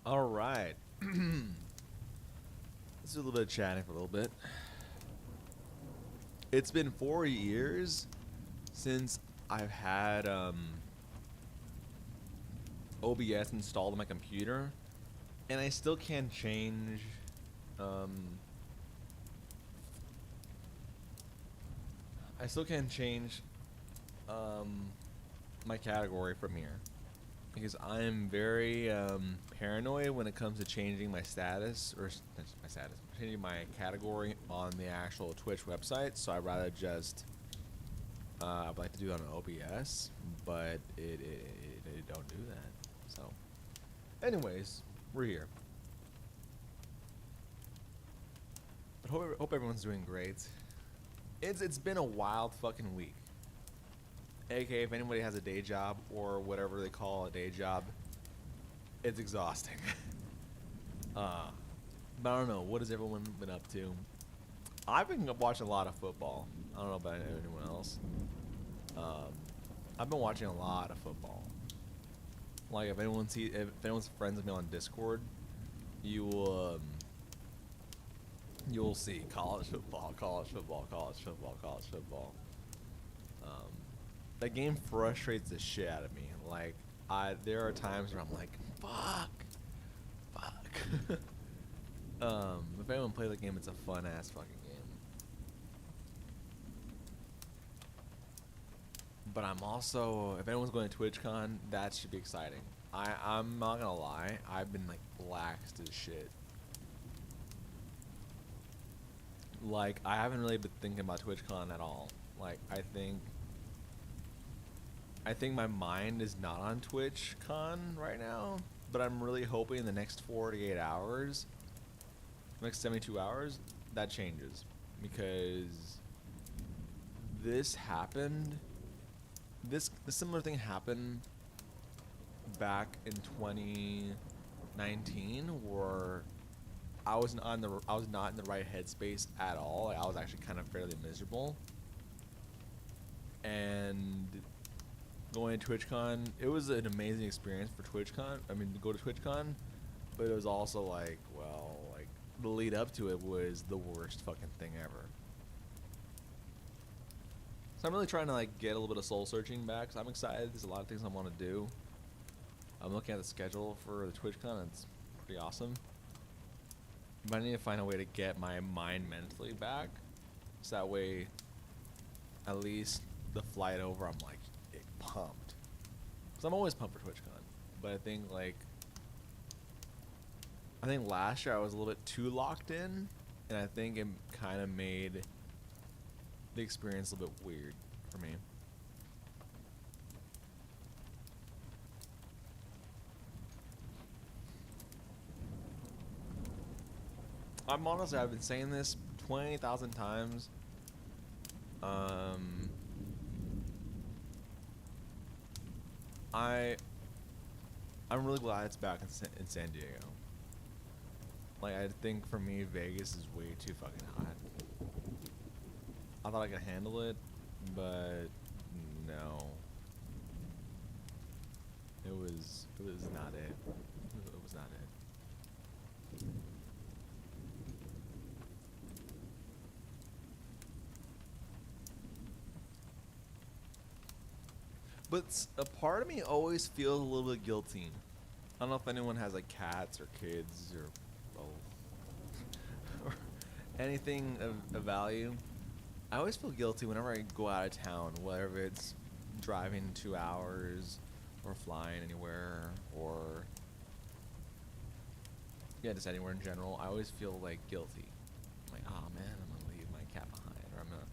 All right. Let's do a little bit of chatting for a little bit. It's been 4 years since I've had OBS installed on my computer, and I still can't change. Um, I still can't change um, my category from here because I'm very paranoid when it comes to changing my status my status, changing my category on the actual Twitch website. So I'd rather just I'd like to do it on OBS, but it don't do that. So, anyways, we're here. But hope everyone's doing great. It's been a wild fucking week. AKA, if anybody has a day job or whatever they call a day job, it's exhausting. But I don't know. What has everyone been up to? I've been watching a lot of football. I don't know about anyone else. Um, I've been watching a lot of football. Like if anyone's friends with me on Discord, you will you'll see college football, college football, college football, college football. Um, that game frustrates the shit out of me. Like there are times where I'm like, fuck. If anyone plays the game, it's a fun ass fucking game. But I'm also, if anyone's going to TwitchCon, that should be exciting. I'm not gonna lie, I've been like laxed as shit. Like I haven't really been thinking about TwitchCon at all. Like I think my mind is not on TwitchCon right now, but I'm really hoping in the next 48 hours, next 72 hours, that changes because this happened. This similar thing happened back in 2019 where I was not in the right headspace at all. Like, I was actually kind of fairly miserable. And going to TwitchCon, it was an amazing experience for TwitchCon. I mean, to go to TwitchCon, but it was also like, well, like the lead up to it was the worst fucking thing ever. So I'm really trying to like get a little bit of soul searching back. So I'm excited. There's a lot of things I want to do. I'm looking at the schedule for the TwitchCon. It's pretty awesome. But I need to find a way to get my mind mentally back, so that way, at least the flight over, I'm like pumped. Cause I'm always pumped for TwitchCon. But I think last year I was a little bit too locked in, and I think it kind of made the experience a little bit weird for me. I've been saying this 20,000 times. Um, I I'm really glad it's back in San Diego. Like I think for me Vegas is way too fucking hot. I thought I could handle it, but no. It was not it. It was not it. But a part of me always feels a little bit guilty. I don't know if anyone has like cats or kids or both or anything of value. I always feel guilty whenever I go out of town, whether it's driving 2 hours or flying anywhere or yeah, just anywhere in general. I always feel like guilty. I'm like, oh man, I'm gonna leave my cat behind, or I'm gonna.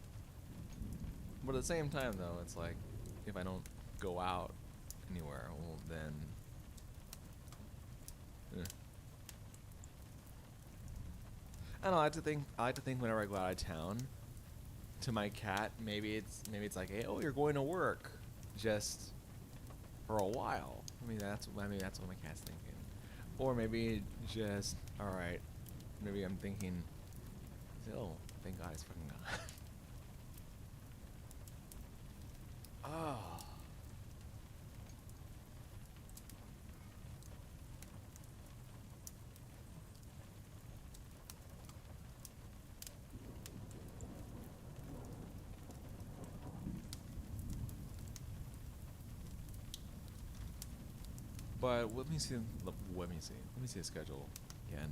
But at the same time, though, it's like if I don't go out anywhere, well then. Eh. I don't know. I like to think whenever I go out of town, to my cat, maybe it's like, hey, oh, you're going to work, just for a while. Maybe that's what my cat's thinking, or maybe just all right. Maybe I'm thinking, oh, thank God it's fucking gone. Oh. But let me see. Let me see. Let me see the schedule again.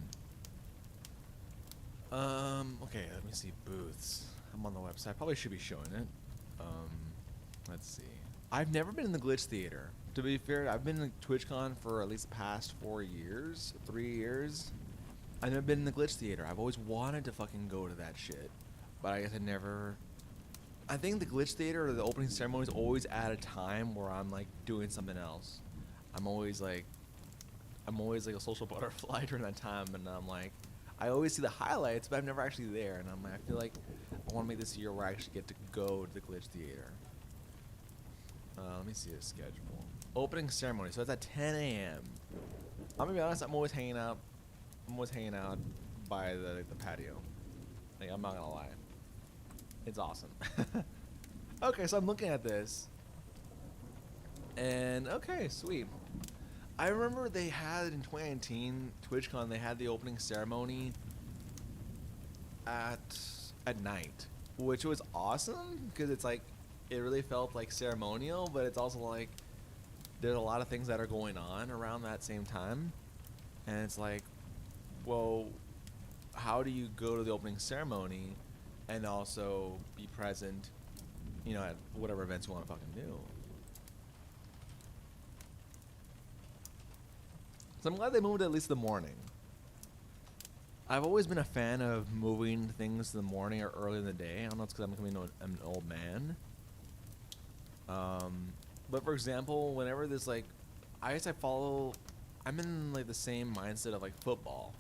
Okay, let me see booths. I'm on the website. Probably should be showing it. Um, let's see. I've never been in the Glitch Theater. To be fair, I've been in TwitchCon for at least the past 4 years, 3 years. I've never been in the Glitch Theater. I've always wanted to fucking go to that shit, but I guess I never. I think the Glitch Theater or the opening ceremony is always at a time where I'm like doing something else. I'm always like a social butterfly during that time, and I'm like, I always see the highlights, but I'm never actually there, and I'm like, I feel like I want to make this year where I actually get to go to the Glitch Theater. Let me see the schedule. Opening ceremony, so it's at 10 a.m. I'm gonna be honest, I'm always hanging out. I'm always hanging out by the patio. Like, I'm not gonna lie, it's awesome. Okay, so I'm looking at this, and okay, sweet. I remember they had in 2019 TwitchCon. They had the opening ceremony at night, which was awesome because it's like it really felt like ceremonial, but it's also like there's a lot of things that are going on around that same time, and it's like, well, how do you go to the opening ceremony and also be present, you know, at whatever events you want to fucking do? So I'm glad they moved it at least the morning. I've always been a fan of moving things to the morning or early in the day. I don't know, it's because I'm becoming an old man. But for example, whenever there's like, I guess I'm in like the same mindset of like football.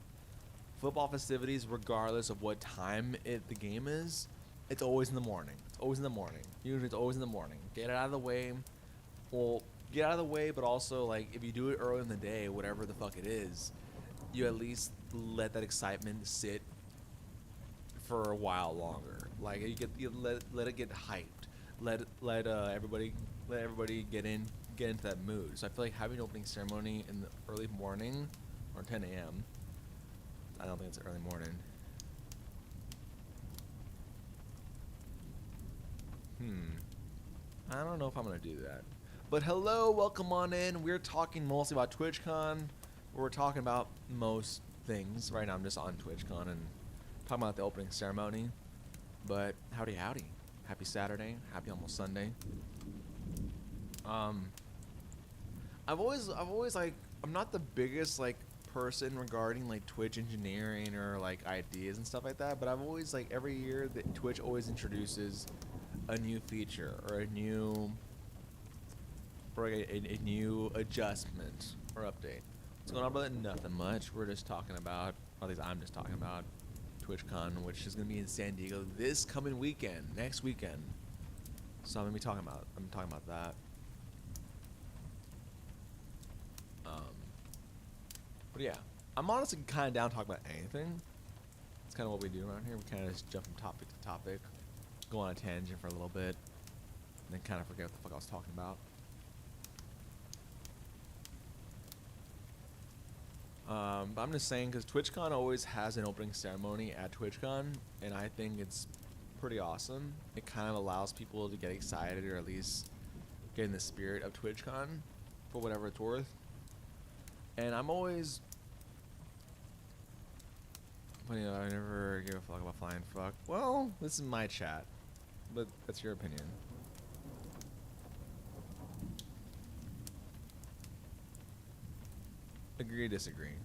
Football festivities, regardless of what time the game is, it's always in the morning. It's always in the morning. Usually it's always in the morning. Get it out of the way. Well, get out of the way, but also like if you do it early in the day, whatever the fuck it is, you at least let that excitement sit for a while longer. Like you let it get hyped. Let everybody get into that mood. So I feel like having an opening ceremony in the early morning or 10 a.m. I don't think it's early morning. I don't know if I'm gonna do that. But hello, welcome on in. We're talking mostly about TwitchCon. We're talking about most things. Right now I'm just on TwitchCon and talking about the opening ceremony. But howdy howdy. Happy Saturday. Happy almost Sunday. I've always like, I'm not the biggest like person regarding like Twitch engineering or like ideas and stuff like that, but I've always like every year that Twitch always introduces a new feature or a new adjustment or update. What's going on, brother? Nothing much. We're just talking about, or at least I'm just talking about TwitchCon, which is gonna be in San Diego this coming weekend, next weekend. So I'm talking about that. But yeah, I'm honestly kind of down to talk about anything. It's kind of what we do around here. We kind of just jump from topic to topic, go on a tangent for a little bit, and then kind of forget what the fuck I was talking about. But I'm just saying, because TwitchCon always has an opening ceremony at TwitchCon, and I think it's pretty awesome. It kind of allows people to get excited, or at least get in the spirit of TwitchCon, for whatever it's worth. And I'm always, you know, I never give a fuck about flying fuck. Well, this is my chat, but that's your opinion. Agree or disagree?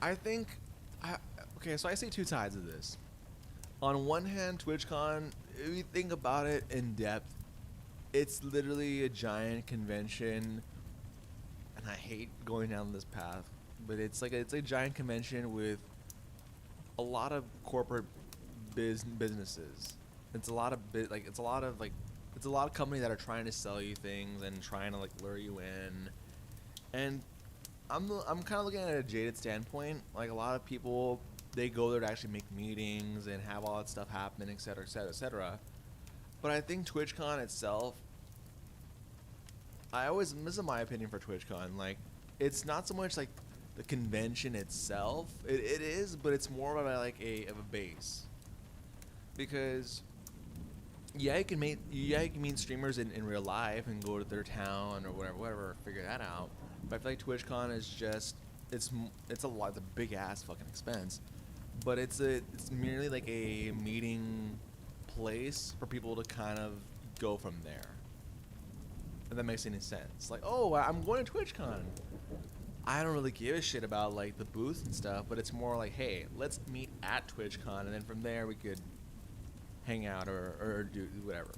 I think, okay, so I see two sides of this. On one hand, TwitchCon, if you think about it in depth, it's literally a giant convention, and I hate going down this path, but it's a giant convention with a lot of corporate businesses. It's a lot of it's a lot of companies that are trying to sell you things and trying to like lure you in. And I'm kind of looking at it at a jaded standpoint. Like, a lot of people, they go there to actually make meetings and have all that stuff happen, et cetera, et cetera, et cetera. But I think TwitchCon itself, this is my opinion for TwitchCon, like, it's not so much like the convention itself. It is, but it's more of a base. Because you can meet streamers in real life and go to their town or whatever, figure that out. But I feel like TwitchCon is just it's a lot, it's a big ass fucking expense, but it's merely like a meeting place for people to kind of go from there. If that makes any sense. Like, oh, I'm going to TwitchCon. I don't really give a shit about like the booth and stuff, but it's more like, hey, let's meet at TwitchCon, and then from there we could hang out or do whatever.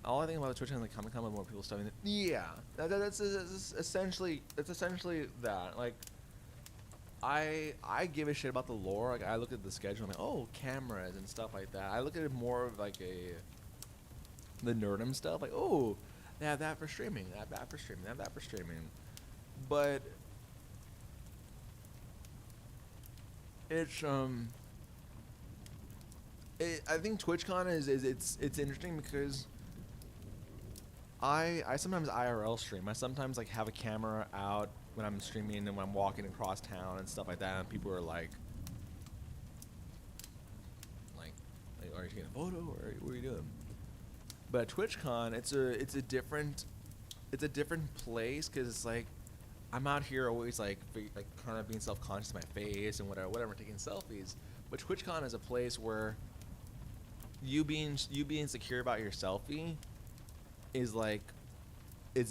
All I think about TwitchCon is like Comic Con with more people stuff. Yeah, that's essentially that. Like, I give a shit about the lore. Like, I look at the schedule, I'm like, oh, cameras and stuff like that. I look at it more of like the nerdum stuff. Like, oh, they have that for streaming. They have that for streaming. They have that for streaming. But it's I think TwitchCon is it's interesting because I sometimes IRL stream. I sometimes like have a camera out when I'm streaming and when I'm walking across town and stuff like that, and people are like, are you taking a photo or what are you doing? But at TwitchCon, it's a different place because it's like I'm out here always like kind of being self-conscious of my face and whatever, taking selfies. But TwitchCon is a place where you being secure about your selfie is like it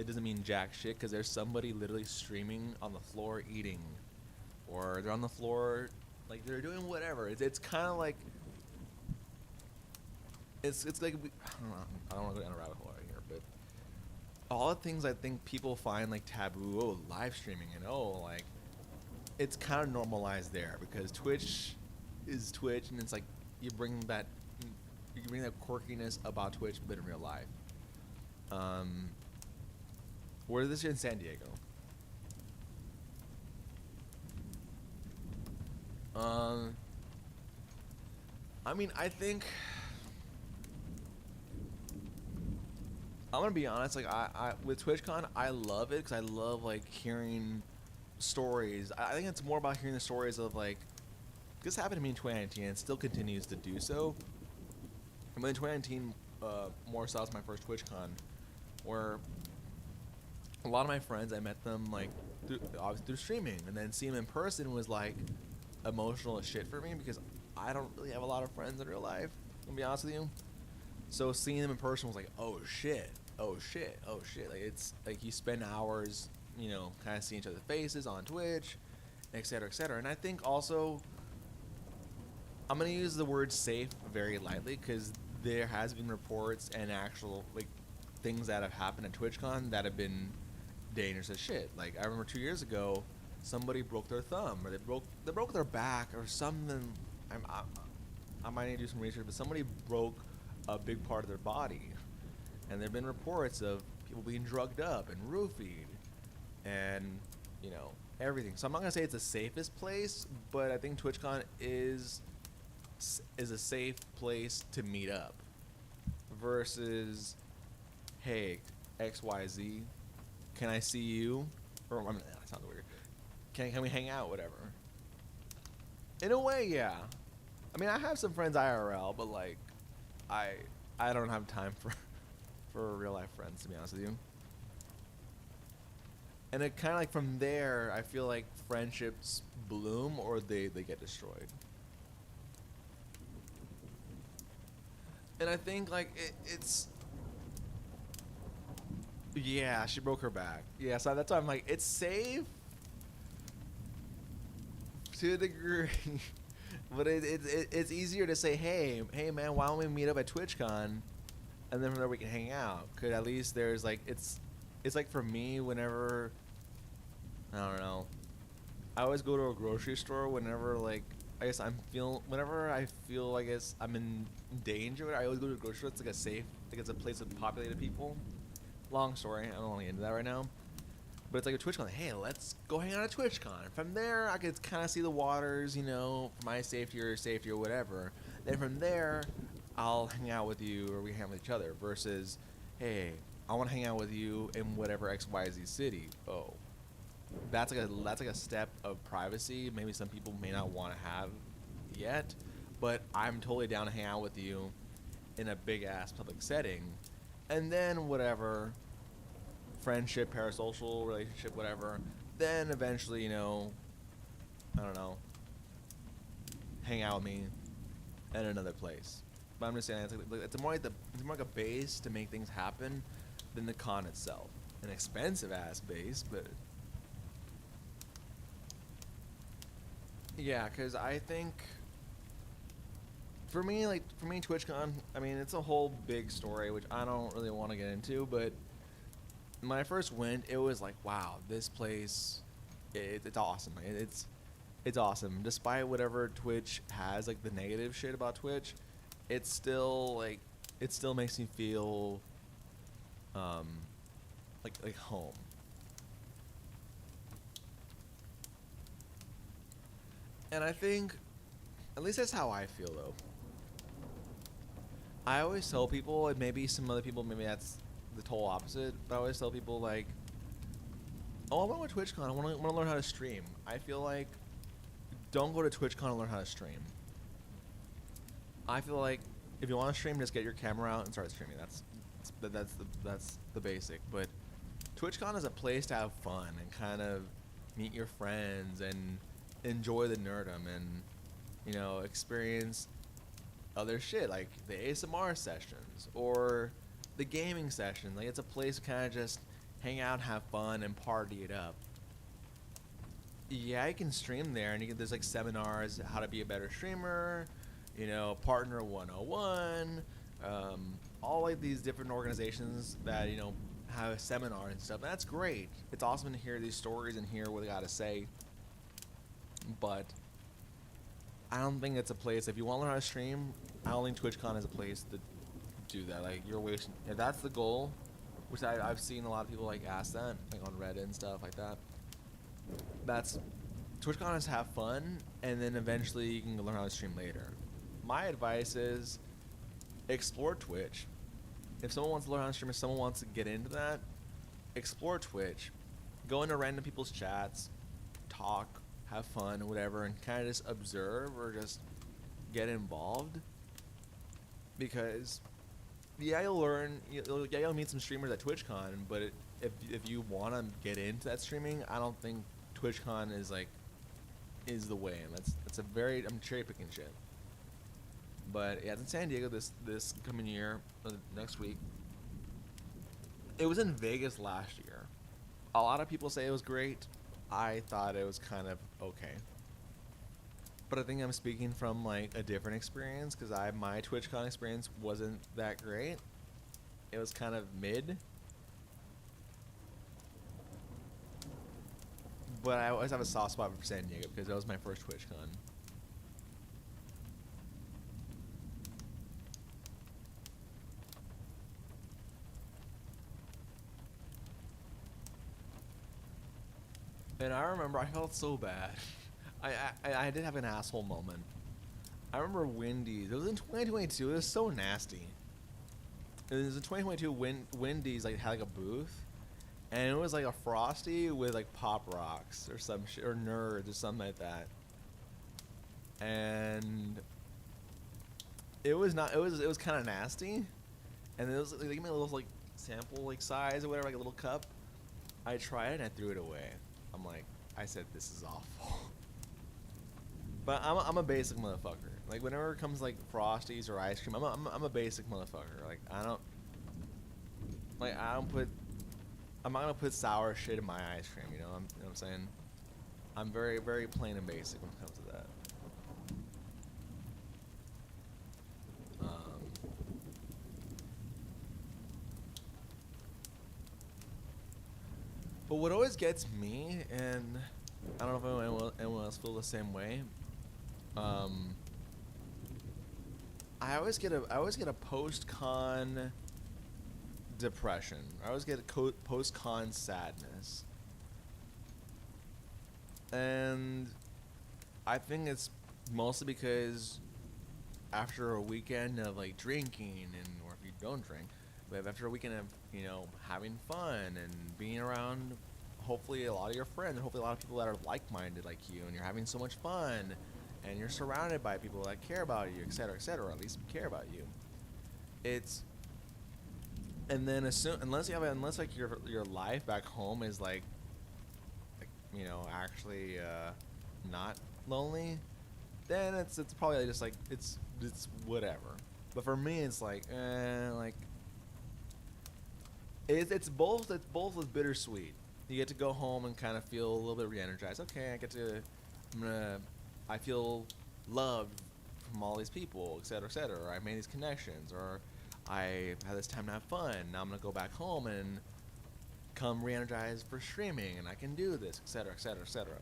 doesn't mean jack shit because there's somebody literally streaming on the floor eating, or they're on the floor like they're doing whatever. It's kind of like it's like I don't want to go down a rabbit hole right here, but all the things I think people find like taboo, oh, live streaming, and oh, like it's kind of normalized there because Twitch is Twitch, and it's like you bring that quirkiness about Twitch, but in real life. Where is this in San Diego? I mean, I think I'm gonna be honest. Like, I with TwitchCon, I love it because I love like hearing stories. I think it's more about hearing the stories of like this happened to me in 2019 and still continues to do so. But in 2019, more so was my first TwitchCon, where a lot of my friends, I met them like obviously through streaming, and then seeing them in person was like emotional as shit for me because I don't really have a lot of friends in real life. To be honest with you, so seeing them in person was like, oh shit, oh shit, oh shit. Like it's like you spend hours, you know, kind of seeing each other's faces on Twitch, et cetera, et cetera. And I think also I'm gonna use the word safe very lightly because there has been reports and actual like things that have happened at TwitchCon that have been dangerous as shit. Like I remember 2 years ago, somebody broke their thumb or they broke their back or something. I might need to do some research, but somebody broke a big part of their body, and there've been reports of people being drugged up and roofied, and you know everything. So I'm not gonna say it's the safest place, but I think TwitchCon is a safe place to meet up versus, hey, XYZ, can I see you? Or I mean, that sounds weird. Can we hang out? Whatever. In a way, yeah. I mean, I have some friends IRL, but like, I don't have time for real life friends, to be honest with you. And it kind of like from there, I feel like friendships bloom or they get destroyed. And I think like it's yeah, she broke her back. Yeah, so that's why I'm like, it's safe to a degree, but it's easier to say, hey man, why don't we meet up at TwitchCon, and then from there we can hang out. Cause at least there's like it's like for me whenever I don't know, I always go to a grocery store whenever like I guess whenever I feel I guess I'm in danger. I always go to a grocery store. It's like a safe, like it's a place with populated people. Long story, I don't want to get into that right now. But it's like a TwitchCon. Like, hey, let's go hang out at TwitchCon. From there, I could kind of see the waters, you know, for my safety or whatever. Then from there, I'll hang out with you, or we hang out with each other. Versus, hey, I want to hang out with you in whatever XYZ city. Oh, that's like a step of privacy. Maybe some people may not want to have yet, but I'm totally down to hang out with you in a big ass public setting, and then whatever friendship, parasocial relationship, whatever. Then eventually, I don't know, hang out with me at another place. But I'm just saying, it's more it's more like a base to make things happen than the con itself. An expensive ass base, but yeah, because I think for me, TwitchCon, I mean, it's a whole big story which I don't really want to get into, but when I first went, it was like, wow, this place, it's awesome. It's awesome. Despite whatever Twitch has, like the negative shit about Twitch, it's still like it still makes me feel um like home. And I think at least that's how I feel though. I always tell people, and maybe some other people, maybe that's the total opposite, but I always tell people like, oh, I want to go to TwitchCon. I want to learn how to stream. I feel like don't go to TwitchCon and learn how to stream. I feel like if you want to stream, just get your camera out and start streaming. That's the basic. But TwitchCon is a place to have fun and kind of meet your friends and enjoy the nerdum and experience other shit like the ASMR sessions or the gaming session. Like it's a place to kind of just hang out, have fun, and party it up. Yeah, you can stream there, and there's like seminars how to be a better streamer, Partner 101, all like these different organizations that have a seminar and stuff. And that's great. It's awesome to hear these stories and hear what they got to say. But I don't think it's a place. If you want to learn how to stream, I don't think TwitchCon is a place to do that. Like you're wasting. If that's the goal, which I've seen a lot of people like ask that, like on Reddit and stuff like that. That's TwitchCon is have fun, and then eventually you can learn how to stream later. My advice is explore Twitch. If someone wants to learn how to stream, if someone wants to get into that, explore Twitch. Go into random people's chats, talk, have fun, whatever, and kind of just observe or just get involved. Because, yeah, you'll meet some streamers at TwitchCon, but if you want to get into that streaming, I don't think TwitchCon is the way. And that's a very, I'm cherry picking shit. But yeah, it's in San Diego this coming year, next week. It was in Vegas last year. A lot of people say it was great. I thought it was kind of okay. But I think I'm speaking from like a different experience because my TwitchCon experience wasn't that great. It was kind of mid. But I always have a soft spot for San Diego because that was my first TwitchCon. And I remember I felt so bad. I did have an asshole moment. I remember Wendy's. It was in 2022. It was so nasty. It was in 2022. Wendy's like had like a booth, and it was like a Frosty with like Pop Rocks or some shit or Nerds or something like that. And it was not. It was kind of nasty. And it was they gave me a little like sample like size or whatever, like a little cup. I tried it and I threw it away. I'm like, I said this is awful. But I'm a basic motherfucker. Like whenever it comes like Frosties or ice cream, I'm a basic motherfucker. Like I'm not gonna put sour shit in my ice cream. You know what I'm saying? I'm very very plain and basic when it comes to that. But what always gets me, and I don't know if anyone else feel the same way. I always get a post-con depression. I always get a post-con sadness, and I think it's mostly because after a weekend of like drinking, or if you don't drink, but after a weekend of having fun and being around, hopefully a lot of your friends, and hopefully a lot of people that are like-minded like you, and you're having so much fun, and you're surrounded by people that care about you, etc., etc. At least care about you. it's and then assume unless you have unless like your life back home is like actually not lonely, then it's probably just like it's whatever. But for me, it's like it's both is bittersweet. You get to go home and kind of feel a little bit re-energized. Okay, I'm gonna I feel loved from all these people, etc., etc. Or I made these connections, or I had this time to have fun. Now I'm gonna go back home and come re-energized for streaming, and I can do this, etc., etc., etc.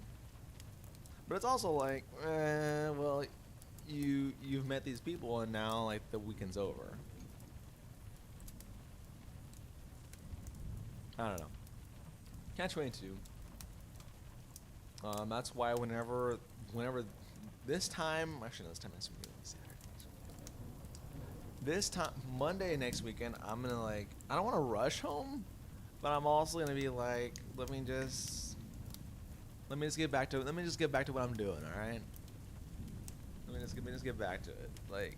But it's also like, well, you've met these people, and now like the weekend's over. I don't know. Catch 22. That's why whenever this time, actually no, this time next week, Saturday. This time Monday next weekend, I'm gonna I don't want to rush home, but I'm also gonna be like, let me just get back to what I'm doing. All right. Let me just get back to it. Like,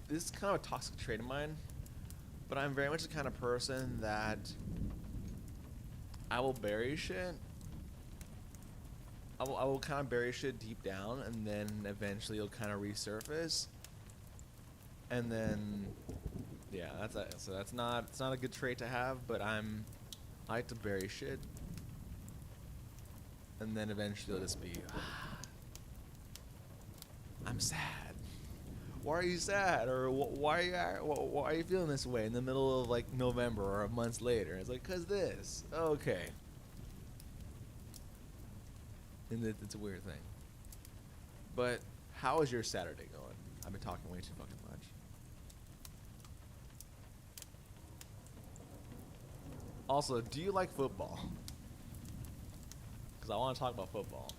this is kind of a toxic trait of mine, but I'm very much the kind of person that I will bury shit. I will kind of bury shit deep down, and then eventually it'll kind of resurface. And then, yeah, so it's not a good trait to have, but I like to bury shit, and then eventually it'll just be, I'm sad. Why are you sad? Or why are you feeling this way in the middle of like November or months later? It's like, cause this. Okay. And it's a weird thing. But how is your Saturday going? I've been talking way too fucking much. Also, do you like football? Because I want to talk about football.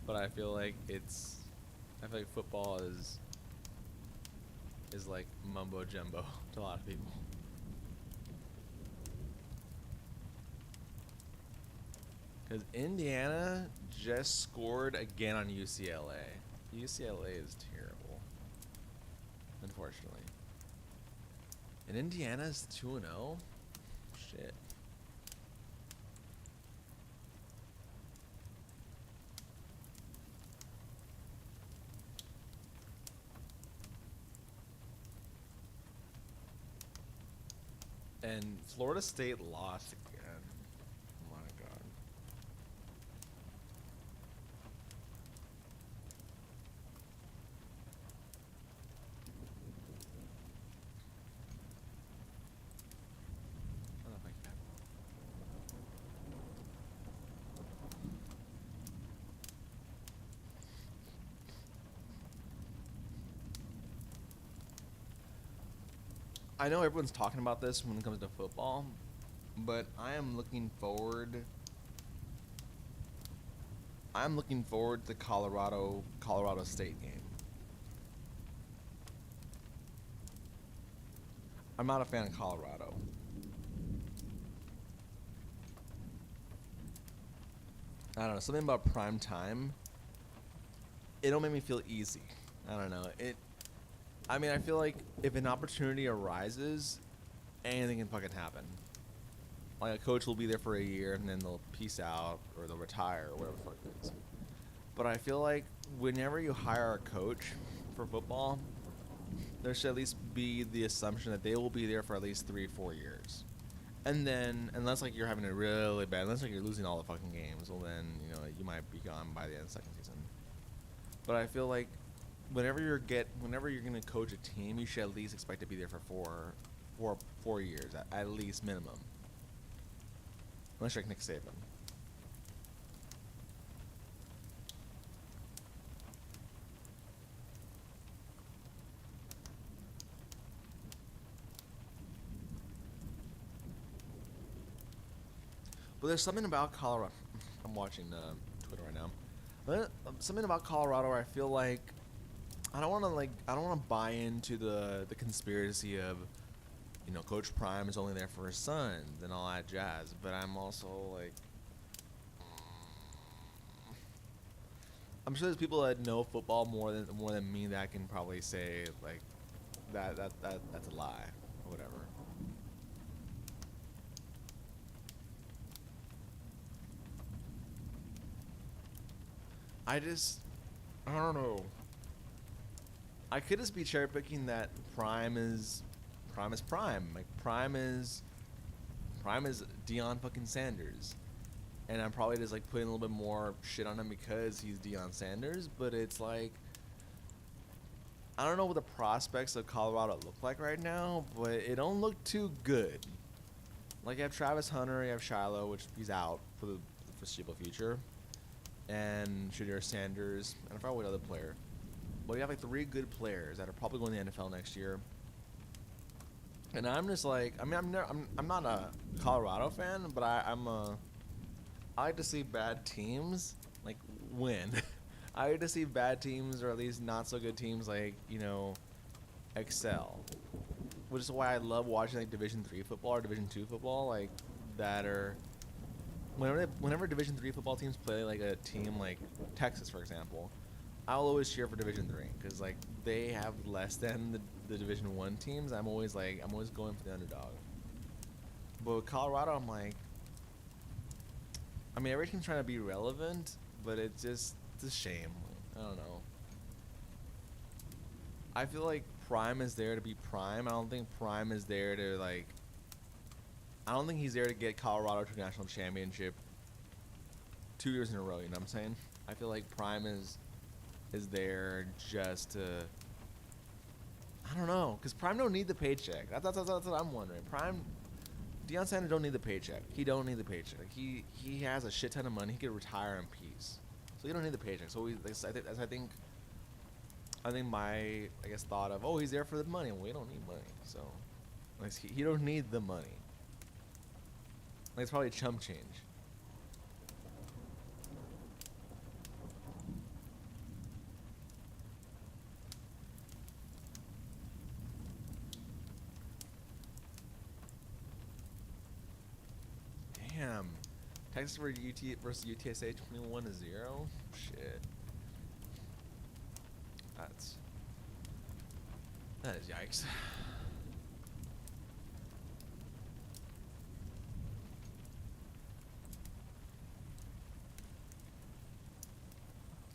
But I feel like football is like mumbo jumbo to a lot of people. Because Indiana just scored again on UCLA. UCLA is terrible, unfortunately. And Indiana's 2-0? Shit. And Florida State lost again. Oh my god. I don't know if I can. I know everyone's talking about this when it comes to football, but I'm looking forward to the Colorado State game. I'm not a fan of Colorado. I don't know, something about prime time. It don't make me feel easy. I don't know. I mean, I feel like if an opportunity arises, anything can fucking happen. Like, a coach will be there for a year and then they'll peace out or they'll retire or whatever the fuck it is. But I feel like whenever you hire a coach for football, there should at least be the assumption that they will be there for at least 3 or 4 years. And then, unless like you're having a really bad, unless like you're losing all the fucking games, well then you might be gone by the end of the second season. But I feel like whenever you're gonna coach a team, you should at least expect to be there for 4 years at least minimum. Unless you're like Nick Saban. But there's something about Colorado. I'm watching Twitter right now. But something about Colorado where I feel like I don't want to buy into the conspiracy of Coach Prime is only there for his sons and all that jazz. But I'm also like, I'm sure there's people that know football more than me that can probably say like that's a lie. Or whatever. I just I don't know. I could just be cherry picking that Prime is Prime. Like Prime is Deion fucking Sanders. And I'm probably just like putting a little bit more shit on him because he's Deion Sanders, but it's like I don't know what the prospects of Colorado look like right now, but it don't look too good. Like you have Travis Hunter, you have Shiloh, which he's out for the foreseeable future, and Shadir Sanders, and I forgot what other player. But you have like three good players that are probably going to the NFL next year. And I'm just like, I mean, I'm not a Colorado fan, but I like to see bad teams like win. I like to see bad teams, or at least not so good teams, like excel. Which is why I love watching like Division 3 football or Division 2 football, like that are whenever Division 3 football teams play like a team like Texas, for example. I'll always cheer for Division 3 because like they have less than the Division 1 teams. I'm always going for the underdog. But with Colorado, I'm like, I mean, every team's trying to be relevant, but it's a shame. I don't know. I feel like Prime is there to be Prime. I don't think Prime is there to like. I don't think he's there to get Colorado to a national championship 2 years in a row. You know what I'm saying? I feel like Prime is there just to. I don't know, because Prime don't need the paycheck. That's what I'm wondering. Prime, Deion Sanders don't need the paycheck. He don't need the paycheck. He has a shit ton of money. He could retire in peace. So he don't need the paycheck. So I think my thought of he's there for the money. Well, we don't need money. So like, he don't need the money. Like, it's probably chump change. Damn. Texas versus UTSA 21-0? Shit. That is yikes.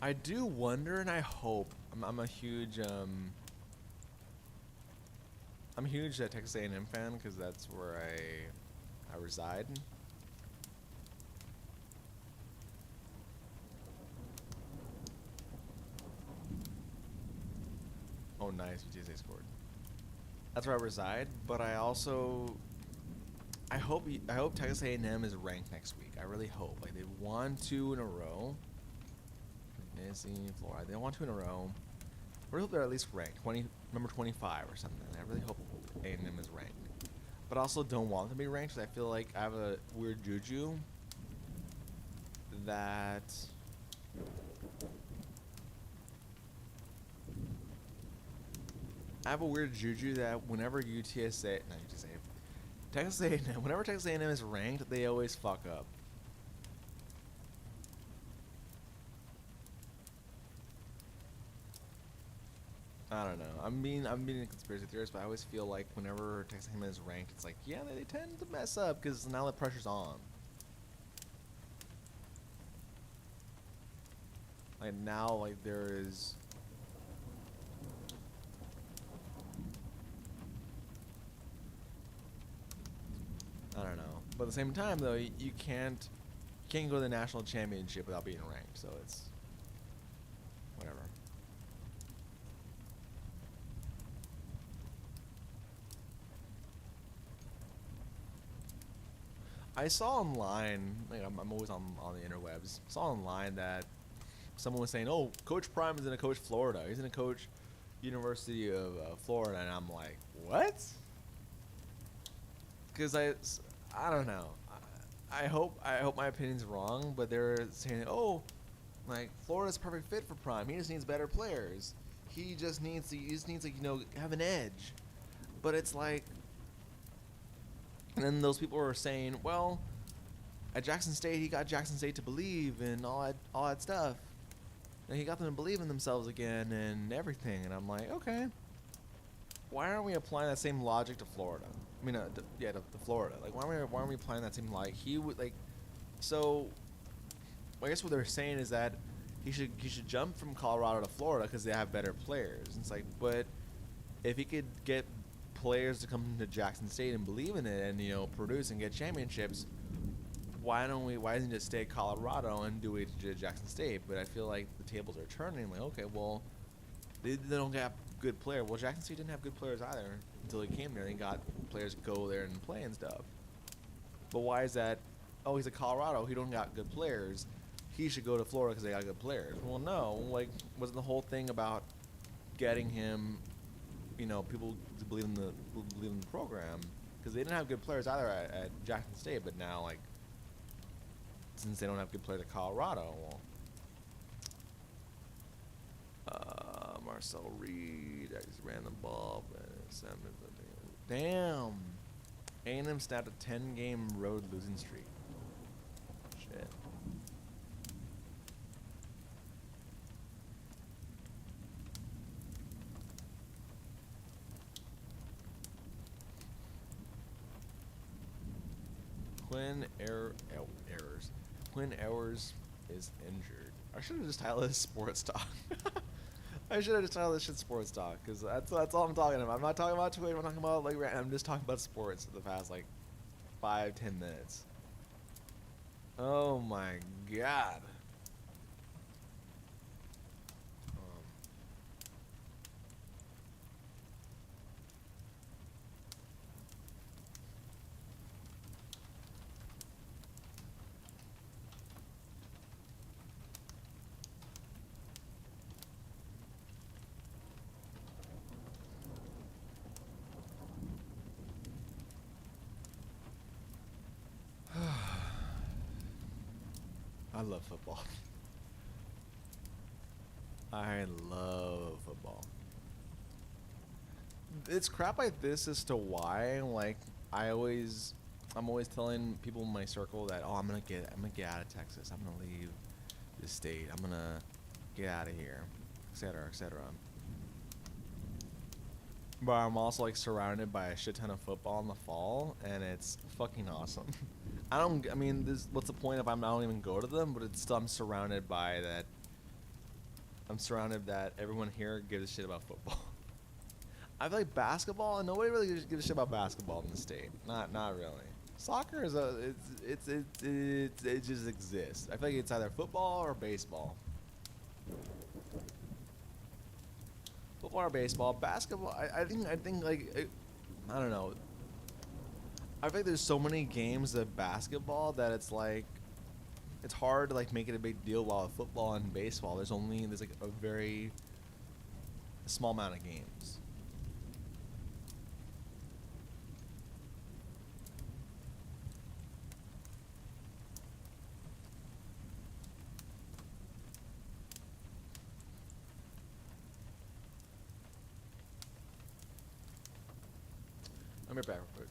I do wonder, and I hope. I'm a huge Texas A&M fan because that's where I reside. Oh, nice. UTSA scored. That's where I reside, but I hope Texas A&M is ranked next week. I really hope. Like, they've won 2 in a row. Missing Florida. They won 2 in a row. I really hope they're at least ranked. Number 25 or something. I really hope A&M is ranked. But I also don't want them to be ranked because I feel like I have a weird juju that whenever Texas A&M, whenever Texas A&M is ranked, they always fuck up. I don't know. I'm being a conspiracy theorist, but I always feel like whenever Texas A&M is ranked, it's like, yeah, they tend to mess up because now the pressure's on. Like now, like there is. I don't know. But at the same time, though, you can't go to the national championship without being ranked. So it's whatever. I saw online, like I'm always on the interwebs. Saw online that someone was saying, "Oh, Coach Prime is going to coach Florida. He's going to coach University of Florida," and I'm like, "What?" Because I don't know. I hope my opinion's wrong, but they're saying, "Oh, like Florida's a perfect fit for Prime. He just needs better players. He just needs to have an edge." But it's like, and then those people are saying, "Well, at Jackson State, he got Jackson State to believe and all that stuff, and he got them to believe in themselves again and everything." And I'm like, okay. why aren't we applying that same logic to Florida? I mean, to Florida. Like, why aren't we applying that same logic? He would like, so. I guess what they're saying is that he should jump from Colorado to Florida because they have better players. And it's like, but if he could get players to come to Jackson State and believe in it and produce and get championships, why don't we? Why doesn't he just stay at Colorado and do it to Jackson State? But I feel like the tables are turning. Like, okay, well, they don't have good players. Well, Jackson State didn't have good players either until he came there. They got players to go there and play and stuff. But why is that? Oh, he's at Colorado. He don't got good players. He should go to Florida because they got good players. Well, no. Like, wasn't the whole thing about getting him, people to believe in the program? Because they didn't have good players either at Jackson State. But now, like, since they don't have good players at Colorado, well, Marcel Reed, I just ran the ball. Damn. A&M snapped a 10-game road losing streak. Shit. Quinn Ewers is injured. I should have just titled this sports talk. I should have just titled this shit sports talk because that's all I'm talking about. I'm not talking about Twitter. I'm talking about I'm just talking about sports for the past 5-10 minutes. Oh my god. I love football. I love football. It's crap like this as to why, I'm always telling people in my circle that, I'm gonna get out of Texas. I'm gonna leave the state. I'm gonna get out of here, etc., etc. But I'm also surrounded by a shit ton of football in the fall, and it's fucking awesome. What's the point if I don't even go to them? But it's still, I'm surrounded by that. I'm surrounded that everyone here gives a shit about football. I feel like basketball, and nobody really gives a shit about basketball in the state. Not really. Soccer is it just exists. I feel like it's either football or baseball. Football or baseball. Basketball, I think I don't know. I feel like there's so many games of basketball that it's hard to make it a big deal. While with football and baseball, there's a very small amount of games. Let me back real quick.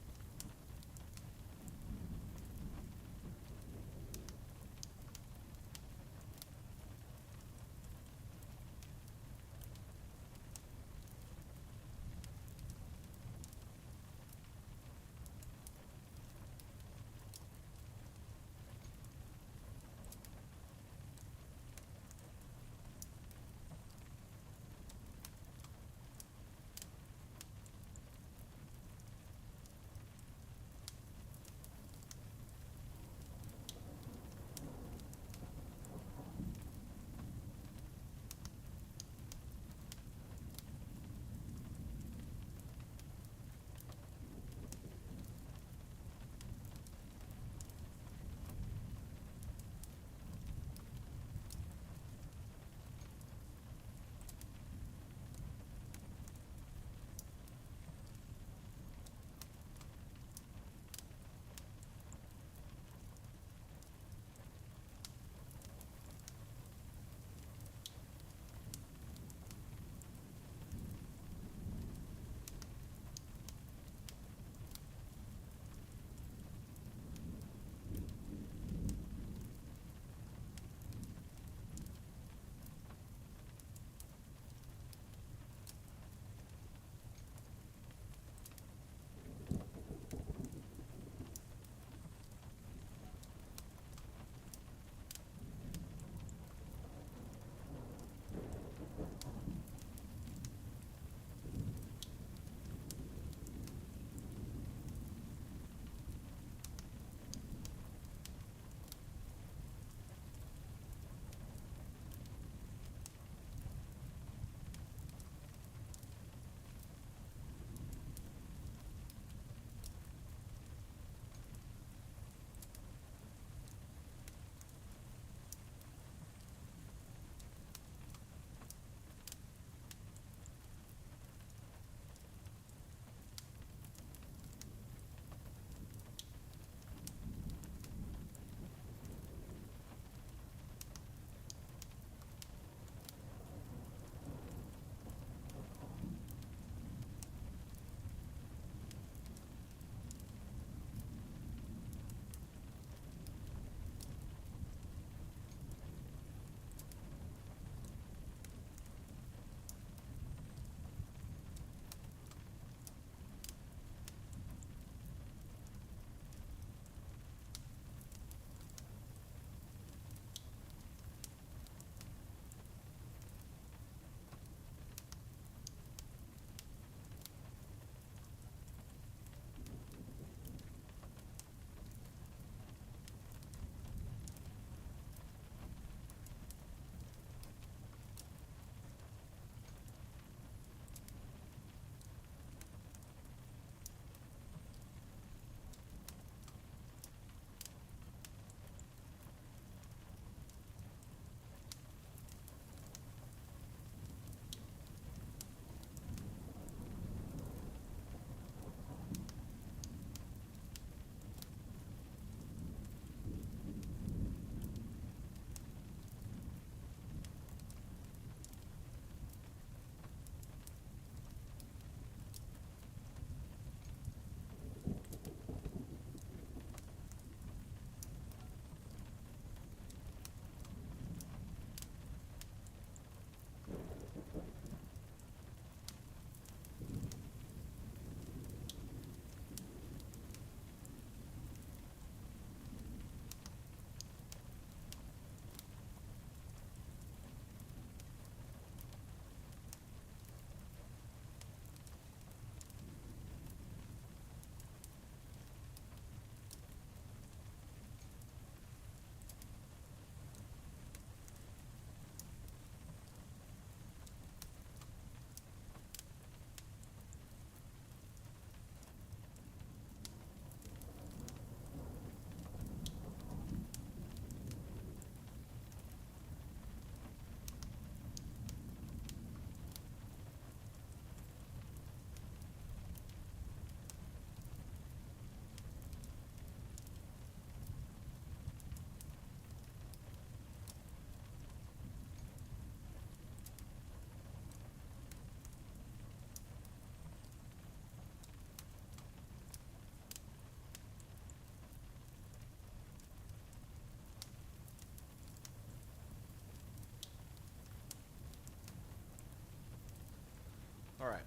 All right.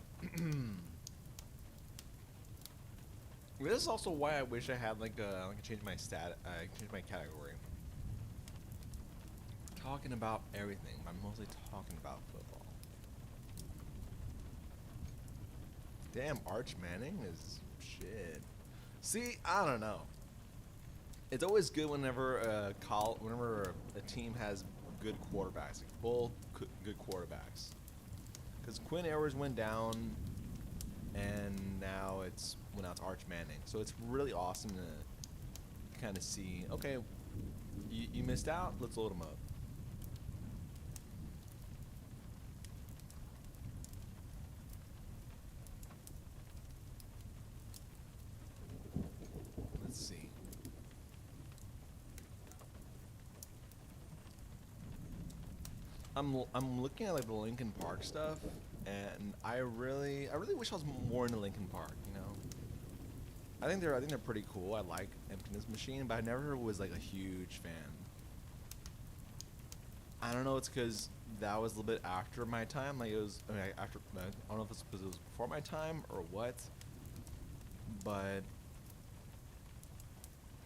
This is also why I wish I had like change my change my category. Talking about everything, but I'm mostly talking about football. Damn, Arch Manning is shit. See, I don't know. It's always good whenever whenever a team has good quarterbacks, like both good quarterbacks. Because Quinn Ewers went down, and now it's Arch Manning. So it's really awesome to kind of see. Okay, you missed out. Let's load him up. Let's see. I'm looking at like the Lincoln Park stuff, and I really wish I was more into Lincoln Park. You know, I think they're pretty cool. I like Emptiness Machine, but I never was like a huge fan. I don't know. It's because that was a little bit after my time. Like it was after. I don't know if it's because it was before my time or what, but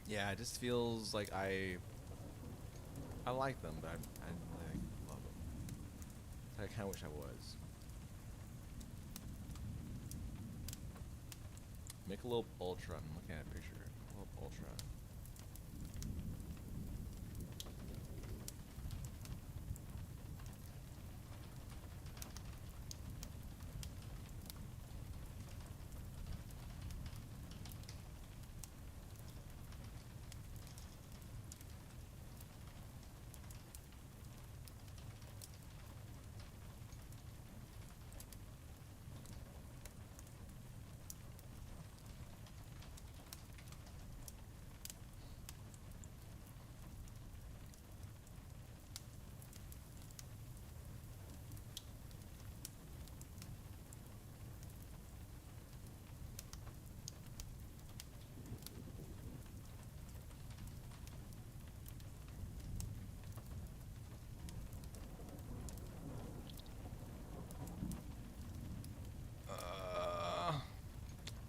yeah, it just feels like I like them, but I like love them. I kind of wish I was. Michelob Ultra. I'm looking at a picture. Michelob Ultra.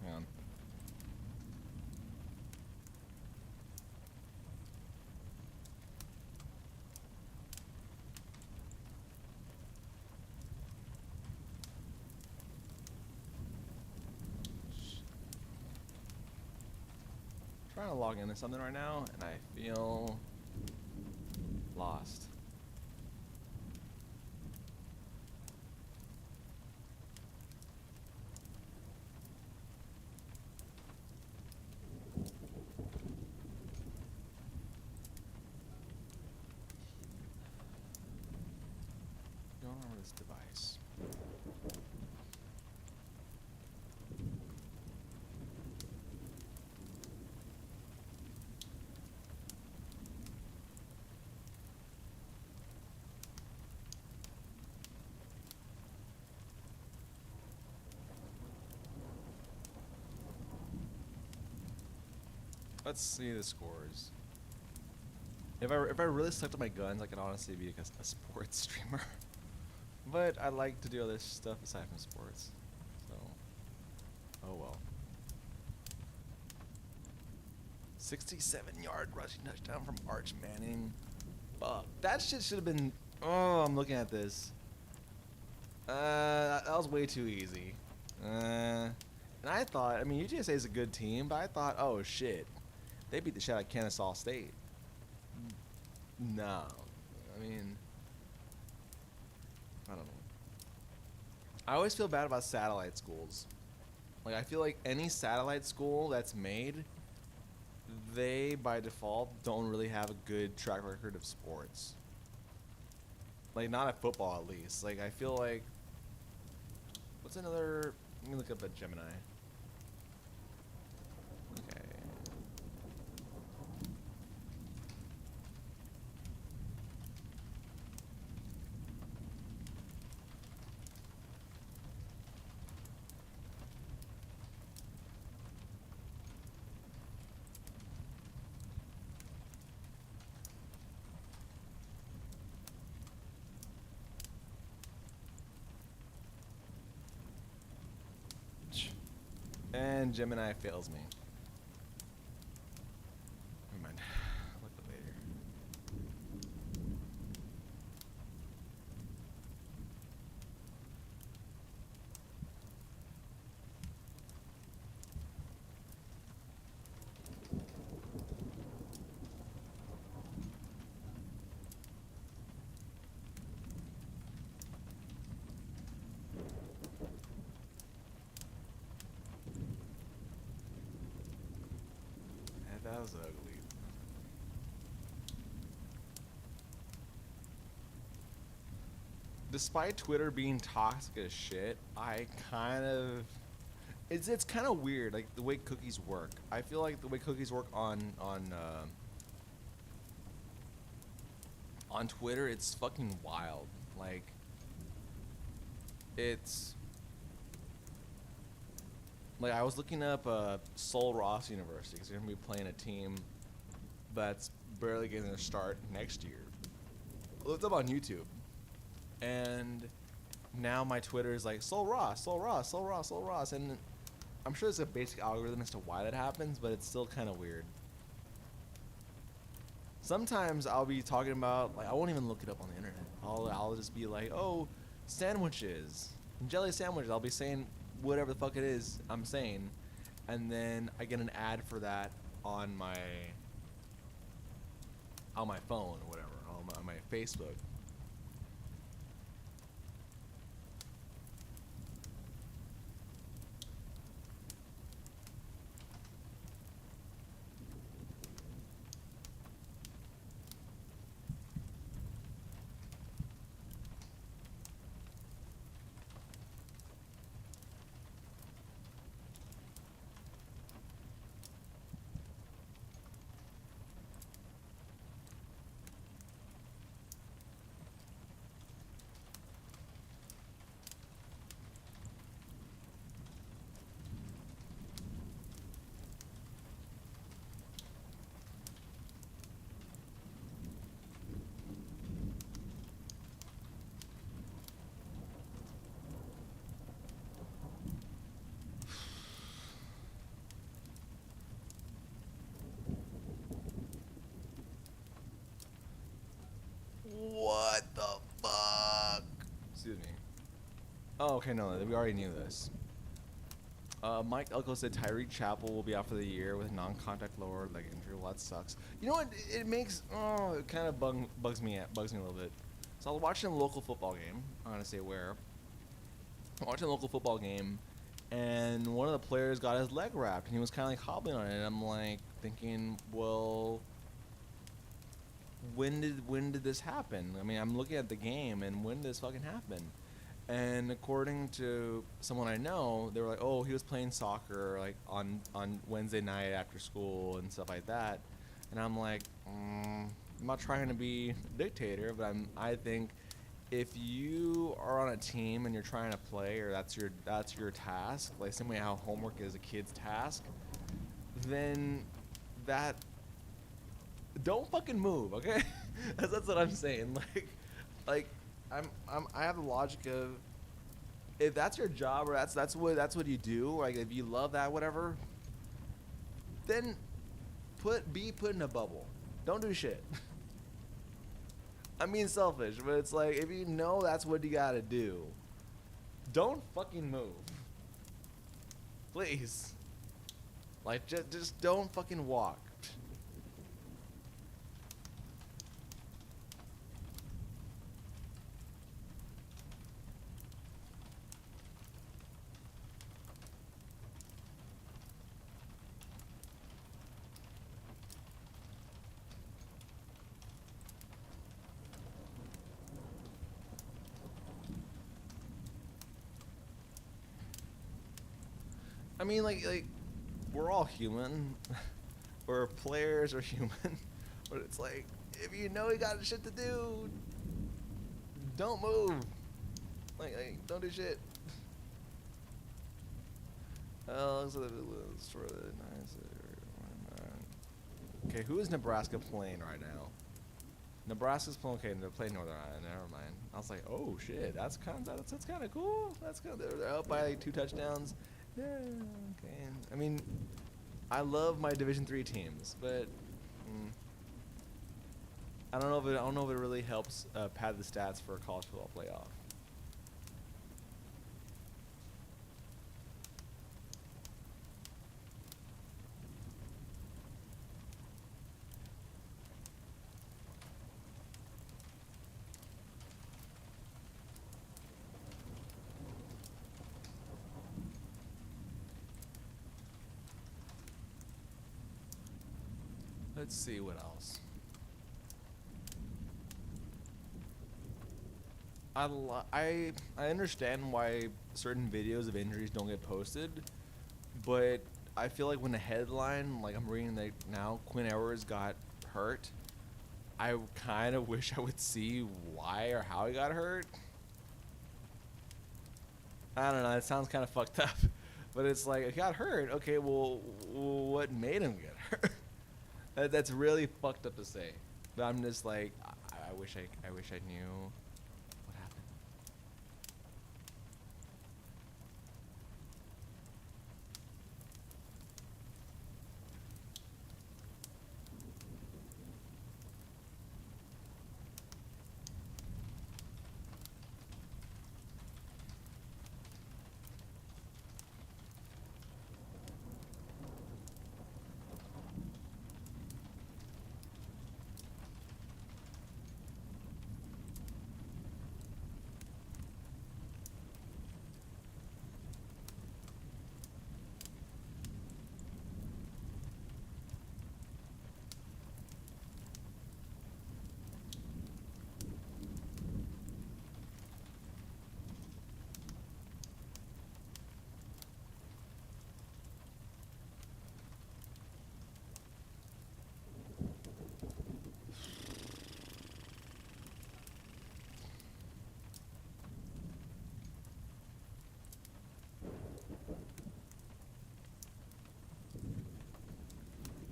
Hang on. Trying to log into something right now, and I feel lost. Don't remember this device. Let's see the scores. If I really stuck to my guns, I could honestly be like a sports streamer. But I like to do other stuff aside from sports. So, oh well. 67-yard rushing touchdown from Arch Manning. Fuck. That shit should have been. Oh, I'm looking at this. That was way too easy. And I thought, I mean, UTSA is a good team, but I thought, oh shit, they beat the shit out of Kennesaw State. No, I mean, I don't know. I always feel bad about satellite schools. Like, I feel like any satellite school that's made, they by default don't really have a good track record of sports. Like, not at football at least. Like, I feel like, what's another? Let me look up at Gemini. Okay. And Gemini fails me. Never mind. Look at later. That was ugly. Despite Twitter being toxic as shit, I kind of it's kind of weird, like the way cookies work. I feel like the way cookies work on Twitter, it's fucking wild. Like it's like I was looking up Sol Ross University because they're gonna be playing a team that's barely getting a start next year. I looked up on YouTube, and now my Twitter is like Sol Ross, Sol Ross, Sol Ross, Sol Ross, and I'm sure there's a basic algorithm as to why that happens, but it's still kind of weird. Sometimes I'll be talking about, like, I won't even look it up on the internet. I'll just be like, oh, sandwiches, jelly sandwiches. I'll be saying whatever the fuck it is I'm saying, and then I get an ad for that on my phone or whatever, on my Facebook. What the fuck? Excuse me. Oh, okay, no, we already knew this. Mike Elko said Tyreek Chappell will be out for the year with non-contact lower leg injury. Well, that sucks. You know what? It makes it kind of bugs me a little bit. So I was watching a local football game. I'm gonna say where. I'm watching a local football game, and one of the players got his leg wrapped, and he was kind of like hobbling on it. And I'm like thinking, well, when did this happen? I mean, I'm looking at the game, and when did this fucking happen? And according to someone I know, they were like, "Oh, he was playing soccer like on Wednesday night after school and stuff like that." And I'm like, I'm not trying to be a dictator, but I think if you are on a team and you're trying to play, or that's your task, like same way how homework is a kid's task, then that don't fucking move, okay? that's what I'm saying. Like I have the logic of, if that's your job or that's what you do, like if you love that, whatever, then be put in a bubble. Don't do shit. I'm being selfish, but it's like, if you know that's what you gotta do, don't fucking move. Please. Like just don't fucking walk. I mean, like we're all human, or players are human, but it's like, if you know you got shit to do, don't move. Like don't do shit. Okay, who is Nebraska playing right now? Nebraska's playing. Okay, they're playing Northern Ireland. Never mind. I was like, oh shit, that's kind of cool. That's kind of, they're up by like 2 touchdowns. Yeah, okay. I mean, I love my Division Three teams, but I don't know if it really helps pad the stats for a college football playoff. Let's see what else. I understand why certain videos of injuries don't get posted, but I feel like when the headline, like I'm reading like now, Quinn Ewers got hurt, I kind of wish I would see why or how he got hurt. I don't know. It sounds kind of fucked up, but it's like he got hurt. Okay, well, what made him get hurt? That's really fucked up to say. But I'm just like, I wish I knew what happened.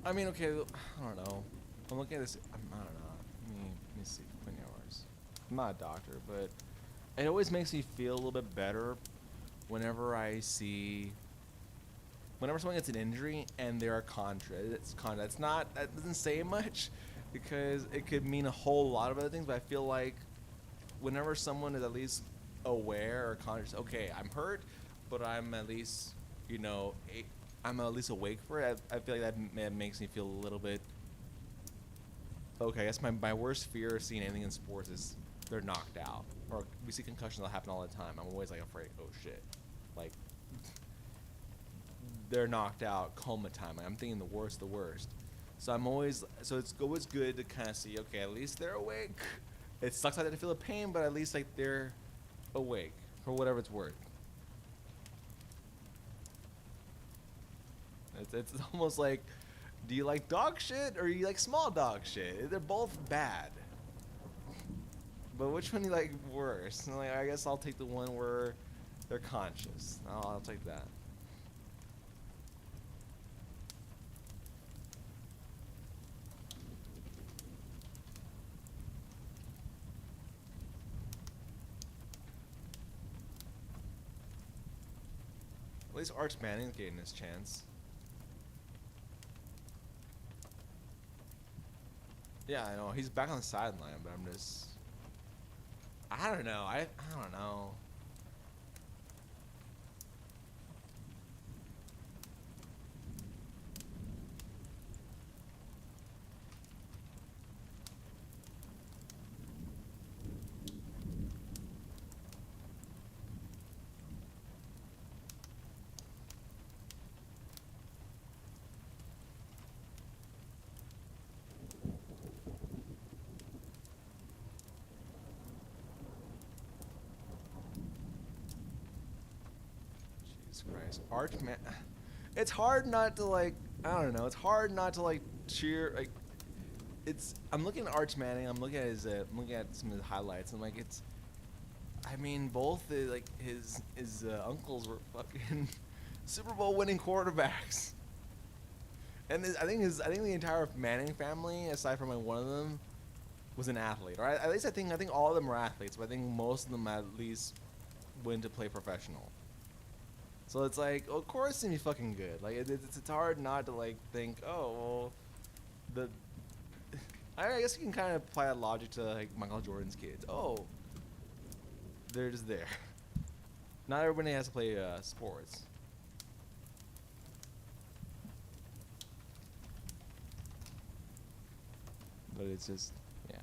I mean, okay, I don't know. I'm looking at this. I don't know. Let me see. Quinn Ewers. I'm not a doctor, but it always makes me feel a little bit better whenever I see whenever someone gets an injury and they're a contra. It's contra. It's not. That doesn't say much because it could mean a whole lot of other things. But I feel like whenever someone is at least aware or conscious, okay, I'm hurt, but I'm at least, you know, I'm at least awake for it. I feel like that makes me feel a little bit. Okay, I guess my worst fear of seeing anything in sports is they're knocked out. Or we see concussions that happen all the time. I'm always like afraid, oh shit. Like, they're knocked out, coma time. I'm thinking the worst. So it's always good to kind of see, okay, at least they're awake. It sucks like to feel the pain, but at least like they're awake for whatever it's worth. It's almost like, do you like dog shit or do you like small dog shit? They're both bad. But which one do you like worse? And like, I guess I'll take the one where they're conscious. I'll take that. At least Arch Manning's getting his chance. Yeah, I know. He's back on the sideline, but I'm just... I don't know. I don't know. Jesus Christ. Arch Man... It's hard not to like... I don't know. It's hard not to like cheer... Like, it's... I'm looking at Arch Manning. I'm looking at his... I'm looking at some of his highlights. I'm like, it's... I mean, both like his uncles were fucking Super Bowl winning quarterbacks, and I think the entire Manning family, aside from like one of them, was an athlete. Or at least I think all of them were athletes, but I think most of them at least went to play professional. So it's like, of course it's gonna be fucking good. Like it's hard not to like think, oh well, the I guess you can kind of apply that logic to like Michael Jordan's kids. Oh, they're just there. Not everybody has to play sports. But it's just, yeah.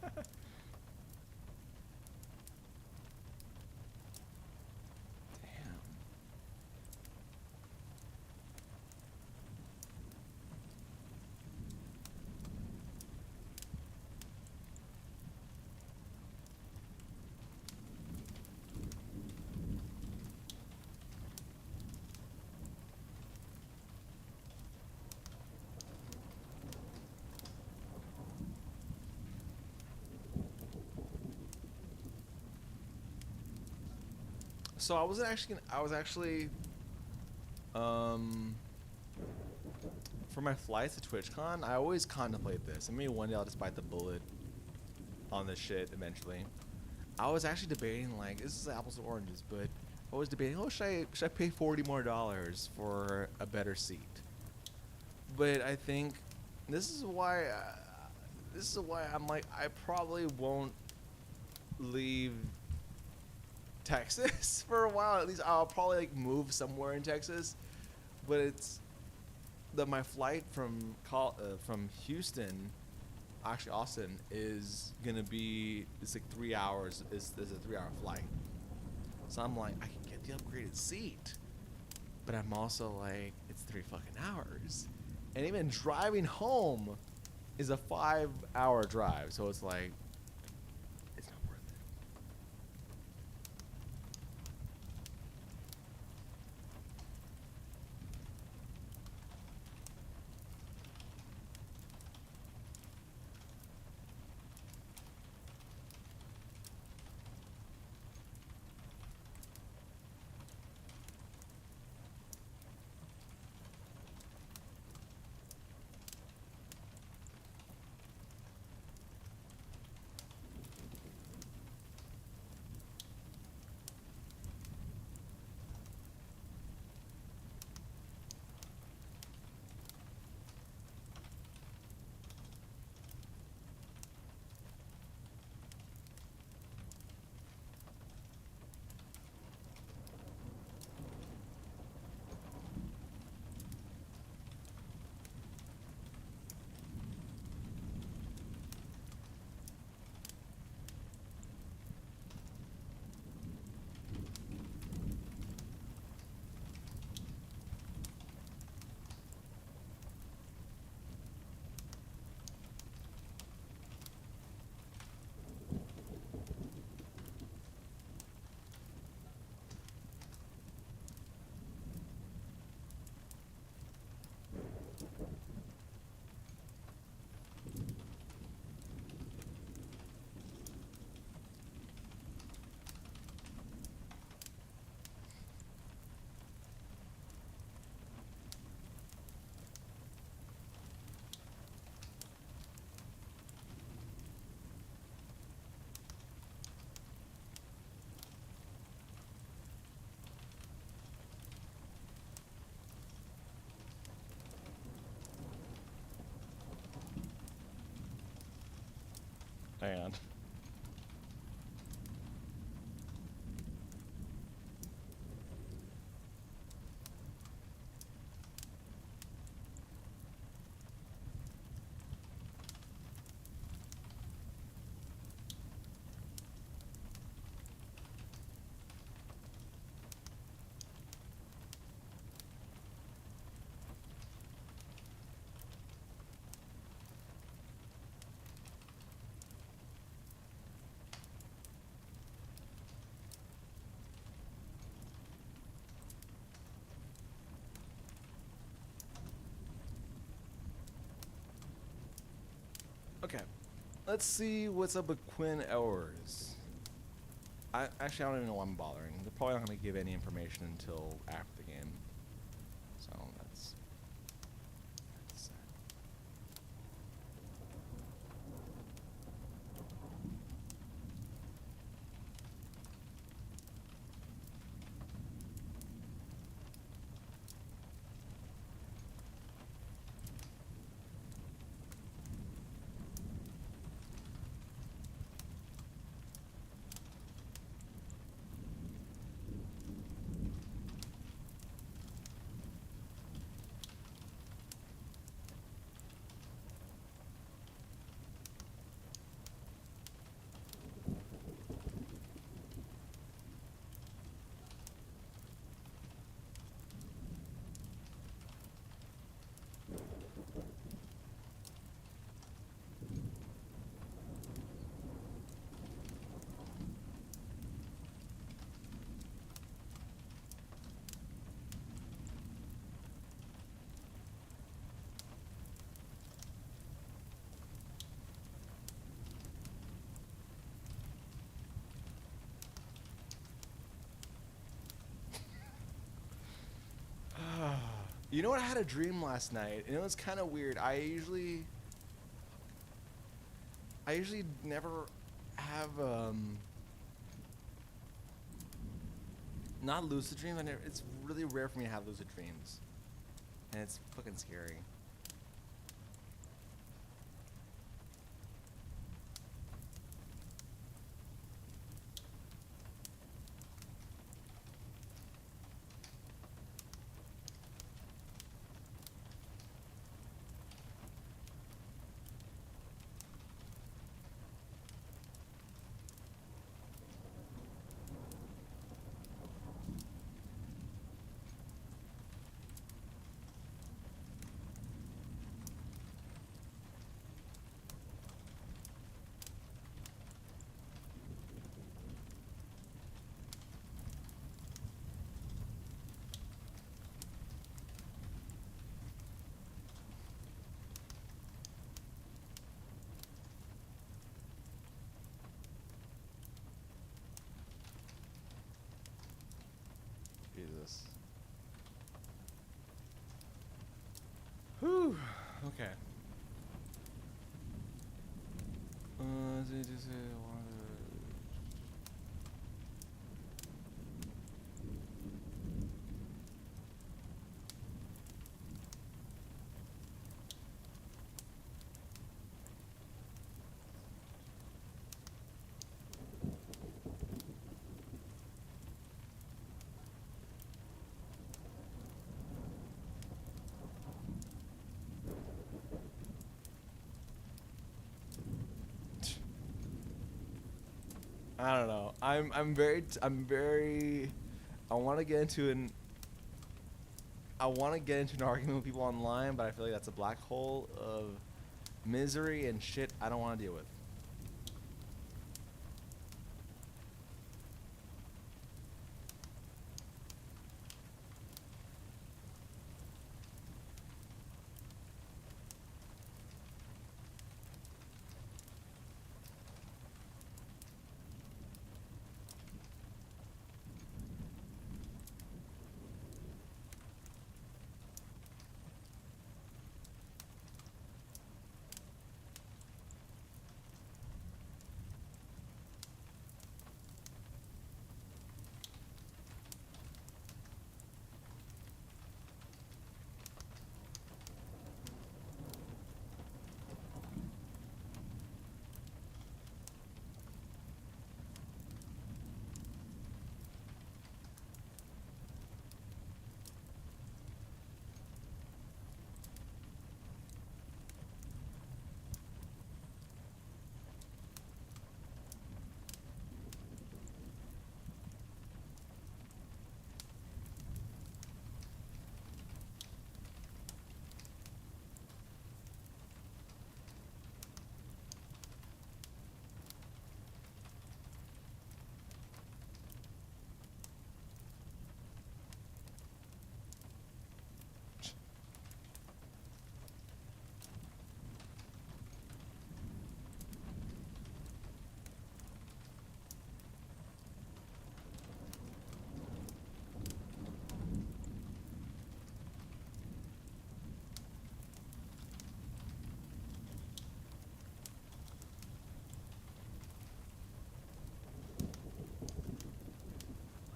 Damn. So I was actually um for my flights to TwitchCon, I always contemplate this. And maybe one day I'll just bite the bullet on this shit eventually. I was actually debating like this is apples and oranges, but I was debating, oh, should I pay $40 more for a better seat? But I think this is why I'm like I probably won't leave Texas for a while. At least I'll probably like move somewhere in Texas. But it's my flight from Houston, actually Austin, is gonna be it's like 3 hours. Is a 3 hour flight. So I'm like I can get the upgraded seat, but I'm also like it's 3 fucking hours, and even driving home is a 5 hour drive. So it's like it's not worth it. And Let's see what's up with Quinn Ewers. Actually, I don't even know why I'm bothering. They're probably not going to give any information until after the game. So that's sad. You know what? I had a dream last night, and it was kind of weird. I usually never have not lucid dreams. It's really rare for me to have lucid dreams, and it's fucking scary. Jesus. Whew. Okay. I don't know. I'm very. I want to get into an. I want to get into an argument with people online, but I feel like that's a black hole of misery and shit I don't want to deal with.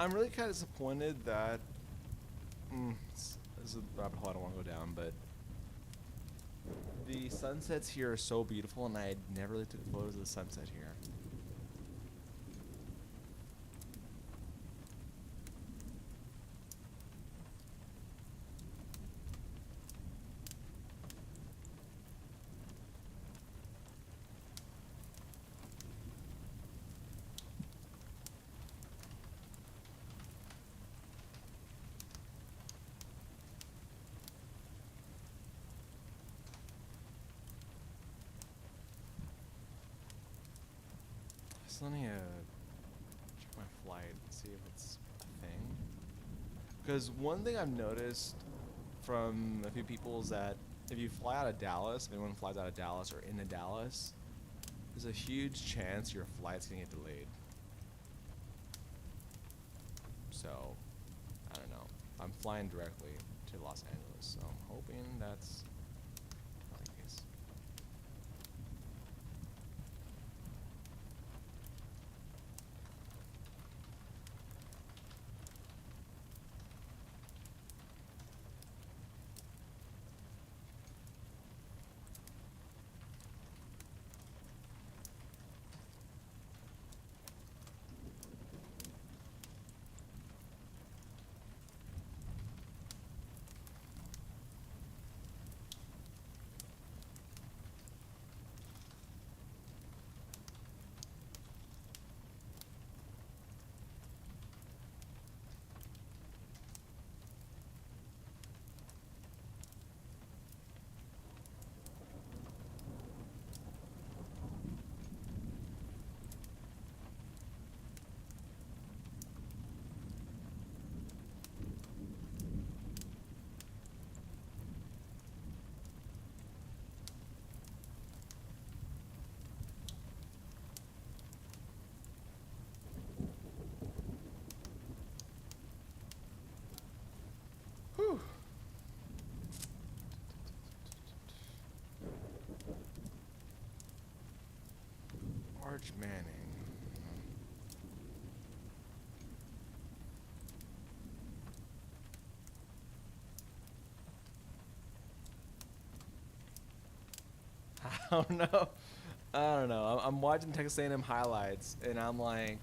I'm really kind of disappointed that this is a rabbit hole I don't want to go down, but the sunsets here are so beautiful, and I never really took photos of the sunset here. So let me check my flight and see if it's a thing. Because one thing I've noticed from a few people is that if you fly out of Dallas, if anyone flies out of Dallas or into Dallas, there's a huge chance your flight's gonna get delayed. So, I don't know. I'm flying directly to Los Angeles, so I'm hoping that's not the case. Whew. Arch Manning. I don't know. I don't know. I'm watching Texas A&M highlights, and I'm like,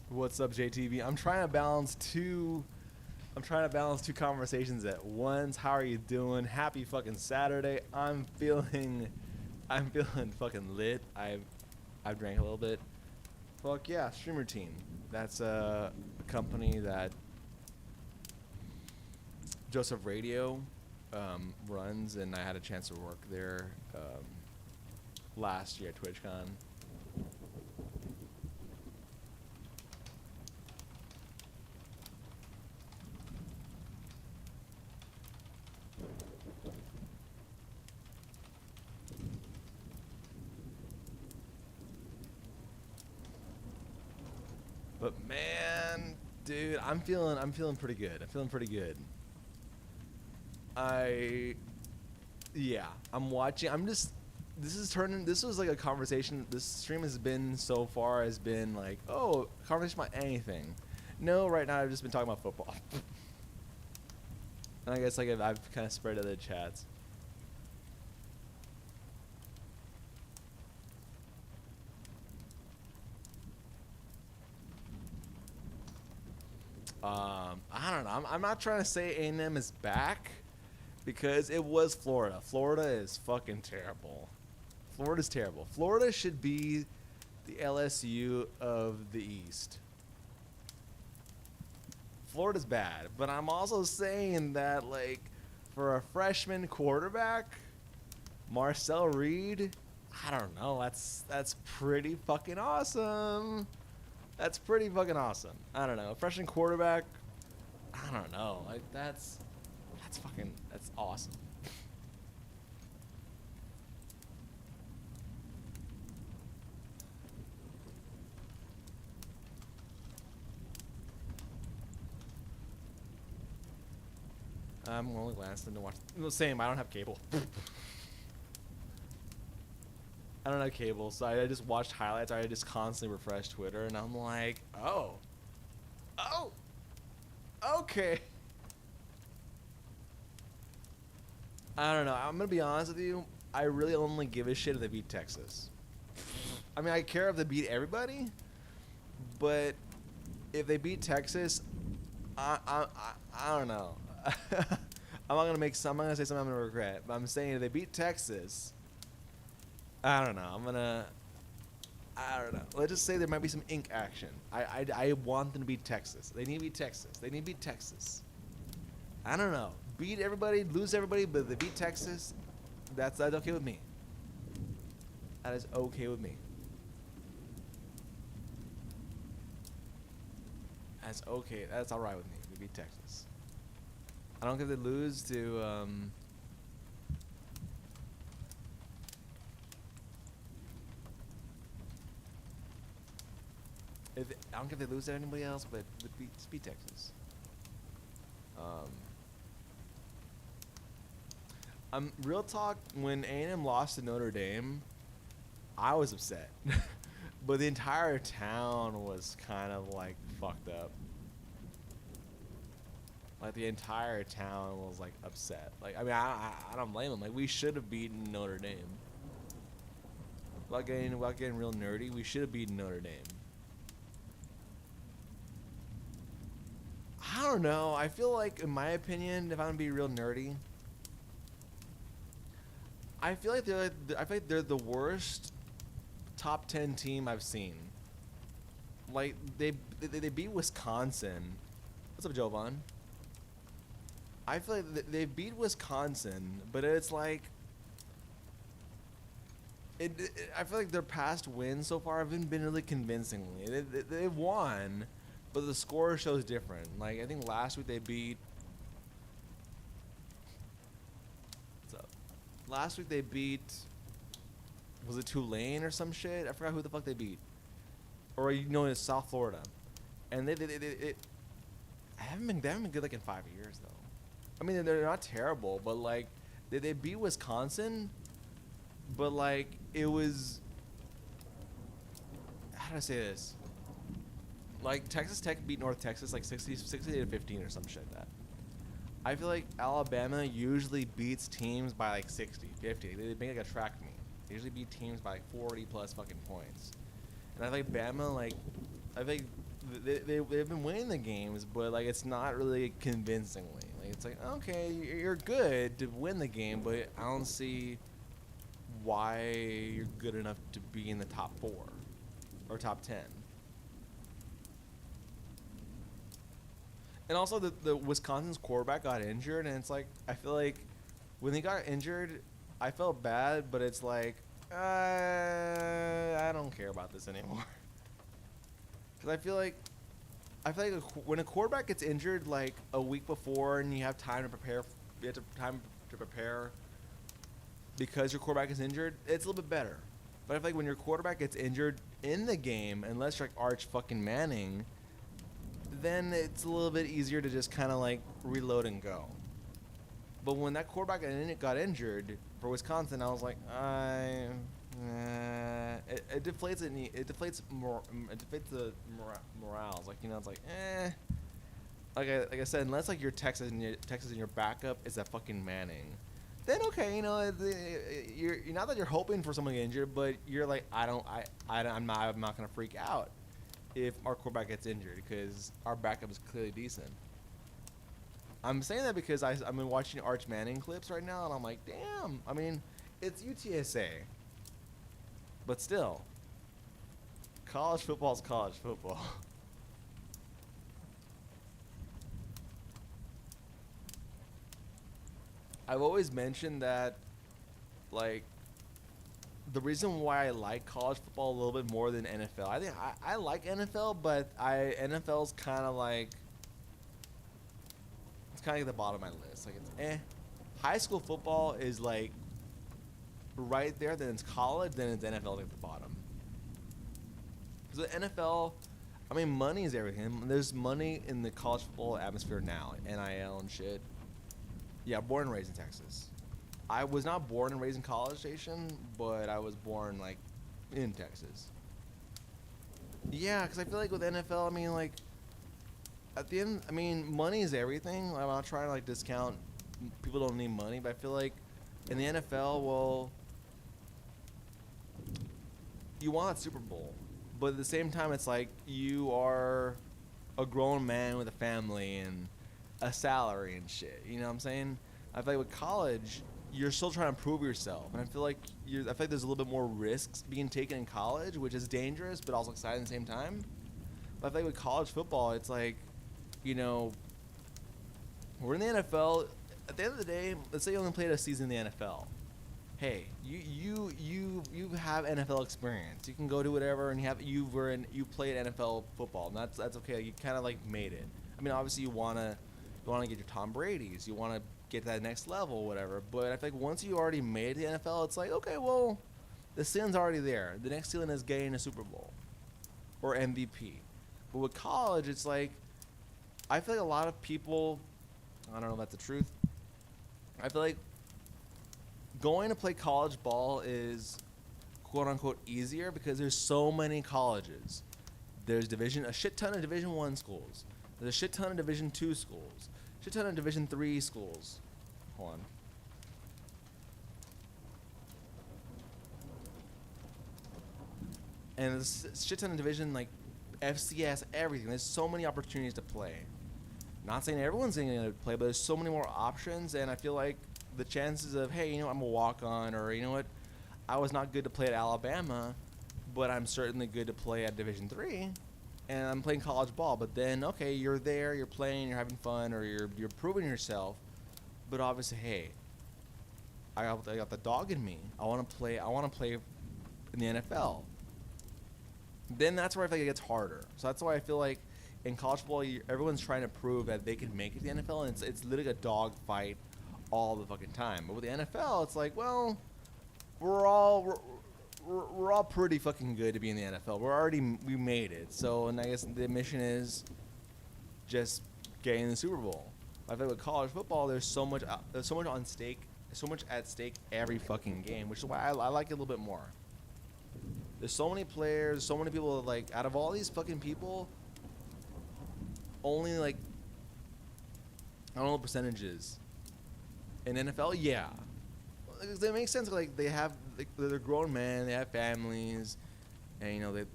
what's up, JTV? I'm trying to balance two conversations at once. How are you doing? Happy fucking Saturday. I'm feeling fucking lit. I've drank a little bit. Fuck yeah, Stream Routine. That's a company that Joseph Radio runs, and I had a chance to work there last year at TwitchCon. But man, dude, I'm feeling pretty good. I'm feeling pretty good. Yeah, I'm watching. this is turning. This was like a conversation. This stream has been so far has been like, oh, conversation about anything. No, right now I've just been talking about football. And I guess like I've kind of spread to the chats. I don't know. I'm not trying to say A&M is back because it was Florida. Florida is fucking terrible. Florida's terrible. Florida should be the LSU of the East. Florida's bad, but I'm also saying that like for a freshman quarterback, Marcel Reed, I don't know. That's pretty fucking awesome. That's pretty fucking awesome. I don't know. A freshman quarterback, I don't know. Like that's awesome. I'm only glancing to watch. No, same. I don't have cable. I don't have cable, so I just watched highlights. I just constantly refresh Twitter, and I'm like, oh, okay. I don't know. I'm gonna be honest with you. I really only give a shit if they beat Texas. I mean, I care if they beat everybody, but if they beat Texas, I don't know. I'm not gonna say something I'm gonna regret, but I'm saying if they beat Texas, I don't know. I don't know. Let's just say there might be some ink action. I want them to beat Texas. They need to beat Texas. They need to beat Texas. I don't know. Beat everybody, lose everybody, but if they beat Texas, that's okay with me. That is okay with me. That's okay. That's all right with me. We beat Texas. I don't care if they lose to I don't care if they lose to anybody else, but beat Texas. Real talk. When A&M lost to Notre Dame, I was upset, but the entire town was kind of like fucked up. Like the entire town was like upset. Like I mean, I don't blame them. Like we should have beaten Notre Dame. Without getting real nerdy, we should have beaten Notre Dame. I don't know. I feel like, in my opinion, if I'm gonna be real nerdy, I feel like they're the worst top 10 team I've seen. Like they beat Wisconsin. What's up, Jovan? I feel like they beat Wisconsin, but it's like I feel like their past wins so far haven't been really convincingly. They won, but the score shows different. Like I think last week they beat. What's up? Last week they beat. Was it Tulane or some shit? I forgot who the fuck they beat. Or it's South Florida, and they haven't been good like in 5 years though. I mean they're not terrible, but like they beat Wisconsin, but like it was. How do I say this? Like Texas Tech beat North Texas like 60 to 15 or some shit like that. I feel like Alabama usually beats teams by like 60, 50. They make like a track meet. They usually beat teams by like 40 plus fucking points. And I think Bama, like, I think they've been winning the games, but like it's not really convincingly. Like it's like, okay, you're good to win the game, but I don't see why you're good enough to be in the top 4 or top 10. And also the Wisconsin's quarterback got injured, and it's like I feel like when he got injured, I felt bad, but it's like I don't care about this anymore. Because I feel like when a quarterback gets injured like a week before, and you have time to prepare, because your quarterback is injured, it's a little bit better. But I feel like when your quarterback gets injured in the game, unless you're like Arch fucking Manning, then it's a little bit easier to just kind of like reload and go. But when that quarterback got injured for Wisconsin, I was like, it deflates it. It deflates the morale. It's like, it's like, eh. Like I said, unless like you're Texas and your backup is that fucking Manning, then okay, you're not that you're hoping for someone to get injured, but you're like, I'm not gonna freak out if our quarterback gets injured because our backup is clearly decent. I'm saying that because I've been watching Arch Manning clips right now, and I'm like, damn. I mean, it's UTSA, but still, college football is college football. I've always mentioned that, like, the reason why I like college football a little bit more than NFL. I think I like NFL, but NFL's kind of like, it's kind of like the bottom of my list. Like, it's eh. High school football is like right there. Then it's college. Then it's NFL at the bottom. Because the NFL, I mean, money is everything. There's money in the college football atmosphere now, NIL and shit. Yeah, born and raised in Texas. I was not born and raised in College Station, but I was born like in Texas. Yeah, because I feel like with NFL, I mean, like at the end, I mean, money is everything. I'm not trying to like discount people don't need money, but I feel like in the NFL, well, you want a Super Bowl, but at the same time, it's like you are a grown man with a family and a salary and shit. You know what I'm saying? I feel like with college, you're still trying to prove yourself, and I feel like there's a little bit more risks being taken in college, which is dangerous but also exciting at the same time. But I feel like with college football, it's like, we're in the NFL. At the end of the day, let's say you only played a season in the NFL. Hey, you have NFL experience. You can go do whatever, and you played NFL football, and that's okay. You kind of like made it. I mean, obviously you wanna get your Tom Brady's. You wanna get to that next level, whatever. But I think once you already made the NFL, it's like, okay, well, the ceiling's already there. The next ceiling is getting a Super Bowl or MVP. But with college, it's like, I feel like a lot of people, I don't know if that's the truth. I feel like going to play college ball is quote unquote easier because there's so many colleges. There's a shit ton of Division 1 schools. There's a shit ton of Division 2 schools. Shit ton of Division 3 schools. Hold on. And there's a shit ton of division, like FCS, everything. There's so many opportunities to play. Not saying everyone's going to play, but there's so many more options, and I feel like the chances of, hey, I'm a walk-on, or you know what, I was not good to play at Alabama, but I'm certainly good to play at Division 3, and I'm playing college ball. But then, okay, you're there, you're playing, you're having fun, or you're proving yourself. But obviously, hey, I got the dog in me. I want to play in the NFL. Then that's where I feel like it gets harder. So that's why I feel like in college football, everyone's trying to prove that they can make it to the NFL, and it's literally a dog fight all the fucking time. But with the NFL, it's like, well, we're all pretty fucking good to be in the NFL. We made it. So, and I guess the mission is just getting the Super Bowl. I feel like with college football, there's so much on stake, so much at stake every fucking game, which is why I like it a little bit more. There's so many players, so many people. Like, out of all these fucking people, only like, I don't know the percentages. In NFL, yeah, it makes sense. Like, they're grown men, they have families, and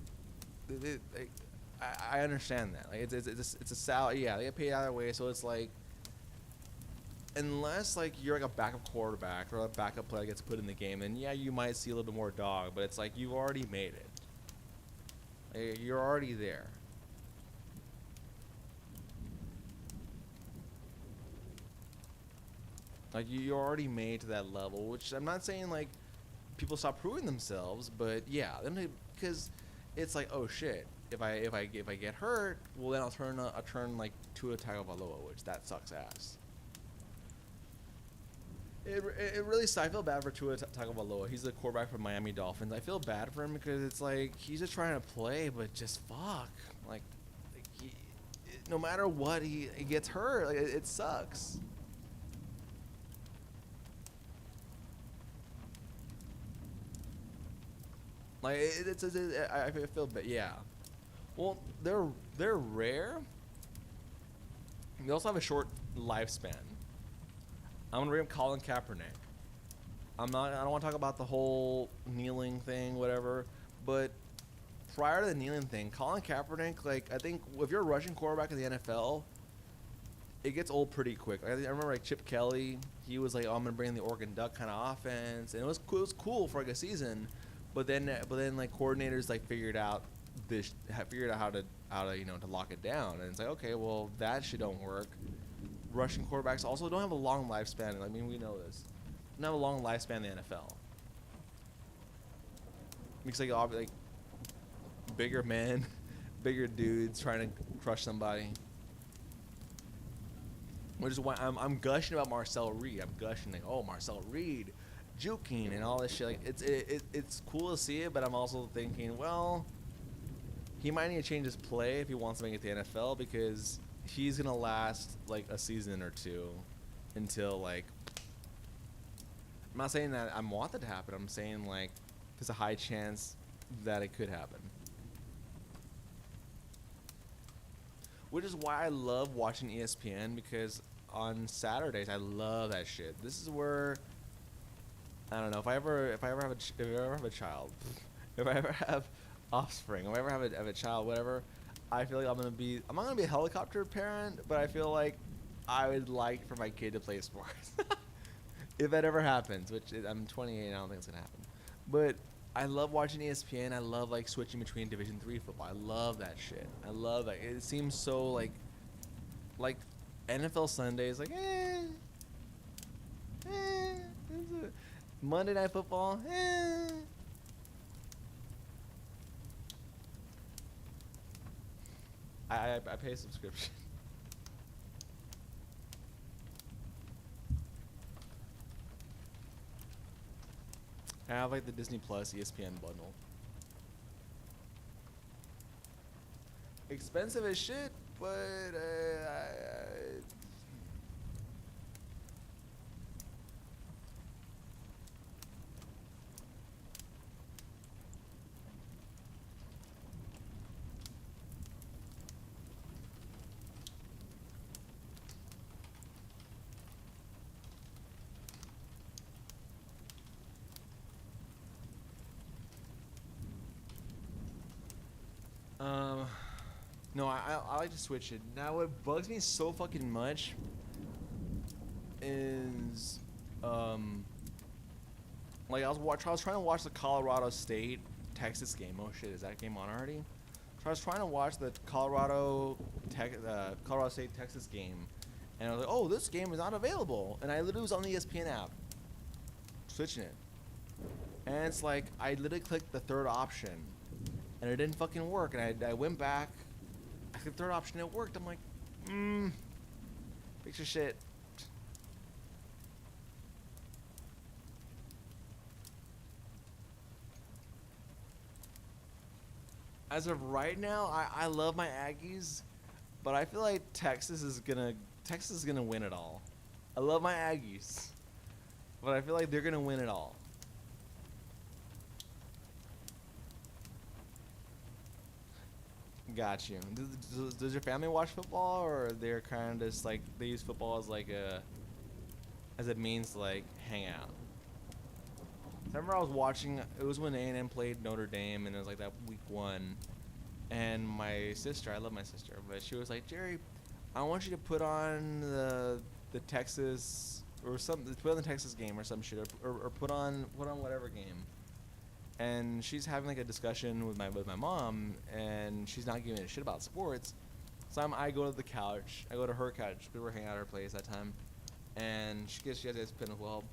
I understand that. Like, it's a salary. Yeah, they get paid either way. So it's like, unless like you're like a backup quarterback or a backup player gets put in the game, then yeah, you might see a little bit more dog. But it's like you've already made it. Like, you're already there. Like, you're already made to that level, which I'm not saying like people stop proving themselves, but yeah, because it's like, oh shit, if I get hurt, well then I'll turn like Tua Tagovailoa, which that sucks ass. It really sucks. I feel bad for Tua Tagovailoa. He's the quarterback for Miami Dolphins. I feel bad for him because it's like he's just trying to play, but just fuck, like no matter what, he gets hurt. Like, it sucks. Like I feel, but yeah. Well, they're rare. They also have a short lifespan. I'm gonna bring up Colin Kaepernick. I'm not. I don't want to talk about the whole kneeling thing, whatever. But prior to the kneeling thing, Colin Kaepernick, like I think if you're a Russian quarterback in the NFL, it gets old pretty quick. I remember like Chip Kelly, he was like, "Oh, I'm gonna bring the Oregon Duck kind of offense," and it was cool. It was cool for like a season, but then like coordinators like figured out how to to lock it down, and it's like, okay, well that shit don't work. Russian quarterbacks also don't have a long lifespan. I mean, we know this. Don't have a long lifespan in the NFL. Because like bigger men, bigger dudes trying to crush somebody. Which is why I'm gushing about Marcel Reed. I'm gushing like, oh, Marcel Reed, juking and all this shit. Like it's cool to see it, but I'm also thinking, well, he might need to change his play if he wants to make it to the NFL because he's gonna last like a season or two until like. I'm not saying that I want that to happen. I'm saying like there's a high chance that it could happen. Which is why I love watching ESPN because on Saturdays I love that shit. This is where I don't know if I ever have a child, if I ever have offspring, if I ever have a child, whatever. I feel like I'm not gonna be a helicopter parent, but I feel like I would like for my kid to play sports. If that ever happens, which I'm 28, and I don't think it's gonna happen. But I love watching ESPN. I love like switching between Division 3 football. I love that shit. I love that. It seems so like NFL Sundays, like Monday Night Football, I pay a subscription. I have like the Disney Plus ESPN bundle. Expensive as shit, but no, I like to switch it. Now, what bugs me so fucking much is, like I was trying to watch the Colorado State Texas game. Oh shit, is that game on already? So I was trying to watch the Colorado State Texas game, and I was like, oh, this game is not available, and I literally was on the ESPN app, switching it, and it's like I literally clicked the third option, and it didn't fucking work, and I went back. I clicked the third option, it worked. I'm like, fix your shit. As of right now, I love my Aggies, but I feel like Texas is gonna win it all. I love my Aggies, but I feel like they're gonna win it all. Got you. Does your family watch football, or they're kind of just like they use football as like as a means to like hang out? I remember I was watching. It was when A&M played Notre Dame, and it was like that week 1. And my sister, I love my sister, but she was like, Jerry, I want you to put on the Texas or something, put on the Texas game or some shit, or put on whatever game. And she's having like a discussion with my mom, and she's not giving a shit about sports. So I go to the couch. I go to her couch. We were hanging out at her place that time, and she has this pin. Well,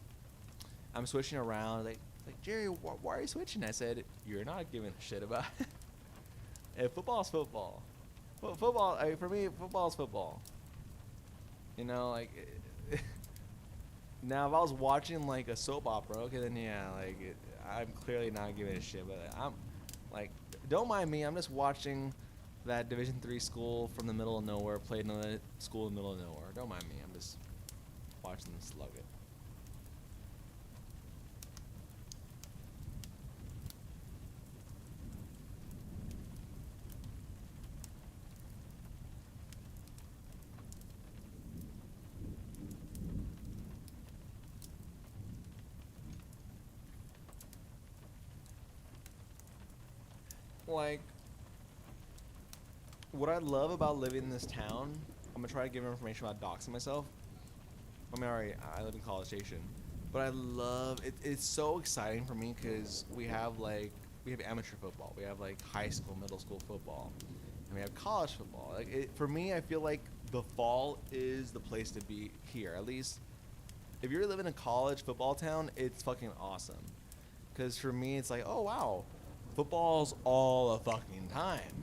I'm switching around. Like Jerry, why are you switching? I said, you're not giving a shit about it. If football's football. Football, for me, football's football. You know, like now if I was watching like a soap opera, okay, then yeah, like I'm clearly not giving a shit. But I'm like, don't mind me. I'm just watching that Division 3 school from the middle of nowhere play another school in the middle of nowhere. Don't mind me. I'm just watching them slug it. like what I love about living in this town. I'm gonna try to give information about doxing myself. I mean, alright, I live in College Station, but I love it. It's so exciting for me because we have amateur football, we have like high school, middle school football, and we have college football. For me, I feel like the fall is the place to be here. At least if you're living in a college football town, it's fucking awesome. Because for me, it's like, oh wow, football's all the fucking time.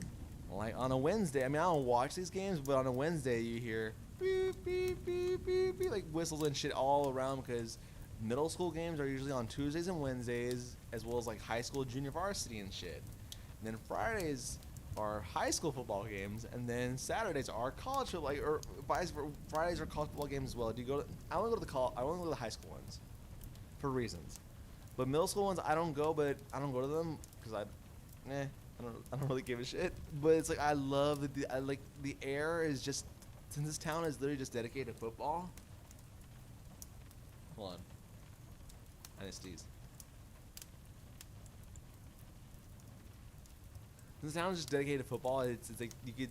Like on a Wednesday, I mean, I don't watch these games, but on a Wednesday, you hear beep, beep, beep, beep, beep, like whistles and shit all around because middle school games are usually on Tuesdays and Wednesdays, as well as like high school, junior varsity and shit. And then Fridays are high school football games, and then Saturdays are college football, like, or Fridays are college football games as well. Do you go to? I only go to I only go to the high school ones, for reasons. But middle school ones, I don't go, but I don't go to them because I don't really give a shit. But it's like I love I like the air is just, since this town is literally just dedicated to football. Hold on, I need to sneeze. This town is just dedicated to football. It's like you could,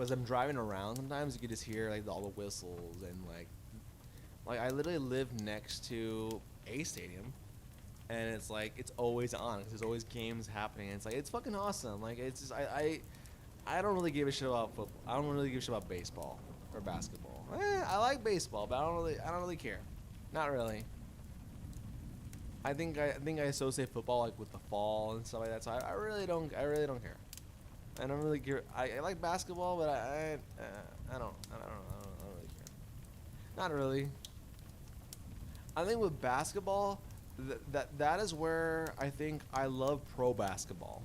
as I'm driving around, sometimes you could just hear like all the whistles and like I literally live next to a stadium, and it's like it's always on because there's always games happening. And it's like it's fucking awesome. Like it's just I don't really give a shit about football. I don't really give a shit about baseball or basketball. I like baseball, but I don't really care. Not really. I think I associate football like with the fall and stuff like that. So I really don't care. I don't really care. I like basketball, but I don't really care. Not really. I think with basketball, that is where I think I love pro basketball.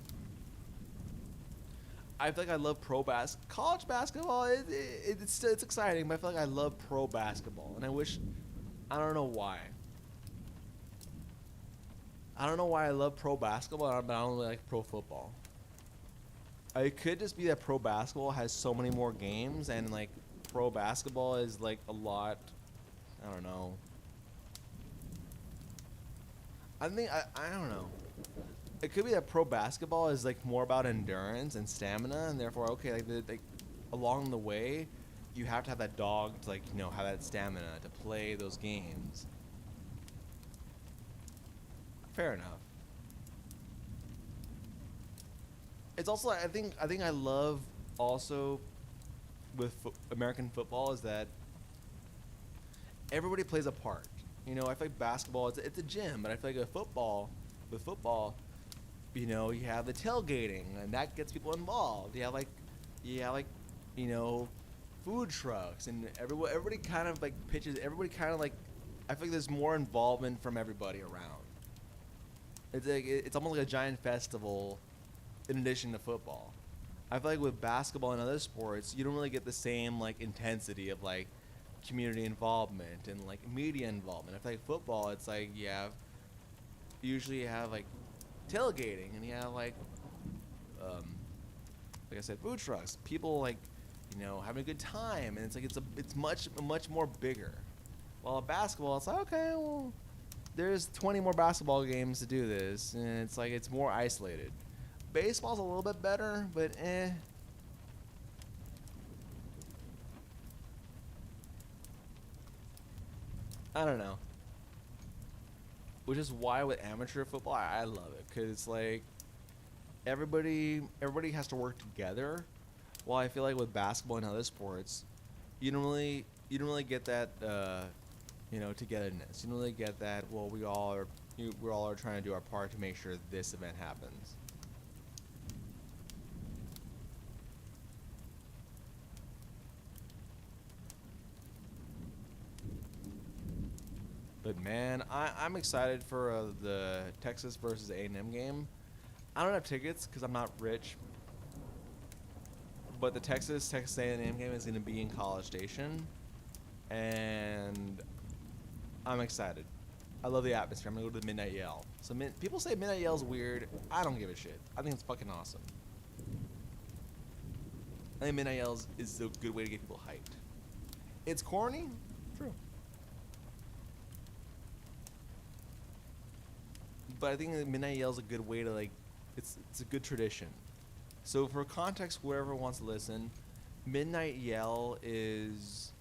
I feel like I love college basketball. It's exciting, but I feel like I love pro basketball, and I don't know why. I don't know why I love pro basketball, but I don't really like pro football. It could just be that pro basketball has so many more games, and like pro basketball is like a lot. I don't know. I don't know. It could be that pro basketball is like more about endurance and stamina, and therefore, okay, like along the way, you have to have that dog to like have that stamina to play those games. Fair enough. It's also I think I love also with American football is that everybody plays a part. I feel like basketball it's a gym, but I feel like with football, you have the tailgating and that gets people involved. You have like food trucks and everybody kind of like pitches. Everybody kind of like I feel like there's more involvement from everybody around. It's like it's almost like a giant festival, in addition to football. I feel like with basketball and other sports, you don't really get the same like intensity of like community involvement and like media involvement. I feel like football, it's like usually you have like tailgating and you have like I said, food trucks. People like having a good time, and it's like it's much more bigger. While at basketball, it's like okay, well, there's 20 more basketball games to do this, and it's like it's more isolated. Baseball's a little bit better, but I don't know. Which is why with amateur football, I love it, because it's like everybody has to work together. While I feel like with basketball and other sports, you don't really get that togetherness. You don't really get that. Well, we all are trying to do our part to make sure this event happens. But man, I'm excited for the Texas versus A&M game. I don't have tickets because I'm not rich. But the Texas A&M game is going to be in College Station, and I'm excited. I love the atmosphere. I'm gonna go to the Midnight Yell. So people say Midnight Yell's weird. I don't give a shit. I think it's fucking awesome. I think Midnight Yell is a good way to get people hyped. It's corny, true. But I think Midnight Yell is a good way to like. it's a good tradition. So for context, whoever wants to listen, Midnight Yell is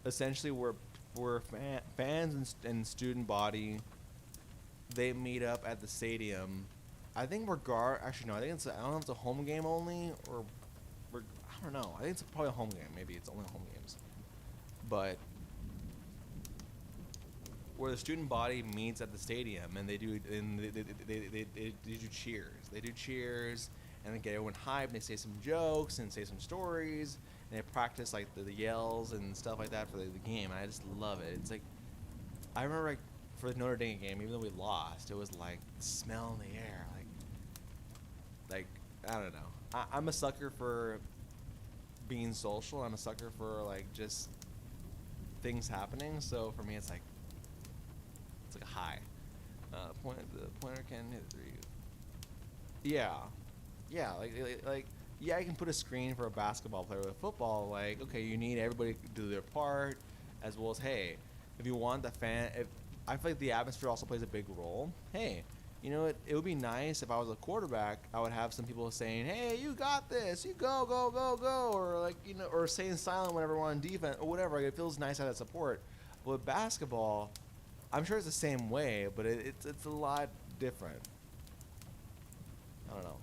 essentially where fans and student body, they meet up at the stadium. I think actually no, I don't know if it's a home game only I don't know. I think it's probably a home game. Maybe it's only home games. But where the student body meets at the stadium and they do cheers. They do cheers and they get everyone hyped. And they say some jokes and say some stories and they practice like the yells and stuff like that for the game. And I just love it. It's like I remember like for the Notre Dame game, even though we lost, it was like the smell in the air, like I don't know. I'm a sucker for being social. I'm a sucker for like just things happening. So for me, it's like a high. The pointer can hit three. Yeah, yeah. Like yeah, I can put a screen for a basketball player. With football, like okay, you need everybody to do their part, as well as hey, if you want the fan, if I feel like the atmosphere also plays a big role. Hey, you know what? It would be nice if I was a quarterback. I would have some people saying, "Hey, you got this. You go, go, go, go," or like or saying silent whenever we're on defense or whatever. Like, it feels nice to have that support. But with basketball, I'm sure it's the same way, but it's a lot different. I don't know.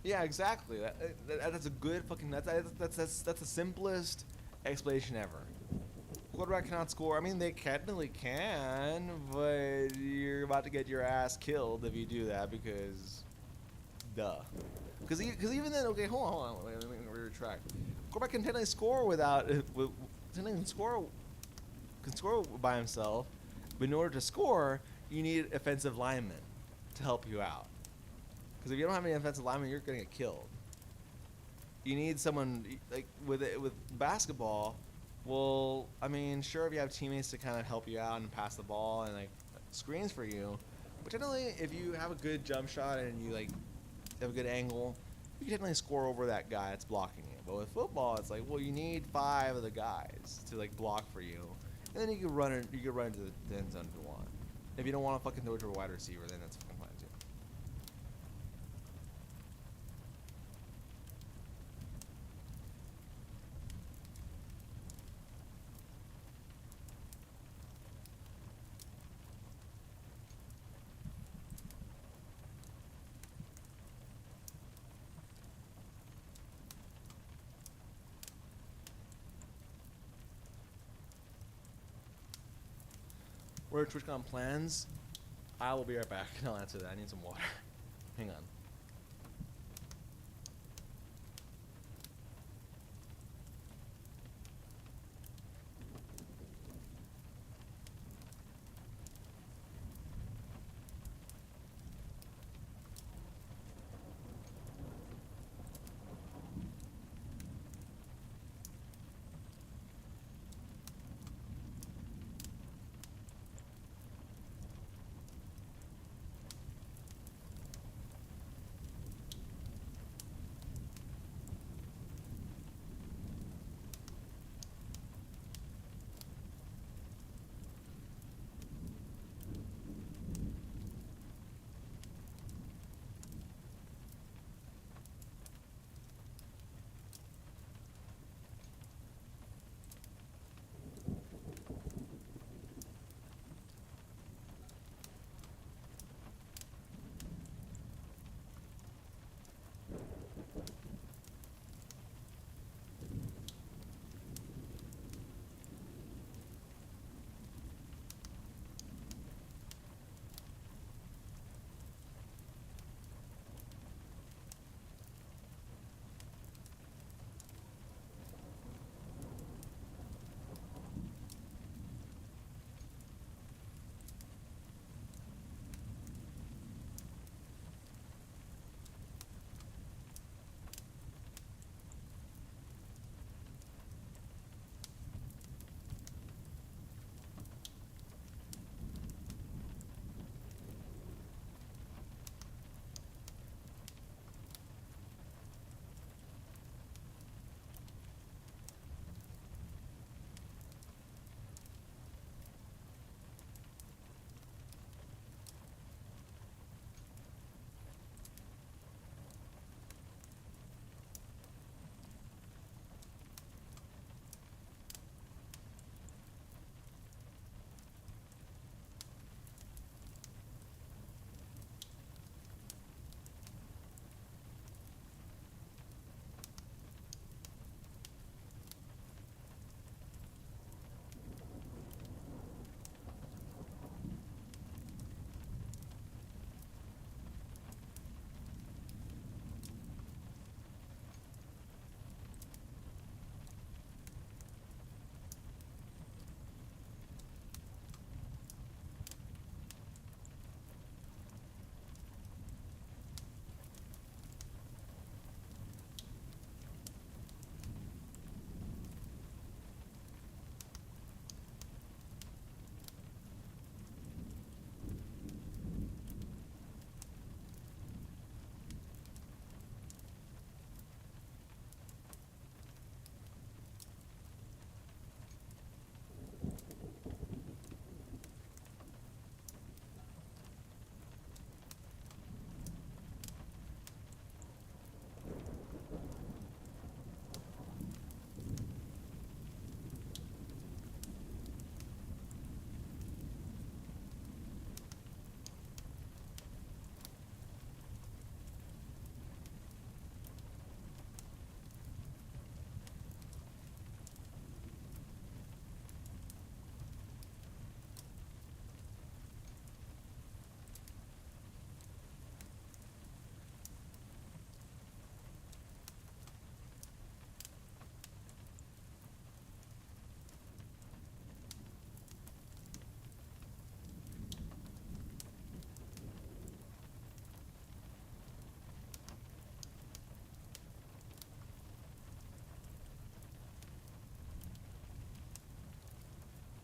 Yeah, exactly. That's a good fucking. That's the simplest explanation ever. Quarterback cannot score. I mean, they technically can, but you're about to get your ass killed if you do that because, duh. Because even then, okay, hold on, let me retract. Quarterback can technically score can score by himself, but in order to score, you need offensive linemen to help you out. Because if you don't have any offensive linemen, you're gonna get killed. You need someone like with basketball. Well, I mean, sure, if you have teammates to kind of help you out and pass the ball and like screens for you, but generally, if you have a good jump shot and you like have a good angle, you can technically score over that guy that's blocking you. But with football, it's like, well, you need five of the guys to like block for you, and then you can run it. You can run into the end zone if you want. If you don't want to fucking throw it to a wide receiver, then that's fucking fine too. What are TwitchCon plans? I will be right back. I'll answer that. I need some water. Hang on.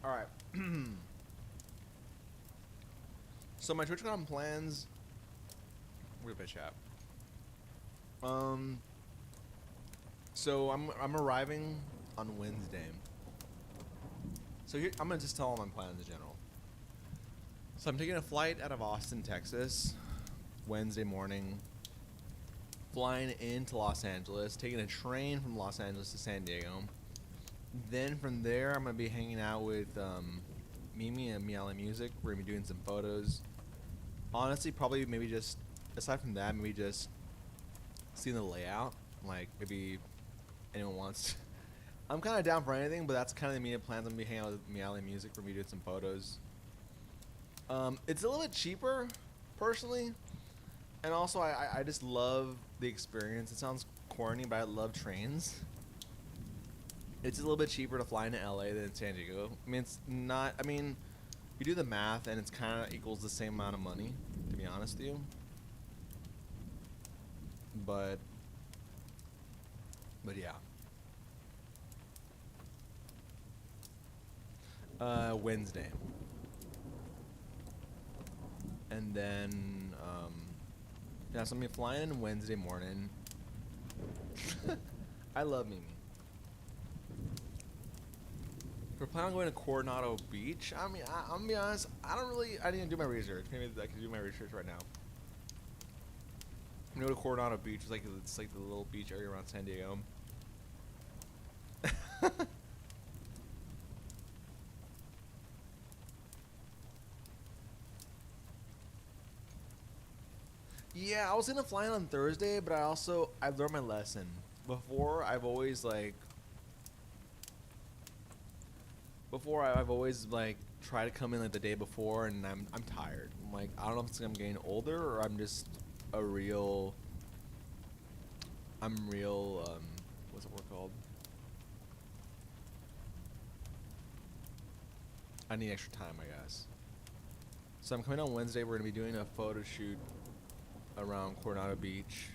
All right. So my TwitchCon plans. Where's my chat? So I'm arriving on Wednesday. So here, I'm gonna just tell all my plans in general. So I'm taking a flight out of Austin, Texas, Wednesday morning. Flying into Los Angeles, taking a train from Los Angeles to San Diego. Then from there, I'm gonna be hanging out with Mimi and Miele Music. We're gonna be doing some photos. Honestly, probably maybe just aside from that, maybe just seeing the layout. Like maybe anyone wants. I'm kind of down for anything, but that's kind of the immediate plans. I'm gonna be hanging out with Miele Music. We're gonna be doing some photos. It's a little bit cheaper, personally, and also I just love the experience. It sounds corny, but I love trains. It's a little bit cheaper to fly into LA than San Diego. I mean, it's not. I mean, you do the math, and it's kind of equals the same amount of money, to be honest with you. But yeah. Wednesday. And then, yeah, so I'm gonna be flying in Wednesday morning. I love Mimi. We're planning on going to Coronado Beach. I mean, I'm gonna be honest, I didn't do my research. Maybe I can do my research right now. I'm gonna go to Coronado Beach. It's like the little beach area around San Diego. Yeah, I was gonna fly in on Thursday, but I learned my lesson. Before I've always tried to come in like the day before, and I'm tired. I'm like, I don't know if it's 'cause I'm getting older or I'm just a real. What's the word called? I need extra time, I guess. So I'm coming on Wednesday. We're gonna be doing a photo shoot around Coronado Beach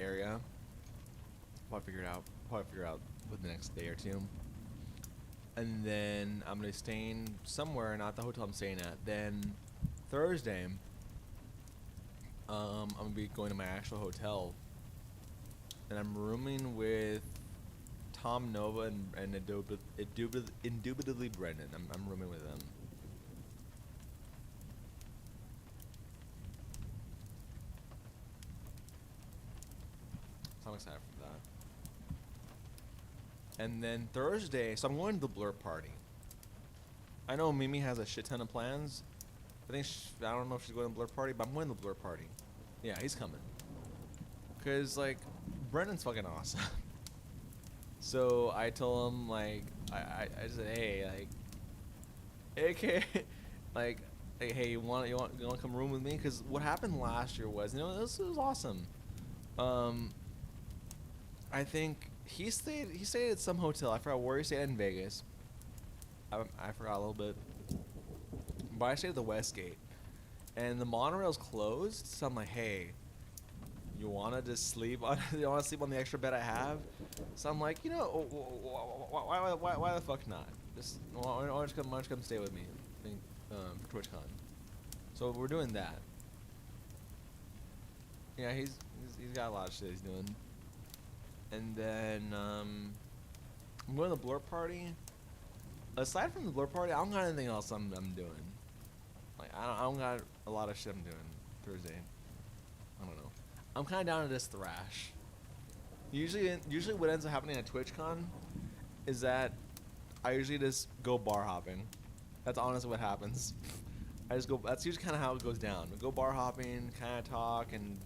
area. Probably figure it out within the next day or two. And then I'm gonna be staying somewhere, not the hotel I'm staying at. Then Thursday, I'm gonna be going to my actual hotel, and I'm rooming with Tom Nova and indubitably Brendan. I'm rooming with them. So I'm excited for that. And then Thursday, so I'm going to the Blur party. I know Mimi has a shit ton of plans. I don't know if she's going to the Blur party, but I'm going to the Blur party. Yeah, he's coming. Cause like, Brendan's fucking awesome. So I told him like, I said, hey, like, AK, like, hey, you want to come room with me? Cause what happened last year was, this was awesome. I think he stayed at some hotel. I forgot where he stayed in Vegas. I forgot a little bit. But I stayed at the Westgate, and the monorail's closed. So I'm like, hey, you wanna just sleep on? You wanna sleep on the extra bed I have? So I'm like, why the fuck not? Just why don't you come stay with me, for TwitchCon. So we're doing that. Yeah, he's got a lot of shit he's doing. And then I'm going to the Blur party. Aside from the Blur party, I don't got anything else I'm doing. Like I don't got a lot of shit I'm doing Thursday. I don't know. I'm kind of down to this thrash. Usually what ends up happening at TwitchCon is that I usually just go bar hopping. That's honestly what happens. I just go. That's usually kind of how it goes down. We go bar hopping, kind of talk, and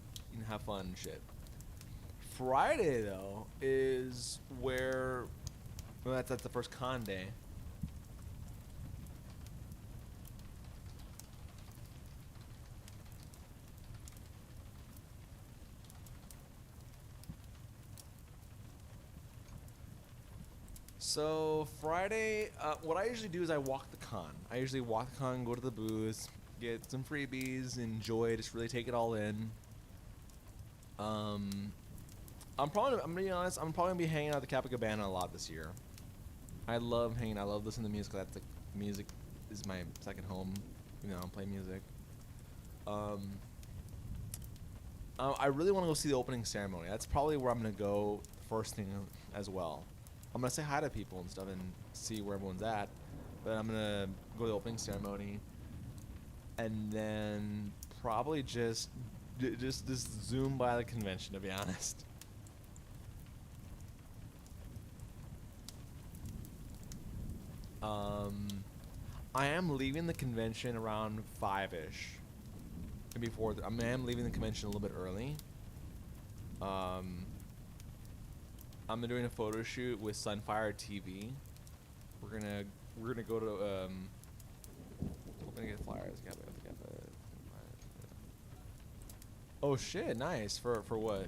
have fun and shit. Friday though is where that's the first con day. So Friday, what I usually do is I walk the con. I usually walk the con, go to the booths, get some freebies, enjoy, just really take it all in. I'm gonna be honest, I'm probably gonna be hanging out at the Capicabana a lot this year. I love listening to music music is my second home. You know, I play music. Um, I really want to go see the opening ceremony. That's probably where I'm gonna go first thing as well. I'm gonna say hi to people and stuff and see where everyone's at. But I'm gonna go to the opening ceremony, and then probably just zoom by the convention. To be honest. Um, I am leaving the convention around 5-ish. Before I am leaving the convention a little bit early. I'm doing a photo shoot with Sunfire TV. We're gonna go to hoping to get flyers. Oh shit! Nice for what?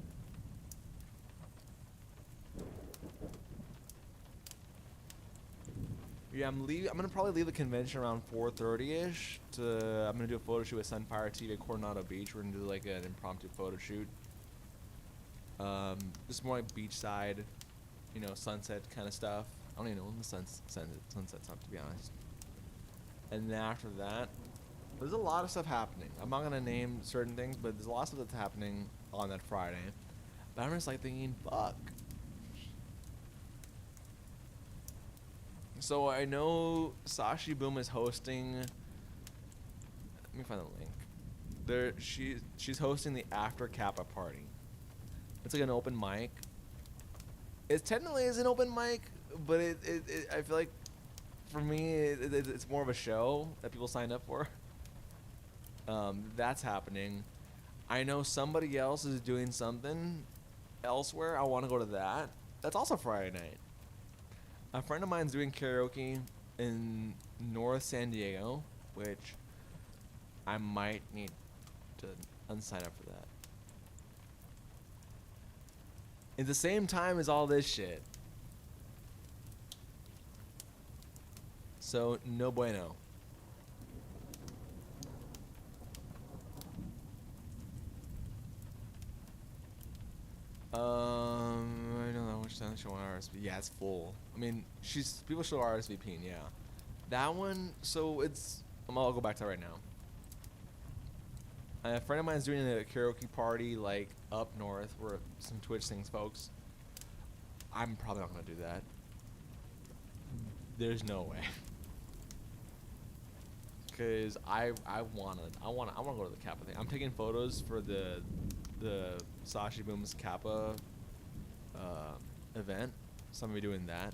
Yeah, I'm leaving. I'm gonna probably leave the convention around 4:30ish. I'm gonna do a photo shoot with Sunfire TV at Coronado Beach. We're gonna do like an impromptu photo shoot. Just more like beachside, you know, sunset kind of stuff. I don't even know when the sunset's up, to be honest. And then after that, there's a lot of stuff happening. I'm not gonna name certain things, but there's a lot of stuff that's happening on that Friday. But I'm just like thinking, fuck. So I know Sashi Boom is hosting. Let me find the link. She's hosting the After Kappa party. It's like an open mic. It technically is an open mic, but I feel like for me it's more of a show that people signed up for. That's happening. I know somebody else is doing something elsewhere. I want to go to that. That's also Friday night. A friend of mine's doing karaoke in North San Diego, which I might need to unsign up for that. At the same time as all this shit. So, no bueno. I don't know which time show RSVP. Yeah, it's full. I mean, people show RSVP, yeah. That one, so it's. I'll go back to that right now. A friend of mine is doing a karaoke party like up north, where some Twitch things, folks. I'm probably not gonna do that. There's no way. Cause I wanna go to the Kappa thing. I'm taking photos for the Sashi Boom's Kappa event, so I'm gonna be doing that.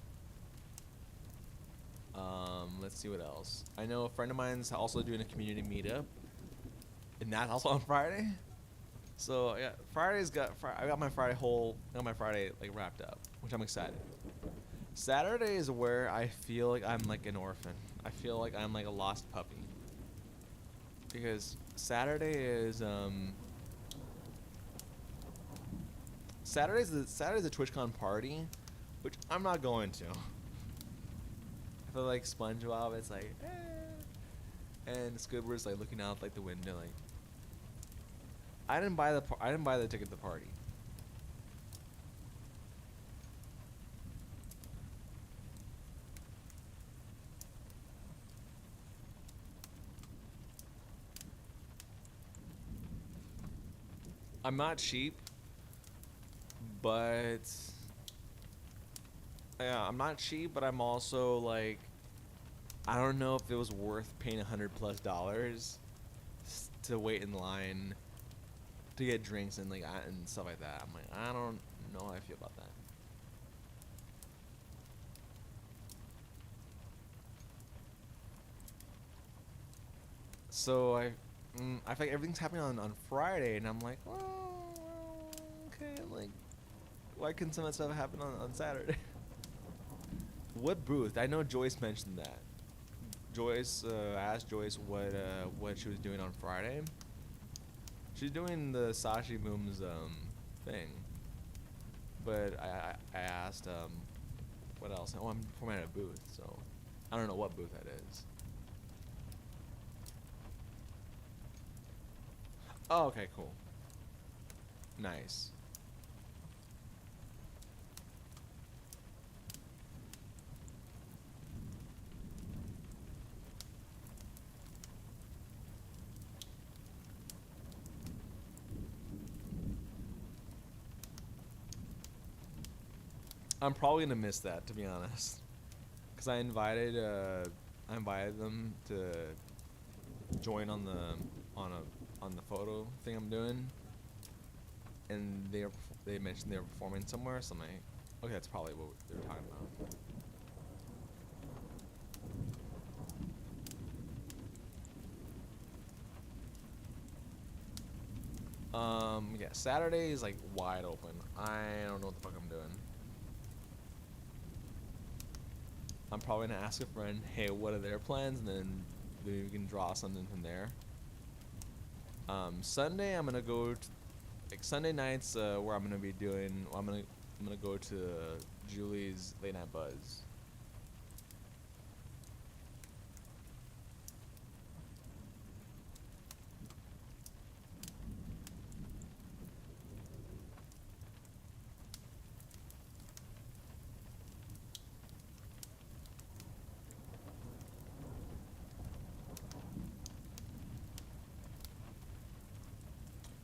Let's see what else. I know a friend of mine's also doing a community meetup, and that's also on Friday. So yeah, I got my Friday like wrapped up, which I'm excited. Saturday is where I feel like I'm like an orphan. I feel like I'm like a lost puppy. Because Saturday's the TwitchCon party, which I'm not going to. I feel like SpongeBob. It's like, and Squidward's like looking out like the window, like. I didn't buy the ticket to the party. I'm not cheap, but yeah, I'm not cheap, but I'm also like, I don't know if it was worth paying $100+ to wait in line to get drinks and like and stuff like that. I'm like, I don't know how I feel about that. So I feel like everything's happening on Friday, and I'm like, well, okay, like, why couldn't some of that stuff happen on Saturday? What booth? I know Joyce mentioned that. Joyce asked Joyce what she was doing on Friday. She's doing the Sashi Boom's thing, but I asked what else? Oh, I'm formatting a booth, so I don't know what booth that is. Oh, okay, cool. Nice. I'm probably gonna miss that, to be honest, because I invited them to join on on the photo thing I'm doing, and they mentioned they were performing somewhere, so I'm like, okay, that's probably what they were talking about. Yeah, Saturday is like wide open. I don't know what the fuck I'm doing. I'm probably gonna ask a friend, hey, what are their plans, and then maybe we can draw something from there. Sunday I'm gonna go to, like Sunday nights where I'm gonna be doing. I'm gonna go to Julie's late night buzz.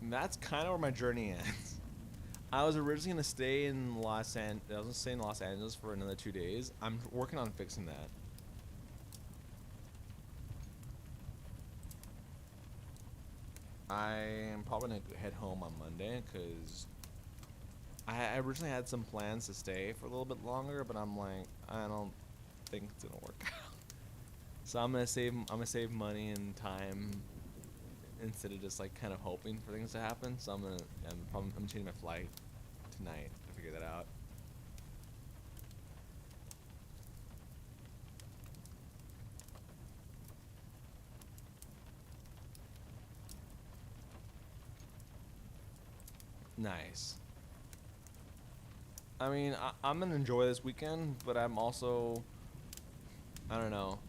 And that's kind of where my journey ends. I was originally gonna stay in I was gonna stay in Los Angeles for another 2 days. I'm working on fixing that. I am probably gonna head home on Monday because I originally had some plans to stay for a little bit longer, but I'm like, I don't think it's gonna work out. So I'm gonna save money and time instead of just like kind of hoping for things to happen. So I'm changing my flight tonight to figure that out. Nice. I mean, I'm gonna enjoy this weekend, but I'm also, I don't know.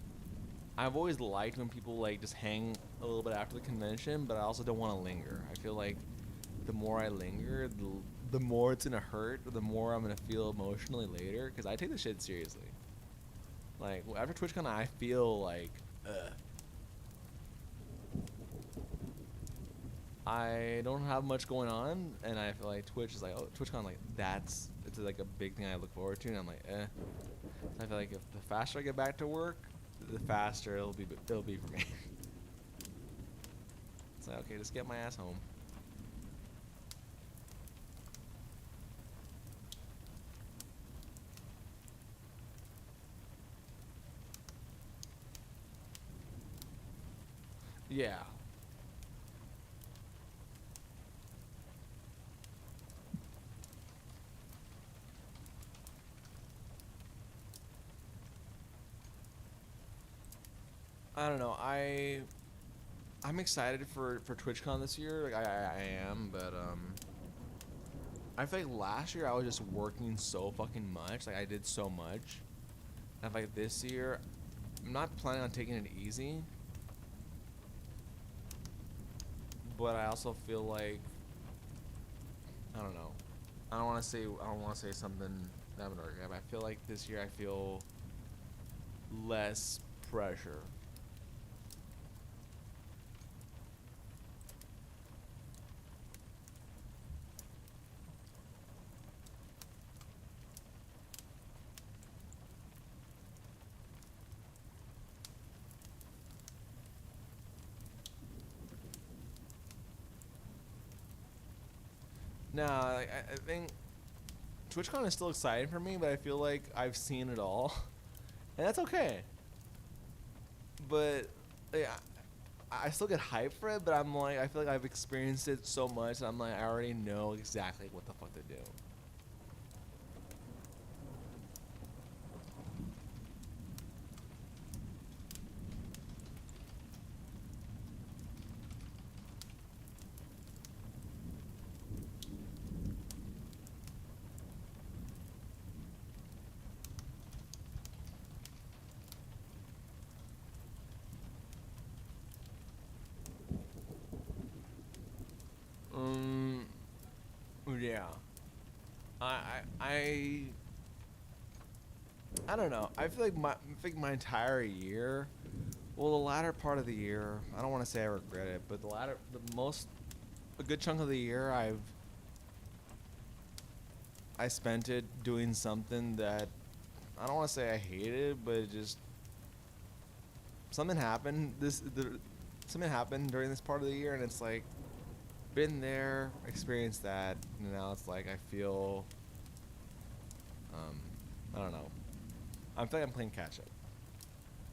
I've always liked when people like just hang a little bit after the convention, but I also don't want to linger. I feel like the more I linger, the more it's gonna hurt, the more I'm gonna feel emotionally later. Because I take this shit seriously. Like after TwitchCon, I feel like, I don't have much going on, and I feel like Twitch is like, oh, TwitchCon, like it's like a big thing I look forward to, and I'm like, eh. I feel like if the faster I get back to work, the faster it'll be for me. It's like, okay, just get my ass home. Yeah. I don't know. I'm excited for TwitchCon this year. Like I am, but I feel like last year I was just working so fucking much. Like I did so much. And like this year, I'm not planning on taking it easy. But I also feel like I don't know. I don't want to say something that I'm gonna regret. But I feel like this year I feel less pressure. Nah, I think TwitchCon is still exciting for me, but I feel like I've seen it all, and that's okay. But like, I still get hyped for it, but I'm like, I feel like I've experienced it so much. I'm like, I already know exactly what the fuck to do. Um, yeah. I I don't know. I think my entire year, well, the latter part of the year, I don't want to say I regret it, but a good chunk of the year, I've I spent it doing something that I don't want to say I hated, but it just something happened. Something happened during this part of the year, and it's like been there, experienced that, and now it's like I feel, um, I don't know. I feel like I'm playing catch up,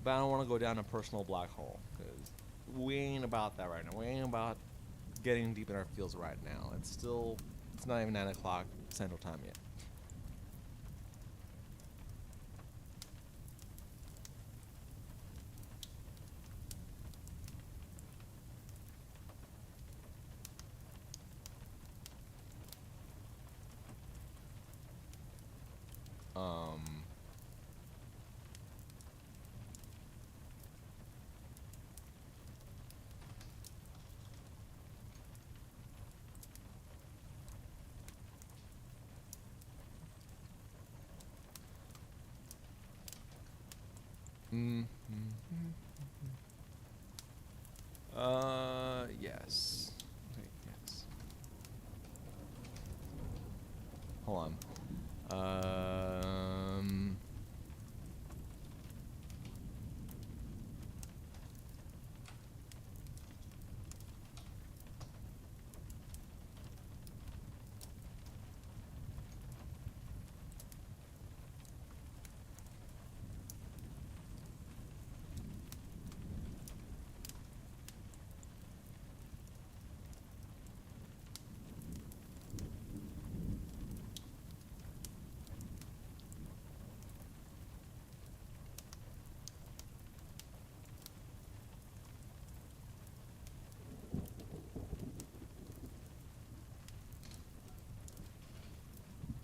but I don't want to go down a personal black hole because we ain't about that right now. We ain't about getting deep in our feels right now. It's not even 9 o'clock Central Time yet. Um, mm, yes. Wait, yes. Hold on.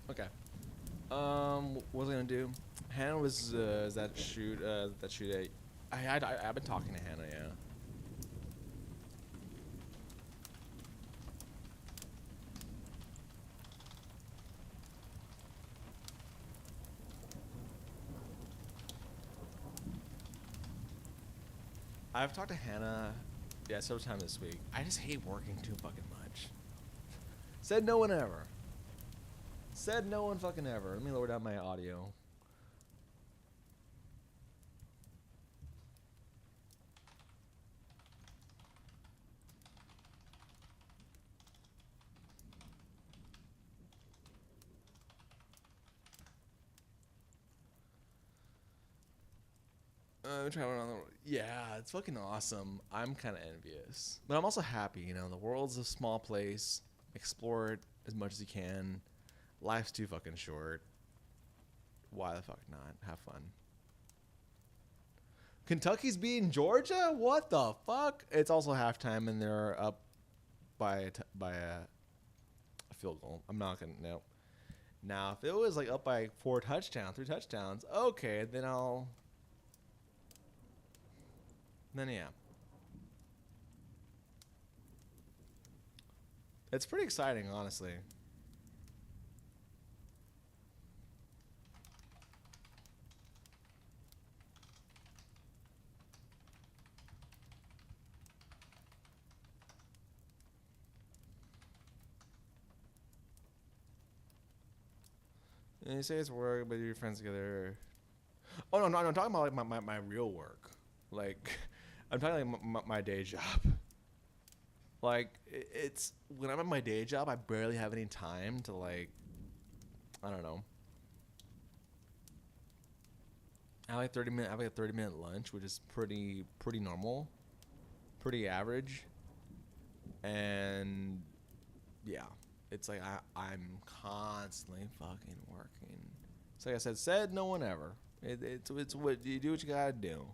Okay. What was I gonna do? Hannah was that shoot at. I've been talking to Hannah. Yeah. I've talked to Hannah, yeah, several times this week. I just hate working too fucking much. Said no one ever. Said no one fucking ever. Let me lower down my audio. Try one on the. Yeah, it's fucking awesome. I'm kind of envious, but I'm also happy. You know, the world's a small place. Explore it as much as you can. Life's too fucking short. Why the fuck not? Have fun. Kentucky's beating Georgia? What the fuck? It's also halftime and they're up by a field goal. I'm not gonna no. Now if it was like up by 3 touchdowns, okay, then yeah. It's pretty exciting, honestly. And you say it's work, but your friends together. Oh no, I'm talking about like my real work. Like, I'm talking like my day job. Like, it's when I'm at my day job, I barely have any time to like, I don't know. I have like a 30-minute lunch, which is pretty normal, pretty average, and yeah, it's like I'm constantly fucking working. So like I said no one ever. It's what you do what you gotta do.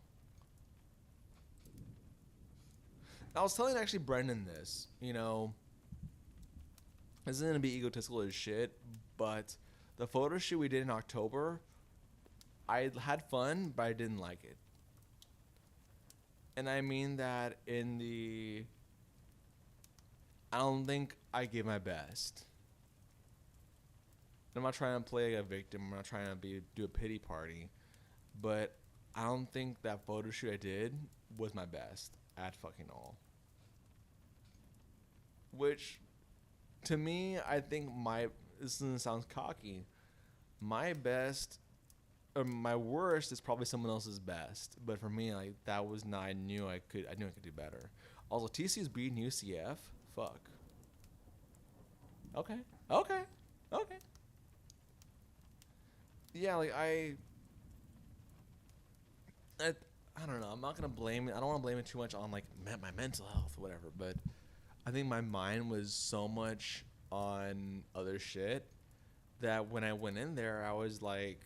I was telling actually Brendan this. You know, this isn't gonna be egotistical as shit, but the photo shoot we did in October, I had fun, but I didn't like it. And I mean that in the I don't think I gave my best. I'm not trying to play a victim. I'm not trying to do a pity party, but I don't think that photo shoot I did was my best at fucking all. Which, to me, I think this sounds cocky. My best or my worst is probably someone else's best. But for me, like that was not. I knew I could do better. Also, TCU's beating UCF. Fuck. Okay. Okay. Okay. Yeah, like I, I don't know. I'm not gonna blame it. I don't want to blame it too much on like my mental health, or whatever. But I think my mind was so much on other shit that when I went in there, I was like,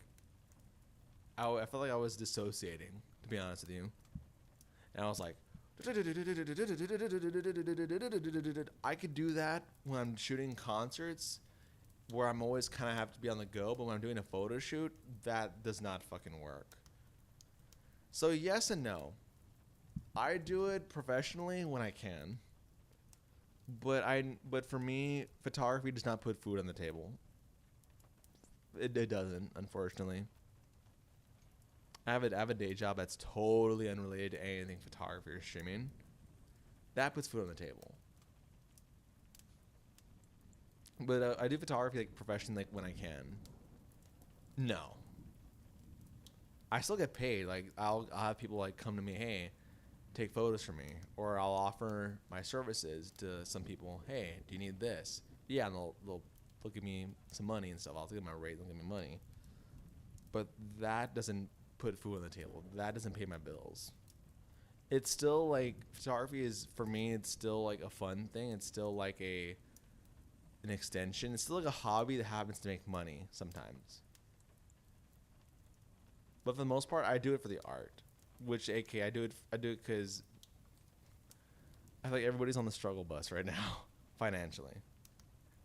I felt like I was dissociating, to be honest with you. And I was like, I could do that when I'm shooting concerts where I'm always kind of have to be on the go, but when I'm doing a photo shoot, that does not fucking work. So yes and no. I do it professionally when I can, but for me, photography does not put food on the table. It doesn't, unfortunately. I have a day job that's totally unrelated to anything photography or streaming. That puts food on the table. But I do photography like professionally, like when I can. No, I still get paid. Like I'll have people like come to me, hey, take photos for me, or I'll offer my services to some people. Hey, do you need this? Yeah, and they'll give me some money and stuff. I'll give them my rate. They'll give me money. But that doesn't put food on the table. That doesn't pay my bills. It's still like photography is for me. It's still like a fun thing. It's still like an extension. It's still like a hobby that happens to make money sometimes. But for the most part, I do it for the art, which AK I do it. I do it because I feel like everybody's on the struggle bus right now, financially,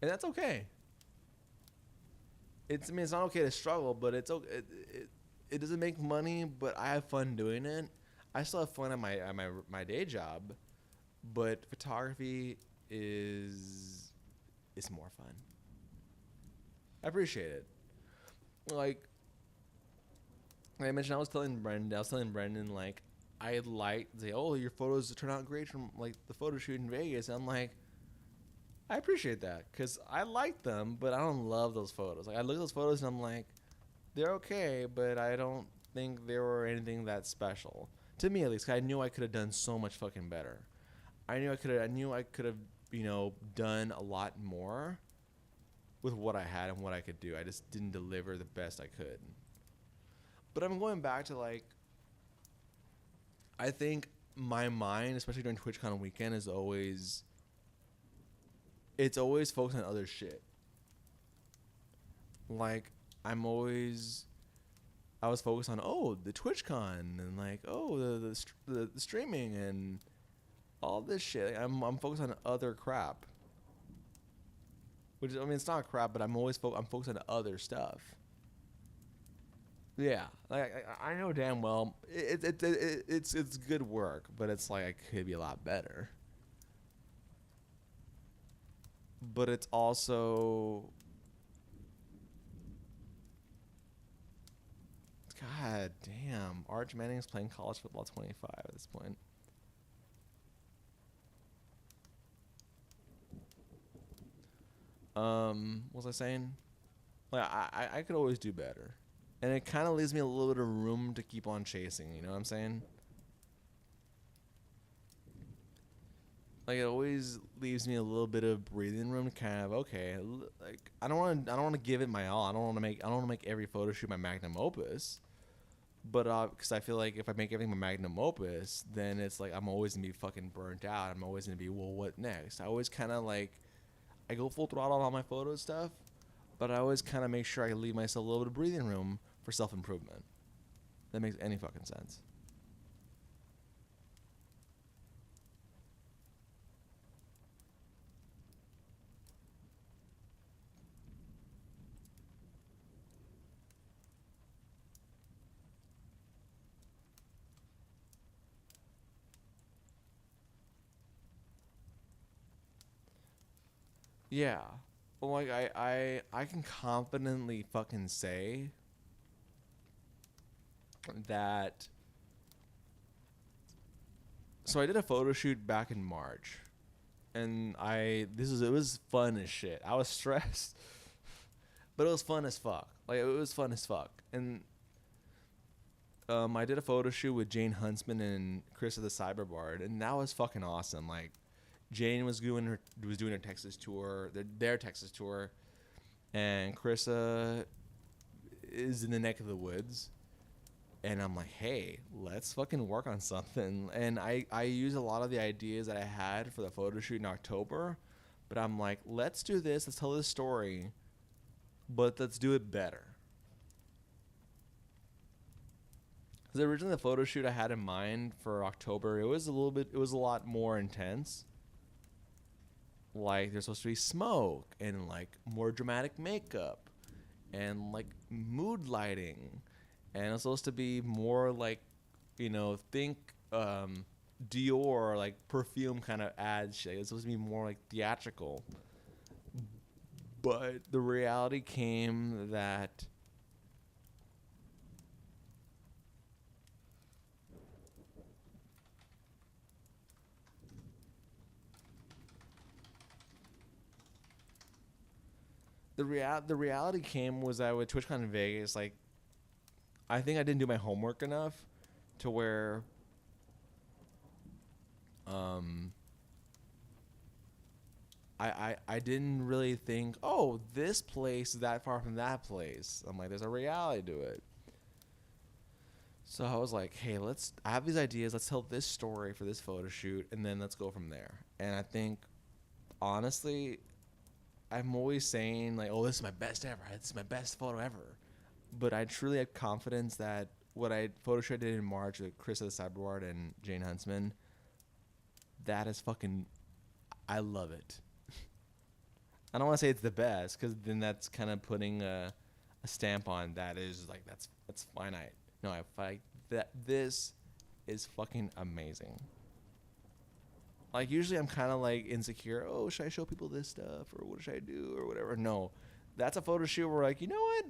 and that's okay. I mean, it's not okay to struggle, but it's okay. It doesn't make money, but I have fun doing it. I still have fun at my day job, but photography is more fun. I appreciate it. Like I mentioned, I was telling Brendan like I like say, oh, your photos turn out great from like the photo shoot in Vegas. And I'm like, I appreciate that because I like them, but I don't love those photos. Like I look at those photos and I'm like, they're okay, but I don't think they were anything that special to me at least. 'Cause I knew I could have done so much fucking better. I knew I could have done a lot more with what I had and what I could do. I just didn't deliver the best I could. But I'm going back to like I think my mind, especially during TwitchCon weekend, is always it's always focused on other shit. Like I'm always I was focused on the TwitchCon and like the streaming and all this shit. Like, I'm focused on other crap. Which I mean it's not crap, but I'm focused on other stuff. Yeah, like I know damn well it's good work, but it's like I could be a lot better. But it's also God damn, Arch Manning's playing college football 25 at this point. What was I saying? Like I could always do better, and it kind of leaves me a little bit of room to keep on chasing. You know what I'm saying? Like it always leaves me a little bit of breathing room to kind of like I don't want to give it my all. I don't want to make every photo shoot my magnum opus. But because I feel like if I make everything my magnum opus, then it's like I'm always gonna be fucking burnt out. I'm always gonna be, well, what next? I always kind of like I go full throttle on all my photo stuff, but I always kind of make sure I leave myself a little bit of breathing room for self improvement. That makes any fucking sense. Yeah. Well, like I can confidently fucking say that. So I did a photo shoot back in March, and it was fun as shit. I was stressed. but it was fun as fuck. Like it was fun as fuck. And I did a photo shoot with Jane Huntsman and Chris of the Cyberbard, and that was fucking awesome. Like Jane was doing her Texas tour, their Texas tour, and Carissa is in the neck of the woods. And I'm like, hey, let's fucking work on something. And I use a lot of the ideas that I had for the photo shoot in October, but I'm like, let's do this, let's tell this story, but let's do it better. Because originally the photo shoot I had in mind for October, it was a lot more intense. Like there's supposed to be smoke and like more dramatic makeup and like mood lighting, and it's supposed to be more like, think Dior, like perfume kind of ad shit. It's supposed to be more like theatrical. But the reality came that the reality came was that with TwitchCon in Vegas, like I think I didn't do my homework enough to where um I didn't really think, oh, this place is that far from that place. I'm like, there's a reality to it. So I was like, hey, I have these ideas, let's tell this story for this photo shoot, and then let's go from there. And I think, honestly, I'm always saying, like, oh, this is my best ever. This is my best photo ever. But I truly have confidence that what I photo shoot did in March with Chris of the Cyberward and Jane Huntsman, that is fucking, I love it. I don't want to say it's the best, because then that's kind of putting a stamp on that is like, that's finite. No, I like that. This is fucking amazing. Like usually I'm kind of like insecure. Oh, should I show people this stuff or what should I do or whatever? No, that's a photo shoot where like, you know what?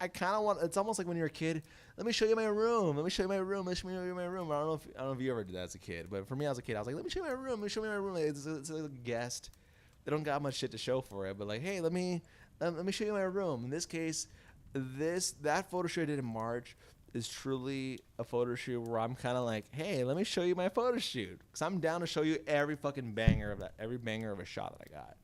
I kind of want. It's almost like when you're a kid. Let me show you my room. Let me show you my room. Let me show you my room. I don't know if you ever did that as a kid, but for me as a kid, I was like, let me show you my room. Let me show me my room. Like, it's like a guest. They don't got much shit to show for it, but like, hey, let me show you my room. In this case, that photo shoot I did in March is truly a photo shoot where I'm kind of like, hey, let me show you my photo shoot, because I'm down to show you every fucking banger of a shot that I got.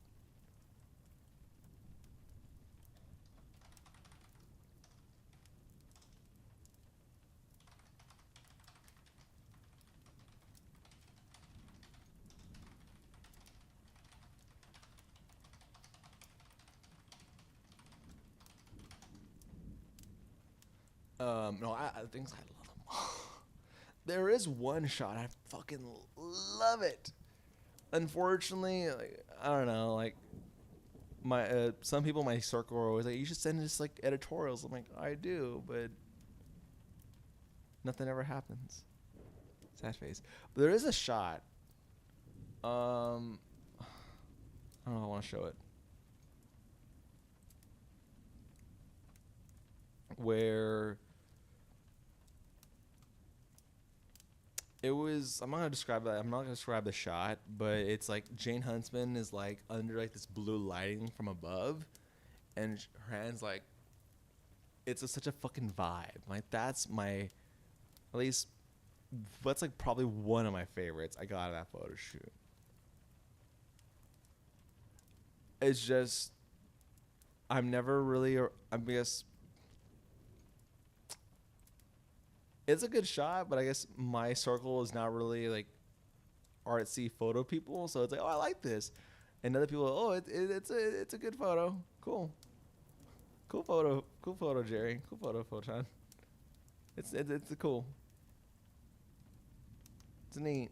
No, I think I love them all. There is one shot I fucking love it. Unfortunately, like, I don't know, like my some people in my circle are always like, you should send us like editorials. I'm like, I do, but nothing ever happens. Sad face. But there is a shot. I don't know if I want to show it. Where it was, I'm not gonna describe that. I'm not gonna describe the shot, but it's like Jane Huntsman is like under like this blue lighting from above, and her hands like, such a fucking vibe. Like that's my, at least that's like probably one of my favorites I got out of that photo shoot. It's just I'm never really, I guess it's a good shot, but I guess my circle is not really like artsy photo people, so it's like, oh, I like this, and other people, oh, it's a good photo, cool photo, Jerry, cool photo, Photon. It's a cool, it's neat.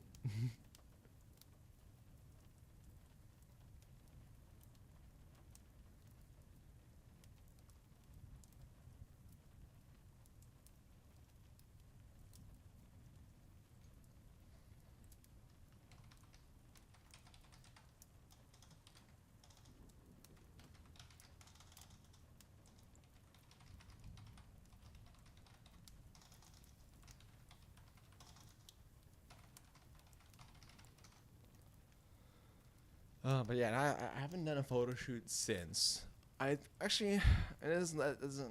But yeah, I haven't done a photo shoot since. I actually, it isn't. That doesn't.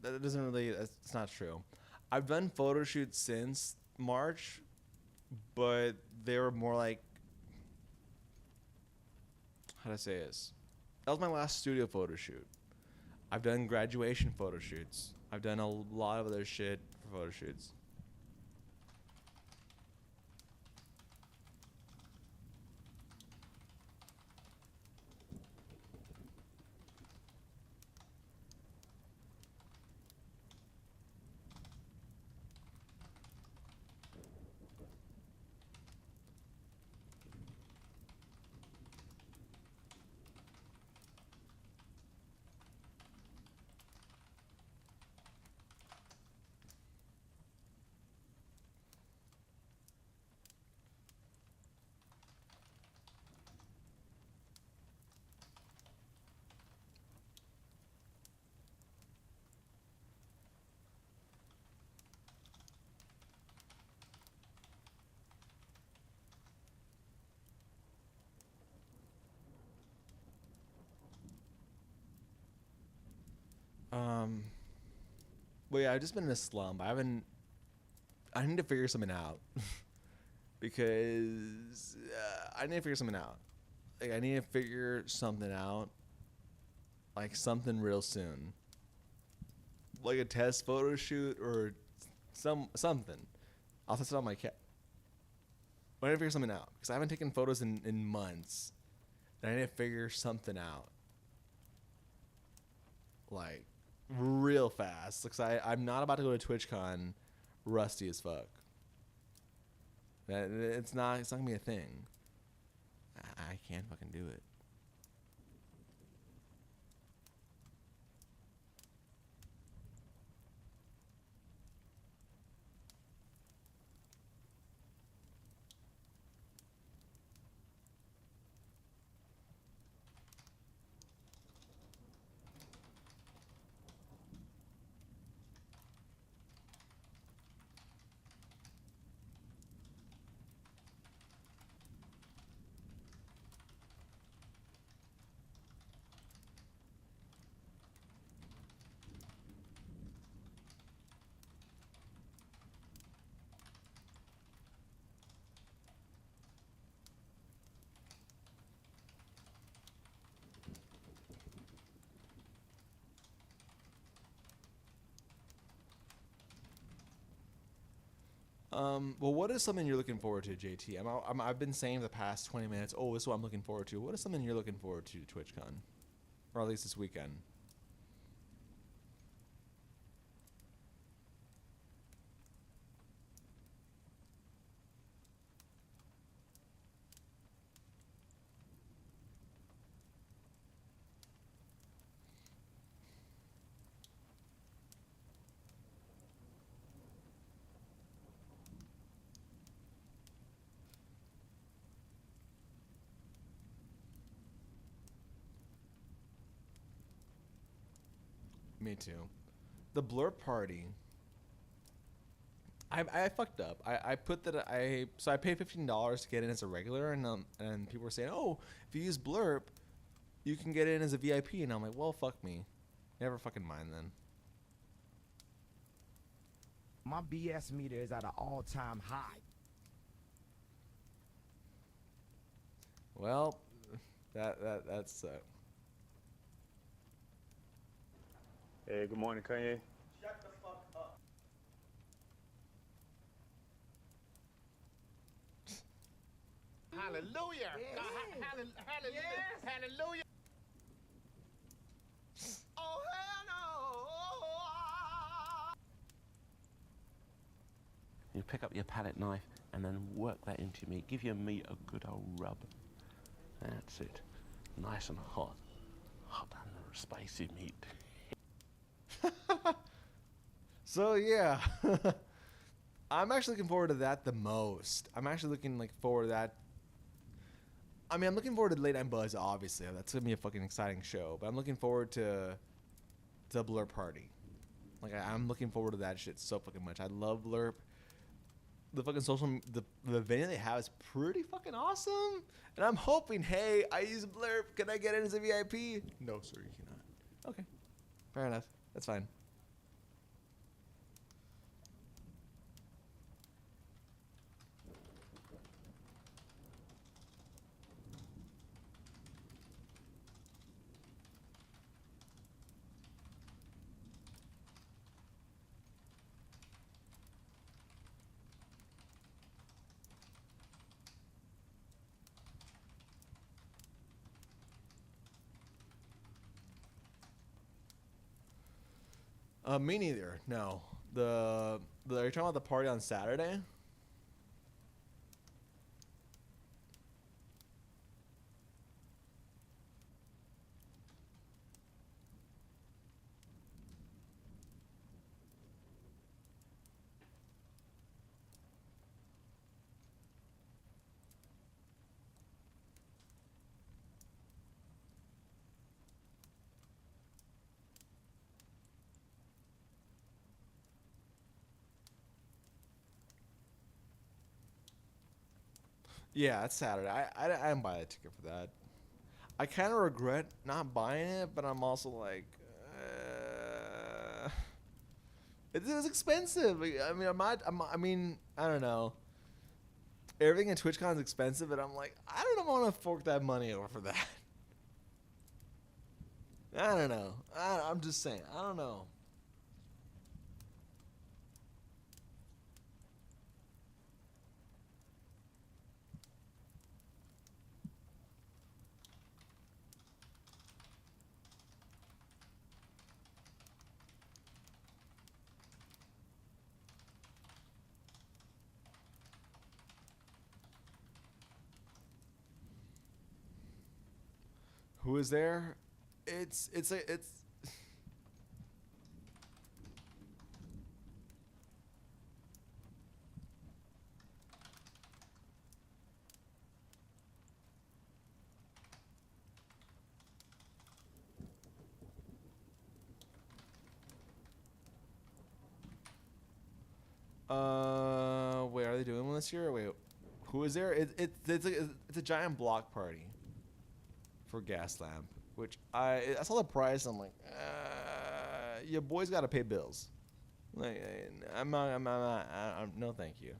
That doesn't really. It's not true. I've done photo shoots since March, but they were more like, how to say this. That was my last studio photo shoot. I've done graduation photo shoots. I've done a lot of other shit for photo shoots. Um, well, yeah, I've just been in a slump. I haven't. I need to figure something out because I need to figure something out. Like, I need to figure something out, like something real soon, like a test photo shoot or something. I'll test it on my cat. But I need to figure something out because I haven't taken photos in months. And I need to figure something out, like real fast. Because I'm not about to go to TwitchCon rusty as fuck. It's not gonna be a thing. I can't fucking do it. Well, what is something you're looking forward to, JT? I've been saying the past 20 minutes, oh, this is what I'm looking forward to. What is something you're looking forward to TwitchCon? Or at least this weekend? Me too. The Blur Party. I fucked up. I put that I paid $15 to get in as a regular, and people were saying, oh, if you use Blurp, you can get in as a VIP, and I'm like, well, fuck me, never fucking mind then. My BS meter is at an all-time high. Well, that's Hey, good morning, Kanye. Shut the fuck up. Hallelujah! Yes. Hallelujah! Yes. Hallelujah! Oh hell no! You pick up your palette knife and then work that into your meat. Give your meat a good old rub. That's it. Nice and hot. Hot and spicy meat. So yeah, I'm actually looking forward to that the most. I'm actually looking forward to that. I mean, I'm looking forward to Late Night Buzz. Obviously, that's gonna be a fucking exciting show. But I'm looking forward to Blur Party. Like I'm looking forward to that shit so fucking much. I love Blurp. the fucking the venue they have is pretty fucking awesome. And I'm hoping, hey, I use a blurb. Can I get in as a VIP? No, sir, you cannot. Okay, fair enough. That's fine. Me neither. No. Are you talking about the party on Saturday? Yeah, it's Saturday. I didn't buy a ticket for that. I kind of regret not buying it, but I'm also like, it was expensive. I mean, I mean, I don't know. Everything in TwitchCon is expensive, and I'm like, I don't want to fork that money over for that. I don't know. I'm just saying. I don't know. Who is there? It's. Wait, are they doing one this year? Wait, who is there? It's a giant block party for Gaslamp, which I saw the price. I'm like, your boy's got to pay bills. Like, I'm not. No, thank you.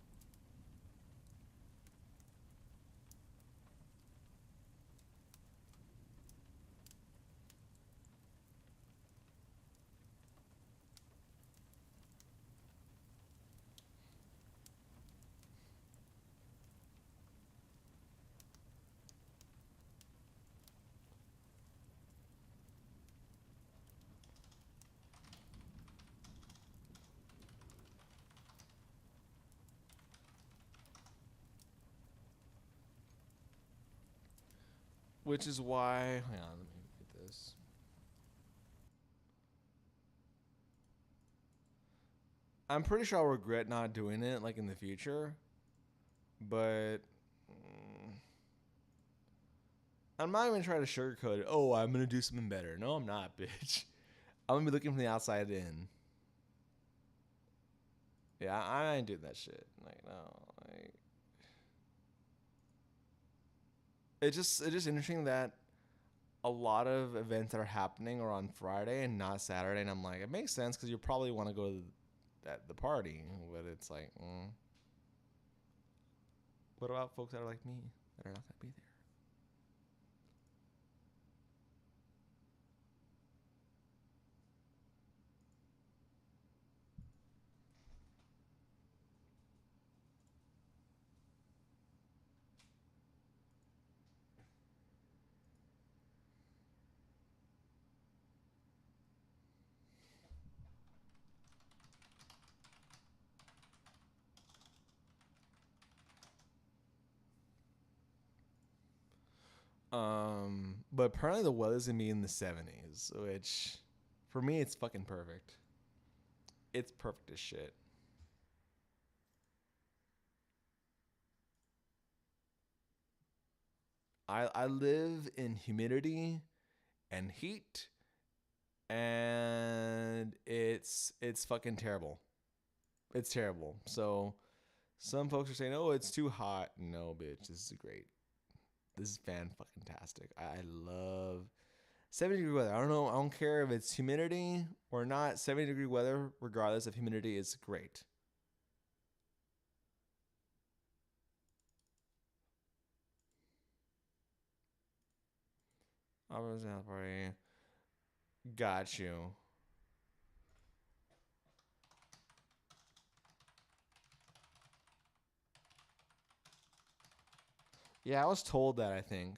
Which is why, hang on, let me get this. I'm pretty sure I'll regret not doing it, like in the future. But I'm not even trying to sugarcoat it. Oh, I'm gonna do something better. No, I'm not, bitch. I'm gonna be looking from the outside in. Yeah, I ain't doing that shit. Like, no, like, it's just interesting that a lot of events that are happening are on Friday and not Saturday, and I'm like, it makes sense because you probably want to go to the party, but it's like, what about folks that are like me that are not gonna be there? But apparently the weather's gonna be in the 70s, which for me it's fucking perfect. It's perfect as shit. I live in humidity and heat, and it's fucking terrible. It's terrible. So Some folks are saying, "Oh, it's too hot." No, bitch, this is great. This is fan-fucking-tastic. I love 70-degree weather. I don't know. I don't care if it's humidity or not. 70-degree weather, regardless of humidity, is great. I was at the party. Got you. Yeah, I was told that, I think.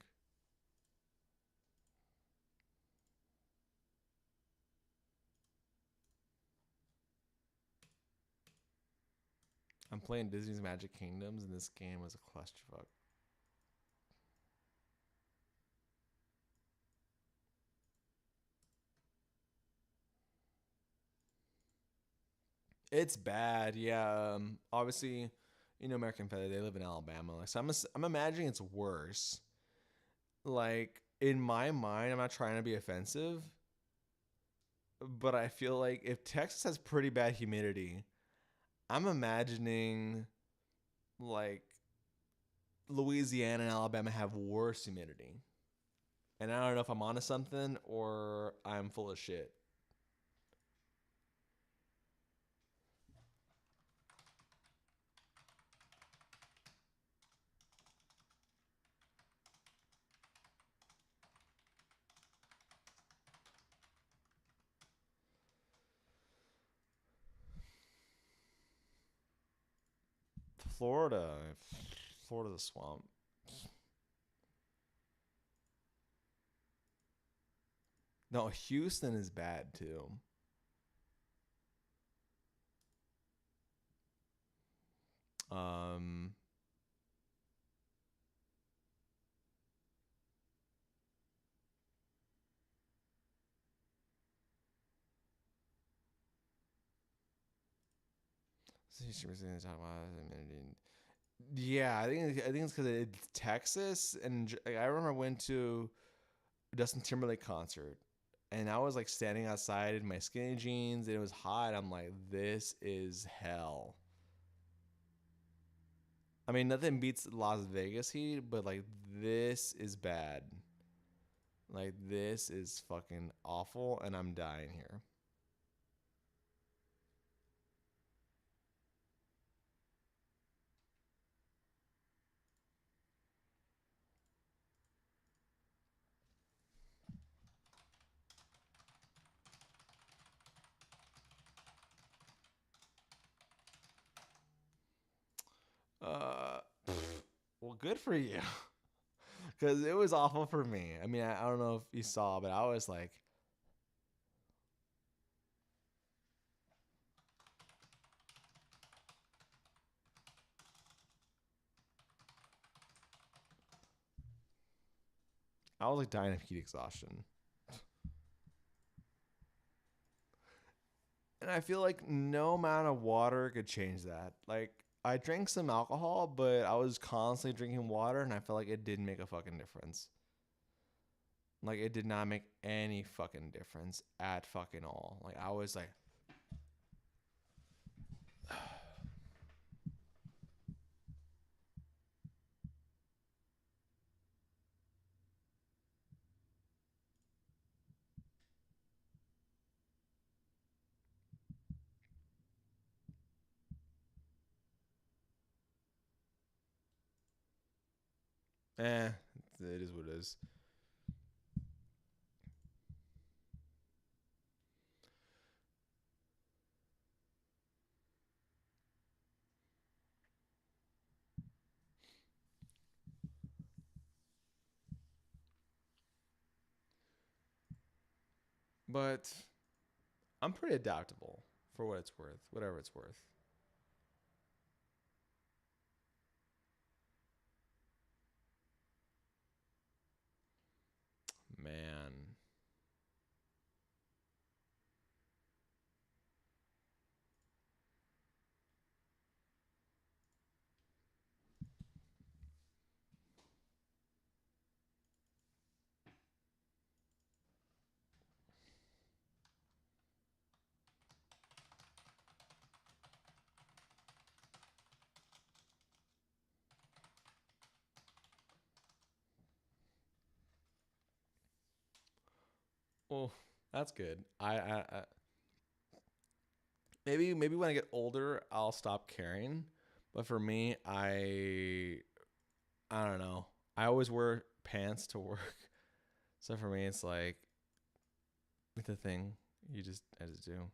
I'm playing Disney's Magic Kingdoms, and this game was a clusterfuck. It's bad, yeah. Obviously, American Feather, they live in Alabama. Like, so I'm imagining it's worse. Like, in my mind, I'm not trying to be offensive, but I feel like if Texas has pretty bad humidity, I'm imagining like Louisiana and Alabama have worse humidity. And I don't know if I'm onto something or I'm full of shit. Florida. Florida's a swamp. No, Houston is bad too. Um, yeah, I think it's because it's Texas, and like, I remember I went to a Justin Timberlake concert, and I was like standing outside in my skinny jeans, and it was hot. I'm like, this is hell. I mean, nothing beats Las Vegas heat, but like this is bad. Like this is fucking awful, and I'm dying here. Uh, well, good for you, because it was awful for me. I mean, I don't know if you saw, but I was like, dying of heat exhaustion. And I feel like no amount of water could change that. Like, I drank some alcohol, but I was constantly drinking water, and I felt like it didn't make a fucking difference. Like, it did not make any fucking difference at fucking all. Like, I was like, eh, it is what it is. But I'm pretty adaptable for what it's worth, whatever it's worth. Man. Well, that's good. I maybe when I get older, I'll stop caring. But for me, I don't know. I always wear pants to work, so for me, it's like it's a thing. I just do.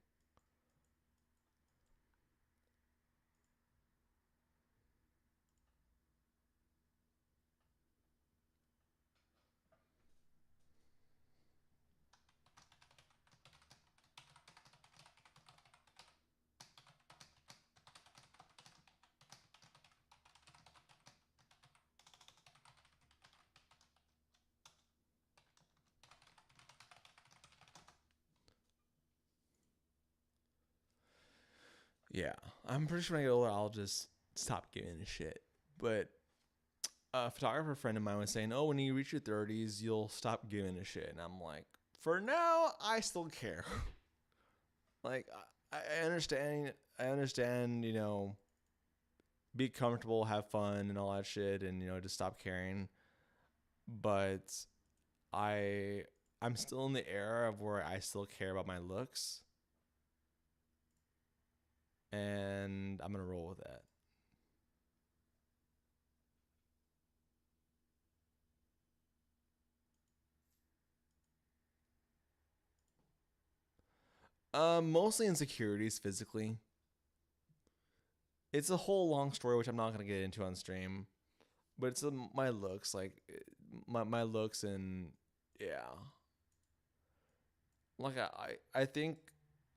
Yeah, I'm pretty sure when I get older, I'll just stop giving a shit. But a photographer friend of mine was saying, "Oh, when you reach your 30s, you'll stop giving a shit." And I'm like, "For now, I still care." Like, I understand. I understand. You know, be comfortable, have fun, and all that shit, and just stop caring. But I, I'm still in the era of where I still care about my looks, and I'm gonna roll with that. Mostly insecurities physically. It's a whole long story which I'm not gonna get into on stream, but it's my looks, like my looks, and yeah, like I think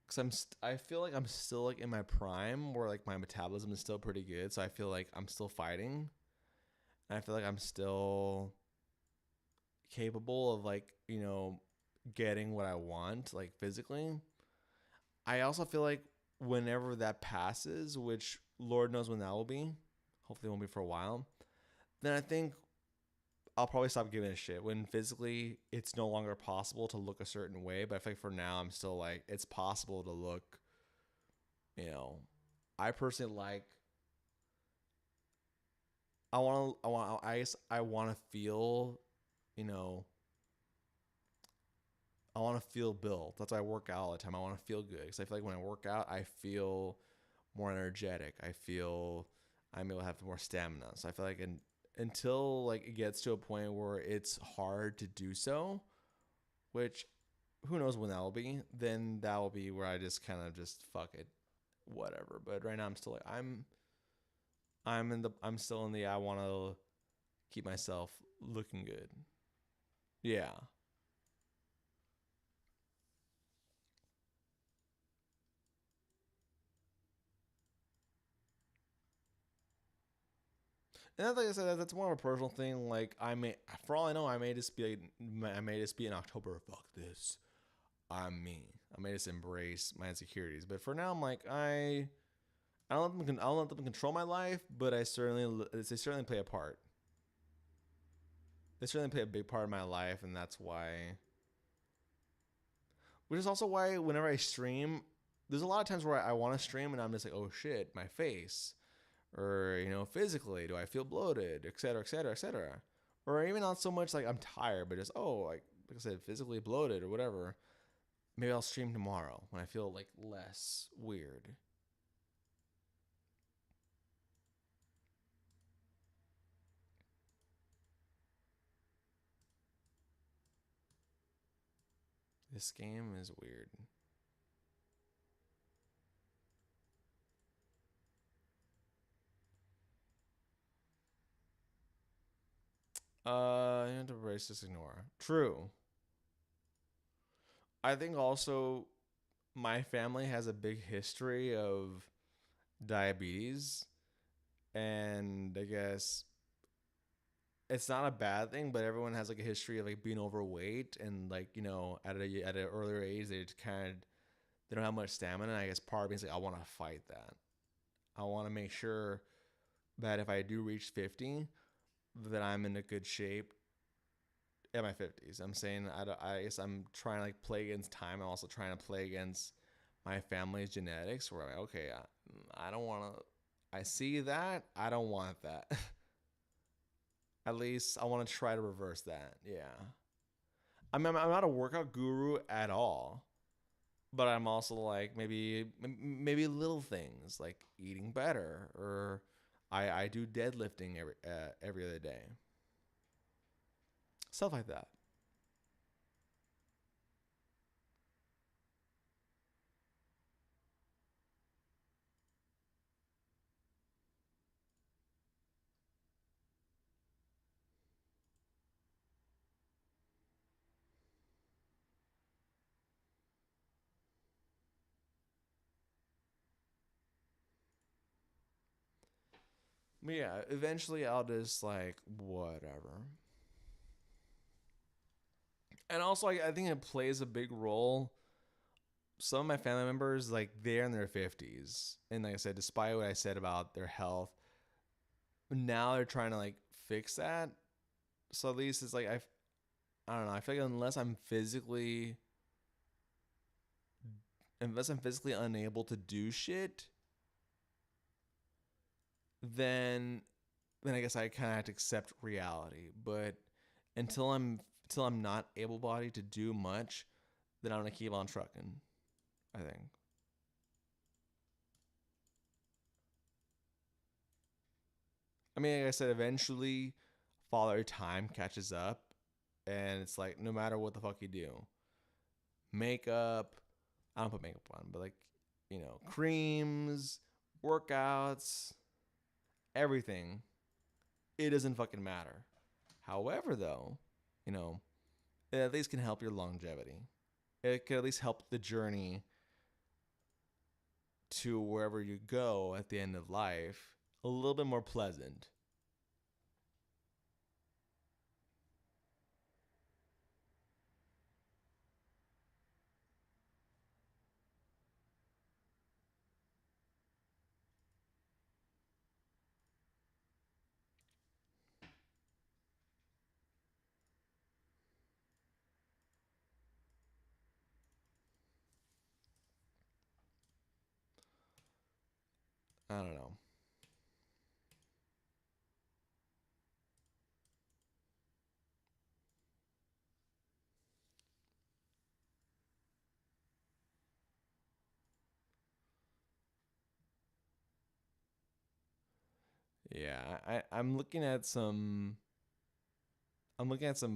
because I feel like I'm still like in my prime where like my metabolism is still pretty good, so I feel like I'm still fighting, and I feel like I'm still capable of like getting what I want like physically. I also feel like whenever that passes, which Lord knows when that will be, hopefully it won't be for a while, then I think I'll probably stop giving a shit when physically it's no longer possible to look a certain way. But I think for now, I'm still like, it's possible to look, you know, I personally like, I want to feel, you know, I want to feel built. That's why I work out all the time. I want to feel good because I feel like when I work out, I feel more energetic. I feel I'm able to have more stamina. So I feel like until like it gets to a point where it's hard to do so, which who knows when that will be, then that will be where I just kind of just fuck it, whatever. But right now I'm still like I'm still in the I want to keep myself looking good. Yeah. And like I said, that's more of a personal thing. Like for all I know, I may just be in October. Fuck this. I'm me. I may just embrace my insecurities. But for now, I'm like I don't let them control my life, but they certainly play a part. They certainly play a big part in my life, and that's why. Which is also why whenever I stream, there's a lot of times where I want to stream and I'm just like, oh shit, my face, or physically, do I feel bloated, et cetera, et cetera, et cetera, or even not so much like I'm tired, but just like I said, physically bloated or whatever. Maybe I'll stream tomorrow when I feel like less weird. This game is weird. You have to embrace, just ignore. True. I think also my family has a big history of diabetes, and I guess it's not a bad thing, but everyone has like a history of like being overweight, and like at an earlier age they just kind of they don't have much stamina. And I guess part of me is like I want to fight that. I want to make sure that if I do reach 50, that I'm in a good shape at my 50s. I'm saying I guess I'm trying to like play against time. I'm also trying to play against my family's genetics. Where I'm like, okay, I don't want to. I see that. I don't want that. At least I want to try to reverse that. Yeah. I'm not a workout guru at all, but I'm also like maybe little things like eating better, or I do deadlifting every other day, stuff like that. But yeah, eventually I'll just like whatever. And also, I think it plays a big role. Some of my family members, like they're in their 50s, and like I said, despite what I said about their health, now they're trying to like fix that. So at least it's like I don't know. I feel like unless I'm physically unable to do shit, then I guess I kind of have to accept reality. But until I'm not able-bodied to do much, then I'm gonna keep on trucking, I think. I mean, like I said, eventually, Father Time catches up, and it's like no matter what the fuck you do, makeup. I don't put makeup on, but like, creams, workouts, everything. It doesn't fucking matter. However, though, it at least can help your longevity. It can at least help the journey to wherever you go at the end of life a little bit more pleasant. I don't know. Yeah, I'm looking at some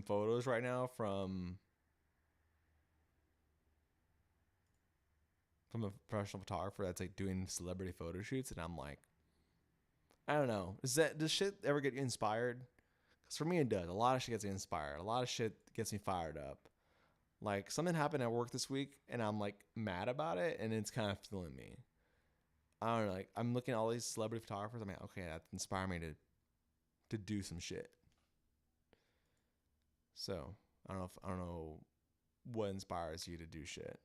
photos right now from a professional photographer that's like doing celebrity photo shoots, and I'm like, I don't know. Does shit ever get you inspired? Because for me, it does. A lot of shit gets me inspired. A lot of shit gets me fired up. Like something happened at work this week, and I'm like mad about it, and it's kind of fueling me. I don't know. Like I'm looking at all these celebrity photographers. I'm like, okay, that inspired me to do some shit. So I don't know what inspires you to do shit.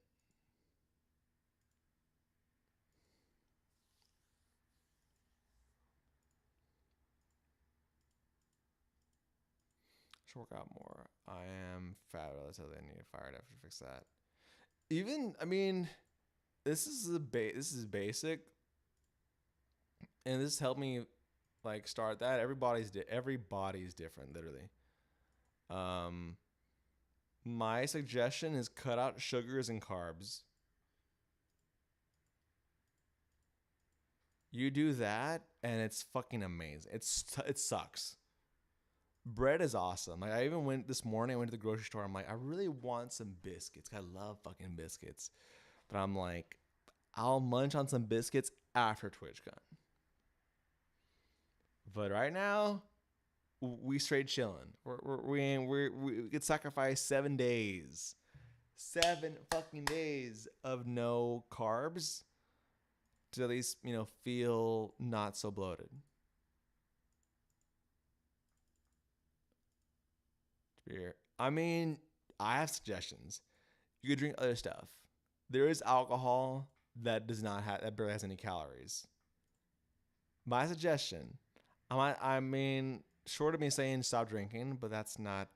Should work out more. I am fat. That's how they need to fire it after to fix that. Even I mean, this is basic, and this helped me like start that. Everybody's different, literally. Um, my suggestion is cut out sugars and carbs. You do that, and it's fucking amazing. It sucks. Bread is awesome. Like I even went this morning. I went to the grocery store. I'm like, I really want some biscuits. I love fucking biscuits, but I'm like, I'll munch on some biscuits after TwitchCon. But right now, we straight chilling. We could sacrifice 7 days, 7 fucking days of no carbs to at least feel not so bloated. Beer. I mean, I have suggestions. You could drink other stuff. There is alcohol that barely has any calories. My suggestion, I mean, short of me saying stop drinking, but I'm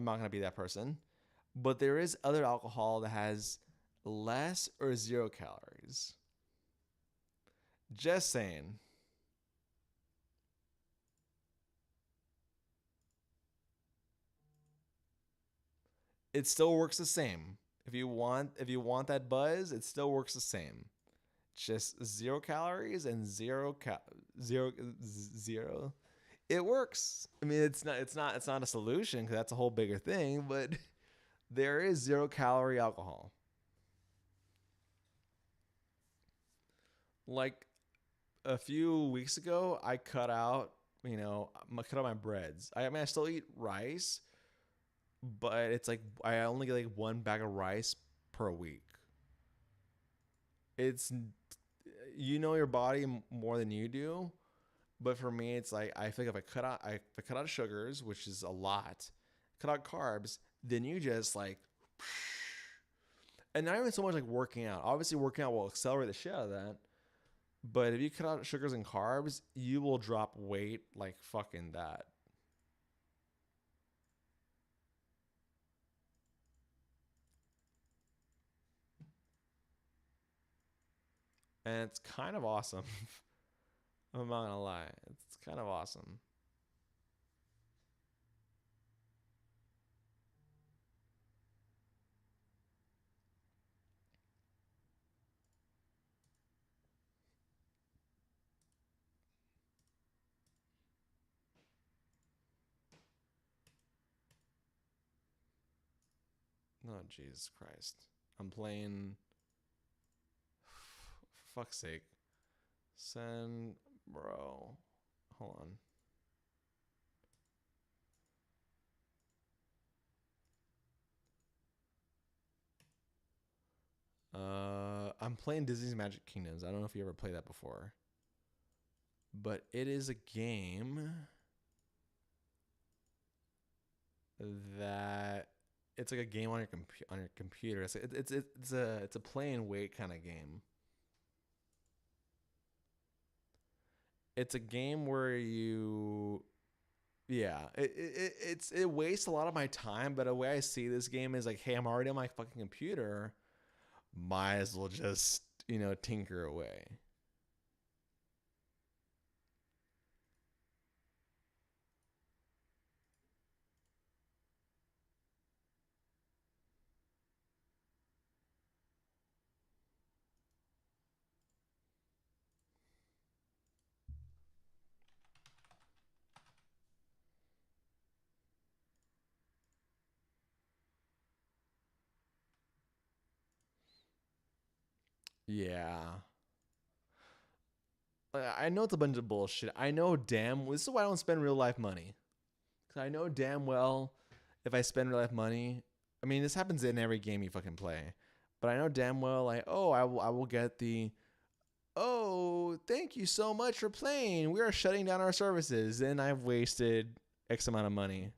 not gonna be that person. But there is other alcohol that has less or zero calories. Just saying. it still works the same. If you want that buzz, it still works the same. It's just 0 calories and zero. It works. I mean, it's not a solution because that's a whole bigger thing, but there is 0-calorie alcohol. Like a few weeks ago, I cut out my breads. I mean, I still eat rice, but it's like I only get like 1 bag of rice per week. It's, your body more than you do, but for me, it's like I think if I cut out sugars, which is a lot, cut out carbs, then you just like, and not even so much like working out. Obviously, working out will accelerate the shit out of that. But if you cut out sugars and carbs, you will drop weight like fucking that. And it's kind of awesome. I'm not gonna lie. It's kind of awesome. Oh, Jesus Christ. I'm playing... For fuck's sake. Send... Bro. Hold on. I'm playing Disney's Magic Kingdoms. I don't know if you ever played that before. But it is a game that... It's like a game on your computer. It's a play and wait kind of game. It's a game where it wastes a lot of my time. But the way I see this game is like, hey, I'm already on my fucking computer. Might as well just tinker away. Yeah. I know it's a bunch of bullshit. I know this is why I don't spend real life money. Because I know damn well if I spend real life money, I mean, this happens in every game you fucking play. But I know damn well, like, oh, I will get the, oh, thank you so much for playing. We are shutting down our services. And I've wasted X amount of money.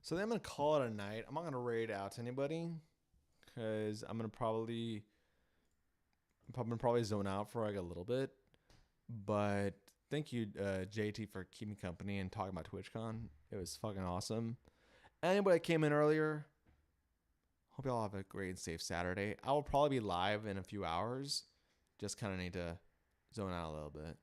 So then I'm going to call it a night. I'm not going to raid out to anybody because I'm going to probably zone out for like a little bit. But thank you, JT, for keeping me company and talking about TwitchCon. It was fucking awesome. Anybody that came in earlier, hope y'all have a great and safe Saturday. I will probably be live in a few hours. Just kind of need to zone out a little bit.